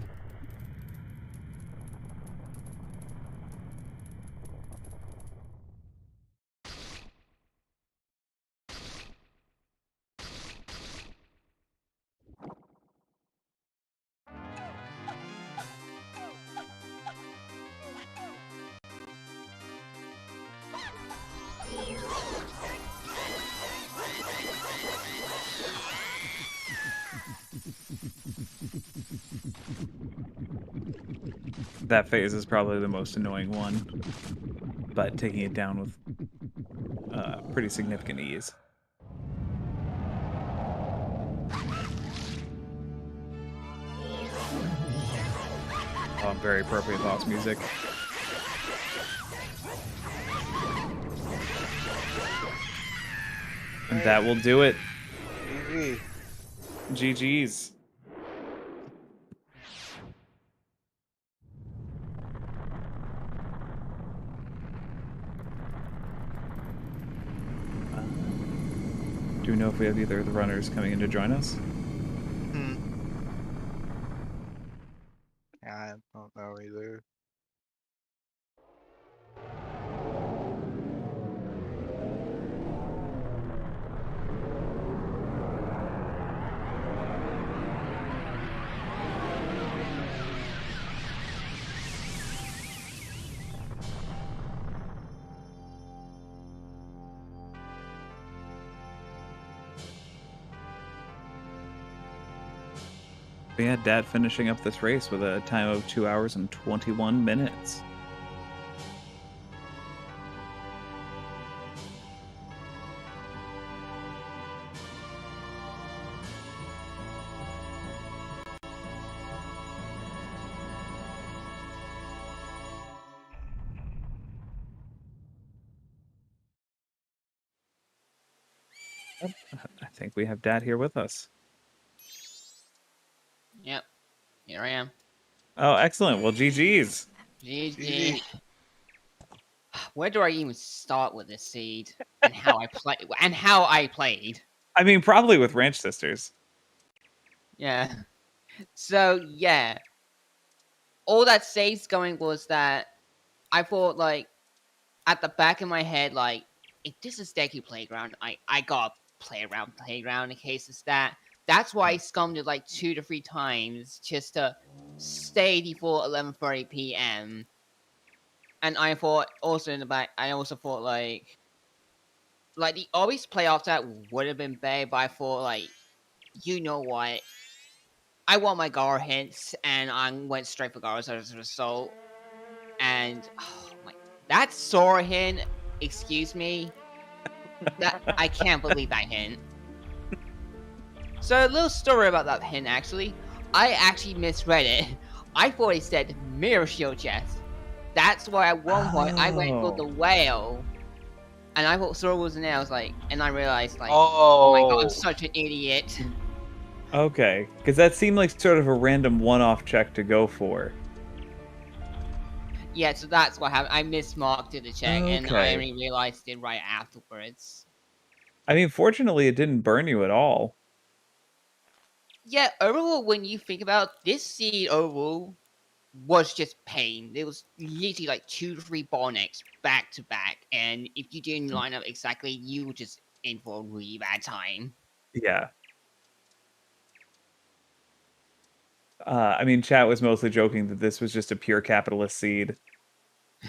That phase is probably the most annoying one, but taking it down with pretty significant ease. Oh, very appropriate boss music. And that will do it. GG. GG's. Do we know if we have either of the runners coming in to join us? Yeah, I don't know either. We had Dat finishing up this race with a time of 2 hours and 21 minutes. I think we have Dat here with us. Yep, here I am. Oh, excellent. Well, GG's. GG. Where do I even start with this seed and how I play and how I played? I mean, probably with Ranch Sisters. Yeah. So yeah, all that saves going was that I thought like at the back of my head like if this is Deku Playground, I gotta play around Playground in case it's that. That's why I scummed it like 2 to 3 times just to stay before 11:30 p.m. And I thought also in the back, I also thought like the always play off that would have been better, but I thought like, you know what? I want my Gar hints, and I went straight for Gars as a result. And oh my That Sora hint, excuse me. I can't believe that hint. So a little story about that hint actually. I actually misread it. I thought it said Mirror Shield chest. That's why at one point I went for the whale. And I thought Sora was in there. I was like, and I realized like, oh my god, I'm such an idiot. Okay, because that seemed like sort of a random one-off check to go for. Yeah, so that's what happened. I mismarked the check, and I only realized it right afterwards. I mean, fortunately, it didn't burn you at all. Yeah, overall, when you think about this seed overall was just pain. There was literally like 2 to 3 ball necks back to back, and if you didn't line up exactly, you were just in for a really bad time. Yeah. I mean, chat was mostly joking that this was just a pure capitalist seed.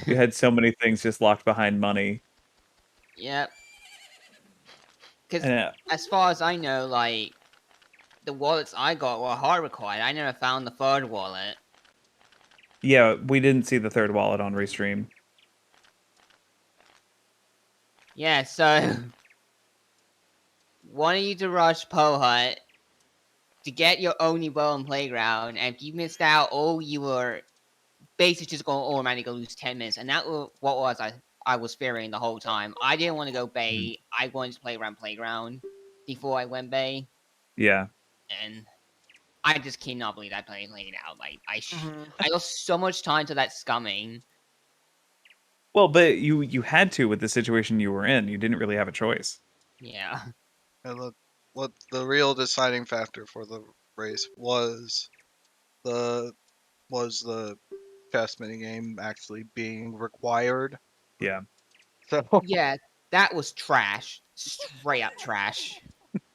You had so many things just locked behind money. Yep. Because as far as I know, like, the wallets I got were hard required. I never found the 3rd wallet. Yeah, we didn't see the 3rd wallet on Restream. Yeah, so wanted you to rush Pohut to get your Oni-Bo on Playground, and if you missed out, you were basically just going to automatically lose 10 minutes, and that was what I was fearing the whole time. I didn't want to go Bay. I wanted to play around Playground before I went Bay. Yeah. And I just cannot believe I played it out. Like, I lost so much time to that scumming. Well, but you had to with the situation you were in. You didn't really have a choice. Yeah. And the real deciding factor for the race was the chess minigame actually being required. Yeah. So yeah, that was trash. Straight up trash.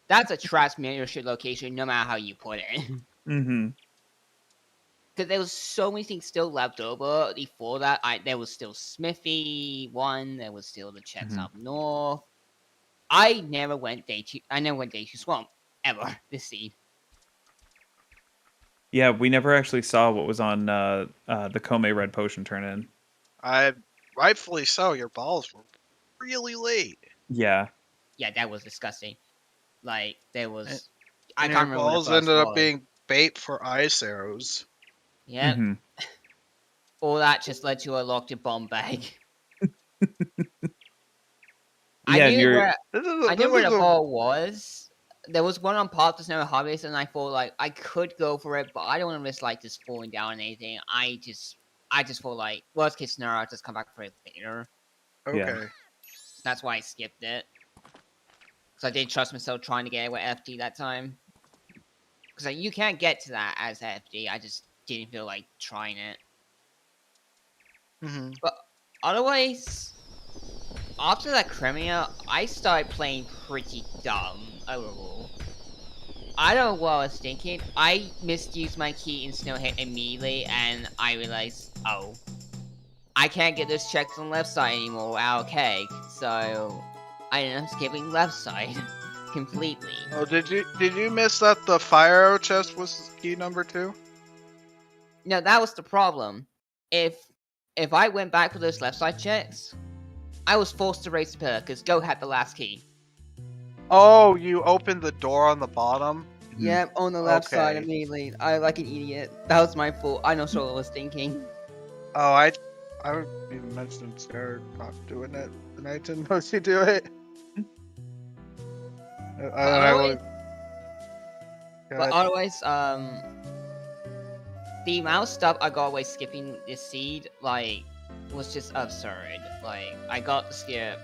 That's a trash membership location, no matter how you put it. Mm-hmm. Because there was so many things still left over before that. There was still Smithy 1. There was still the checks up north. I never went day 2 Swamp ever this seed. Yeah, we never actually saw what was on the Kome Red Potion turn-in. Rightfully so. Your balls were really late. Yeah. Yeah, that was disgusting. Like, there was... I can't remember. Balls ended up being bait for ice arrows. Yep. All that just led to a locked bomb bag. I knew where the ball was. There was one on Pop There's No Hobbies, and I thought, like, I could go for it, but I don't want to risk, like, just falling down and anything. I just thought, like, worst case scenario, I'll just come back for it later. Okay. Yeah. That's why I skipped it. Because I didn't trust myself trying to get it with FD that time. Because you can't get to that as FD. I just didn't feel like trying it. But otherwise, after that Crimea, I started playing pretty dumb overall. I don't know what I was thinking. I misused my key in Snow Hit immediately, and I realized, oh, I can't get those checks on left side anymore without Keg, so I ended up skipping left side completely. Oh, did you miss that the fire arrow chest was key number 2? No, that was the problem. If I went back for those left side checks, I was forced to race the pillar because Go had the last key. Oh, you opened the door on the bottom? Yep, on the left side immediately. I like an idiot. That was my fault. I know what I was thinking. Oh, I even mentioned Scar not doing it, and I didn't know she do it. But otherwise, the amount of stuff I got away skipping this seed, like, was just absurd. Like, I got to skip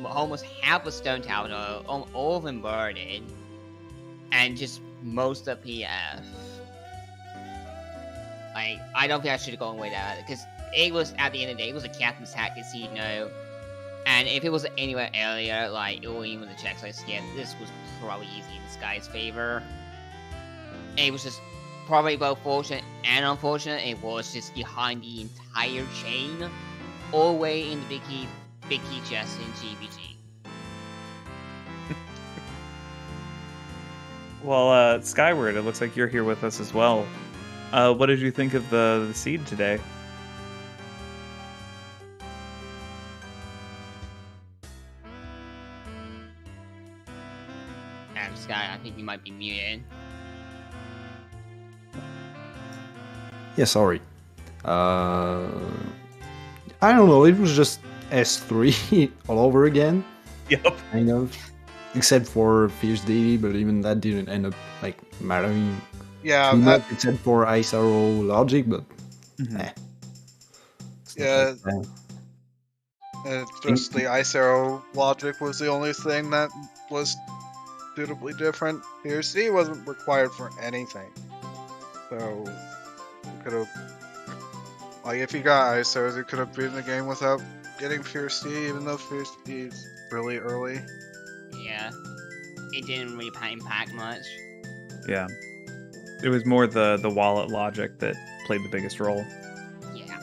almost half a Stone Tower, all of them burned, and just most of PF. Like, I don't think I should have gone away that, because it was, at the end of the day, it was a Captain's Hat casino, and if it was anywhere earlier, like, or even the checks I skipped, this was probably easy in this guy's favor. It was just probably both fortunate and unfortunate. It was just behind the entire chain, all the way in the big key chest in GBG. Well, Skyward, it looks like you're here with us as well. What did you think of the seed today? Sky, I think you might be muted. Yeah, sorry. I don't know, it was just S3 all over again, Yep. kind of. Except for Fierce Deity, but even that didn't end up like mattering Yeah, too much, except for Ice Arrow Logic, but Mhm. it's not Yeah. like that. It's just the Ice Arrow logic was the only thing that was suitably different. Fierce D wasn't required for anything. So you could have, like, if you got Ice Arrows, you could have beaten the game without getting Fierce D, even though Fierce D is really early. Yeah. It didn't really impact much. Yeah. It was more the wallet logic that played the biggest role. Yeah.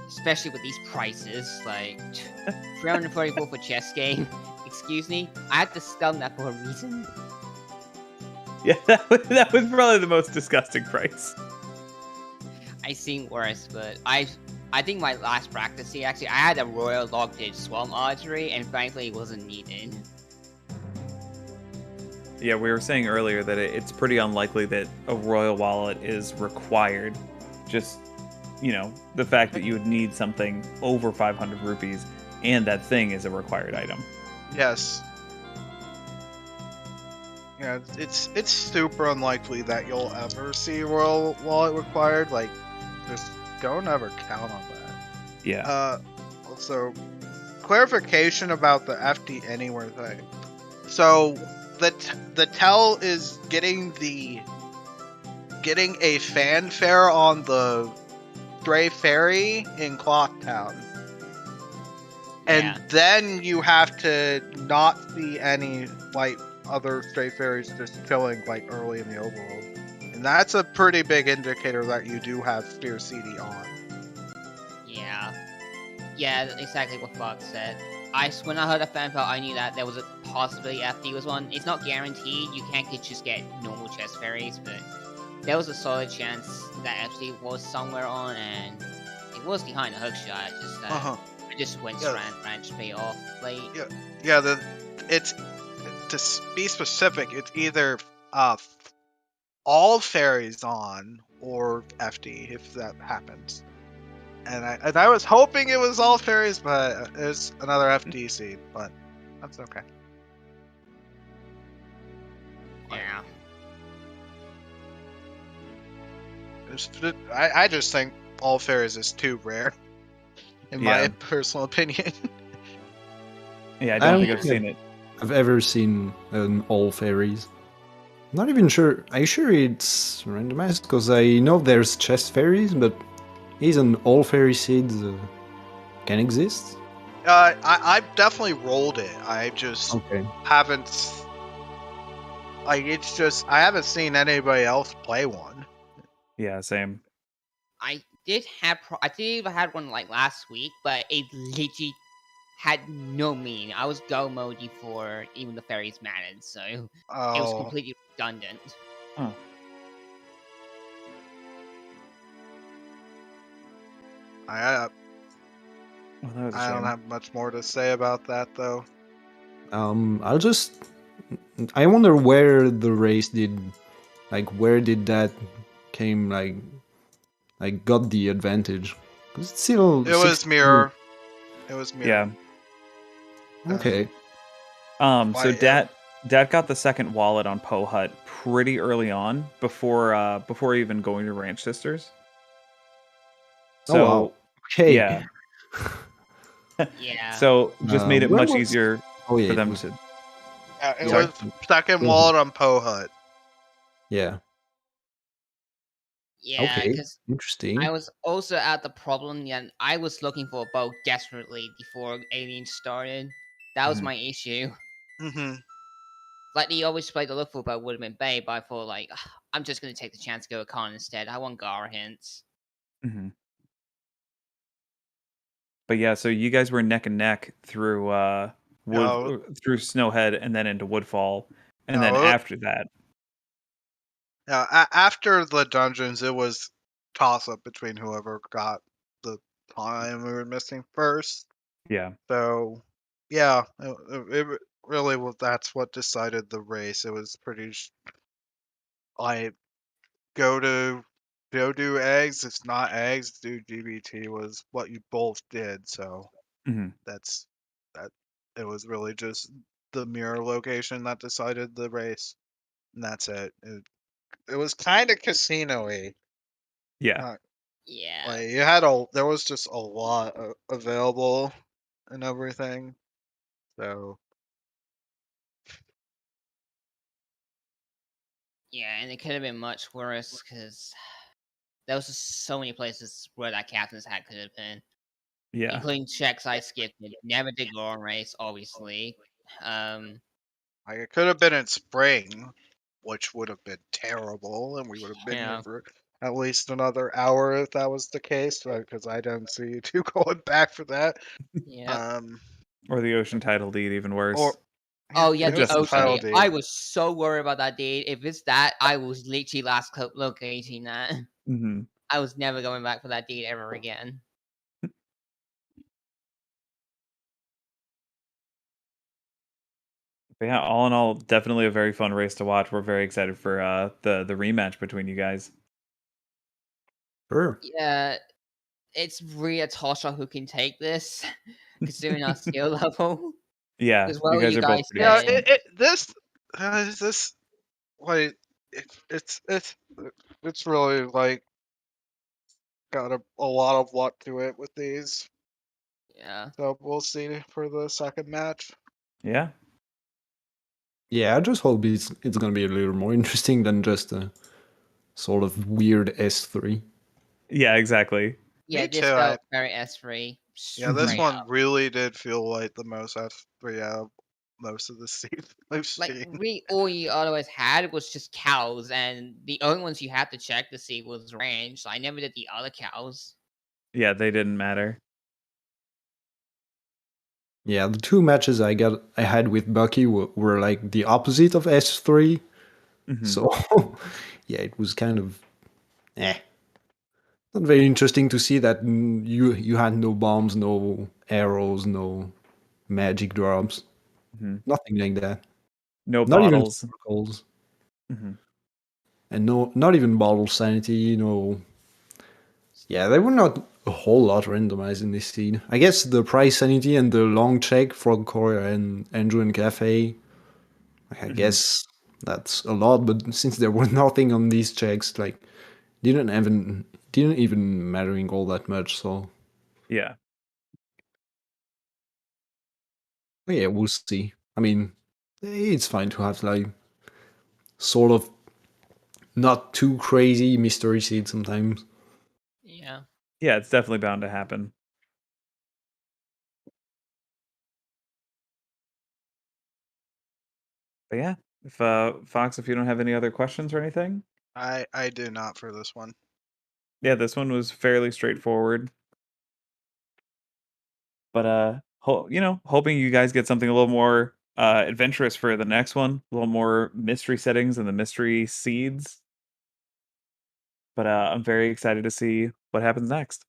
Especially with these prices, like 344 for chess game. Excuse me, I had to stun that for a reason. Yeah, that was probably the most disgusting price. I seen worse, but I think my last practice here, actually, I had a Royal Locked Swamp Archery, and frankly, it wasn't needed. Yeah, we were saying earlier that it's pretty unlikely that a royal wallet is required. Just, the fact that you would need something over 500 rupees and that thing is a required item. Yes. Yeah, it's super unlikely that you'll ever see Royal Wallet required. Like, just don't ever count on that. Yeah. Also, clarification about the FD Anywhere thing. So the tell is getting a fanfare on the Stray Ferry in Clocktown. And Yeah. then you have to not see any like other stray fairies just chilling like early in the overworld. And that's a pretty big indicator that you do have Spear CD on. Yeah. Yeah, that's exactly what Fox said. When I heard a fanfare, I knew that there was a possibility FD was one. It's not guaranteed. You can't just get normal chest fairies, but there was a solid chance that FD was somewhere on, and it was behind a hookshot. Just I just went ranch pay off late. Yeah. It's to be specific. It's either all fairies on or FD if that happens. And I was hoping it was all fairies, but it's another FD seed, but that's okay. Yeah. I just think all fairies is too rare, in my personal opinion. Yeah, I don't think I've seen it. I've ever seen an all fairies. Not even sure. Are you sure it's randomized? Because I know there's chest fairies, but isn't all fairy seeds can exist? I've definitely rolled it. I just haven't. Like, it's just I haven't seen anybody else play one. Yeah, same. I did have I had one like last week, but it literally had no meaning. I was go mode before even the fairies mattered, so it was completely redundant. Huh. I don't have much more to say about that, though. I wonder where the race did, like, where did that came, like got the advantage? Because it's still. It was mirror. It was mirror. Yeah. Okay. So Dat got the second wallet on Poe Hut pretty early on, before even going to Ranch Sisters. So, wow. Okay. Yeah. Yeah. So just made it much easier for them to. Yeah, it was second wallet on Poe Hut. Yeah. Yeah, okay. because Interesting. I was also at the problem that I was looking for a bow desperately before Alien started. That was my issue. Mm-hmm. Like, the always play to look for bow would have been Bay, but I thought, like, I'm just going to take the chance to go with Khan instead. I want Gara hints. Mm-hmm. But yeah, so you guys were neck and neck through through Snowhead and then into Woodfall, and then after that. After the dungeons, it was toss up between whoever got the time we were missing first. Yeah. So, yeah, really that's what decided the race. It was pretty. I go do eggs. If not eggs, do GBT was what you both did. So Mhm. that's that. It was really just the mirror location that decided the race, and that's it. It was kind of casino-y. Yeah. Not Yeah. like there was just a lot available and everything. So Yeah, and it could have been much worse because there was just so many places where that captain's hat could have been, Yeah. including checks I skipped. It never did go on race, obviously. like it could have been in spring, which would have been terrible, and we would have been here Yeah. for at least another hour if that was the case. Because I don't see you two going back for that. Yeah. Or the ocean tidal deed, even worse. Or Oh yeah, Just the in ocean. time. Deed. I was so worried about that date. If it's that, I was literally last locating that. Hmm. I was never going back for that date ever again. But yeah, all in all, definitely a very fun race to watch. We're very excited for the rematch between you guys. Sure. Yeah, it's Rhea Tosha who can take this, considering our skill level. Yeah, Because what you were guys you are both guys pretty yeah, excellent. this like it's really like got a lot of luck to it with these. Yeah. So we'll see for the second match. Yeah. Yeah, I just hope it's gonna be a little more interesting than just a sort of weird S3. Yeah, exactly. Yeah, Me this too. felt very S3. Yeah, this Straight one up. really did feel like the most F3 out of most of the season I've Like, seen. all you otherwise had was just cows, and the only ones you had to check to see was range, so I never did the other cows. Yeah, they didn't matter. Yeah, the two matches I had with Bucky were like the opposite of S3. Hmm. So yeah, it was kind of not very interesting to see that you had no bombs, no arrows, no magic drops, Hmm. nothing like that. No Not even bottles. circles, Hmm. and not even bottle sanity. Yeah, they were not a whole lot randomized in this seed. I guess the price sanity and the long check for Korea and Andrew and Cafe. I guess that's a lot, but since there was nothing on these checks, like didn't mattering all that much. So Yeah. yeah, we'll see. I mean, it's fine to have like sort of not too crazy mystery seed sometimes. Yeah. Yeah, it's definitely bound to happen. But yeah, if Fox, if you don't have any other questions or anything, I do not for this one. yeah, this one was fairly straightforward. But hoping you guys get something a little more adventurous for the next one, a little more mystery settings and the mystery seeds. But I'm very excited to see what happens next.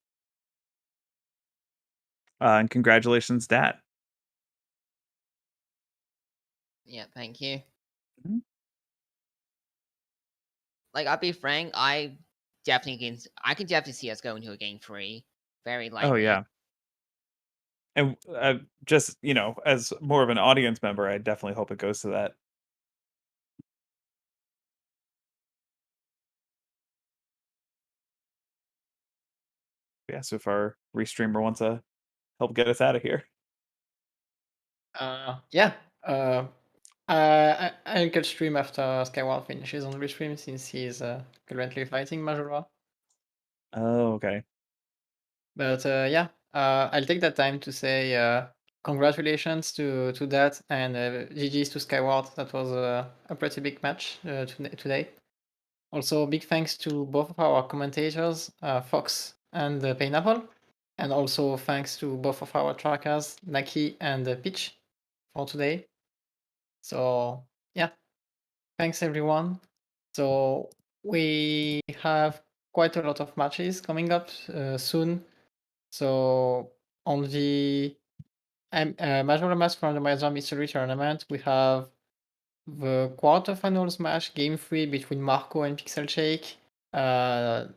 And congratulations, Dat. Yeah, thank you. Mhm. Like, I'll be frank, I can definitely see us going to a game 3. Very Oh likely. yeah. And just, as more of an audience member, I definitely hope it goes to that. Yeah, so if our restreamer wants to help get us out of here. Yeah. I could stream after Skyward finishes on restream since he's currently fighting Majora. Oh, okay. But yeah, I'll take that time to say congratulations to that and GG's to Skyward. That was a pretty big match today. Also, big thanks to both of our commentators, Fox and Pineapple. And also thanks to both of our trackers, Naki and Peach, for today. So yeah, thanks everyone. So we have quite a lot of matches coming up soon. So on the Majora Mask Randomizer Mystery Tournament, we have the quarterfinals match, Game 3 between Marco and Pixel Shake on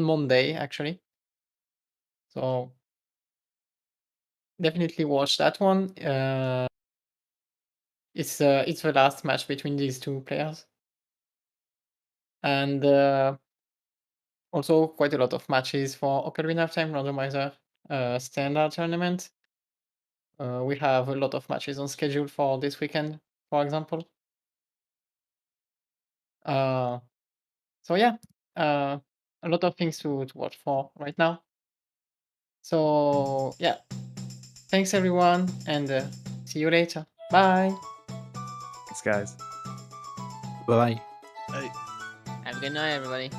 Monday, actually. So definitely watch that one. It's the last match between these two players. And also quite a lot of matches for Ocarina of Time Randomizer standard tournament. We have a lot of matches on schedule for this weekend, for example. So yeah, a lot of things to watch for right now. So yeah, thanks everyone, and see you later. Bye. Thanks, guys. Bye. Hey. Have a good night, everybody.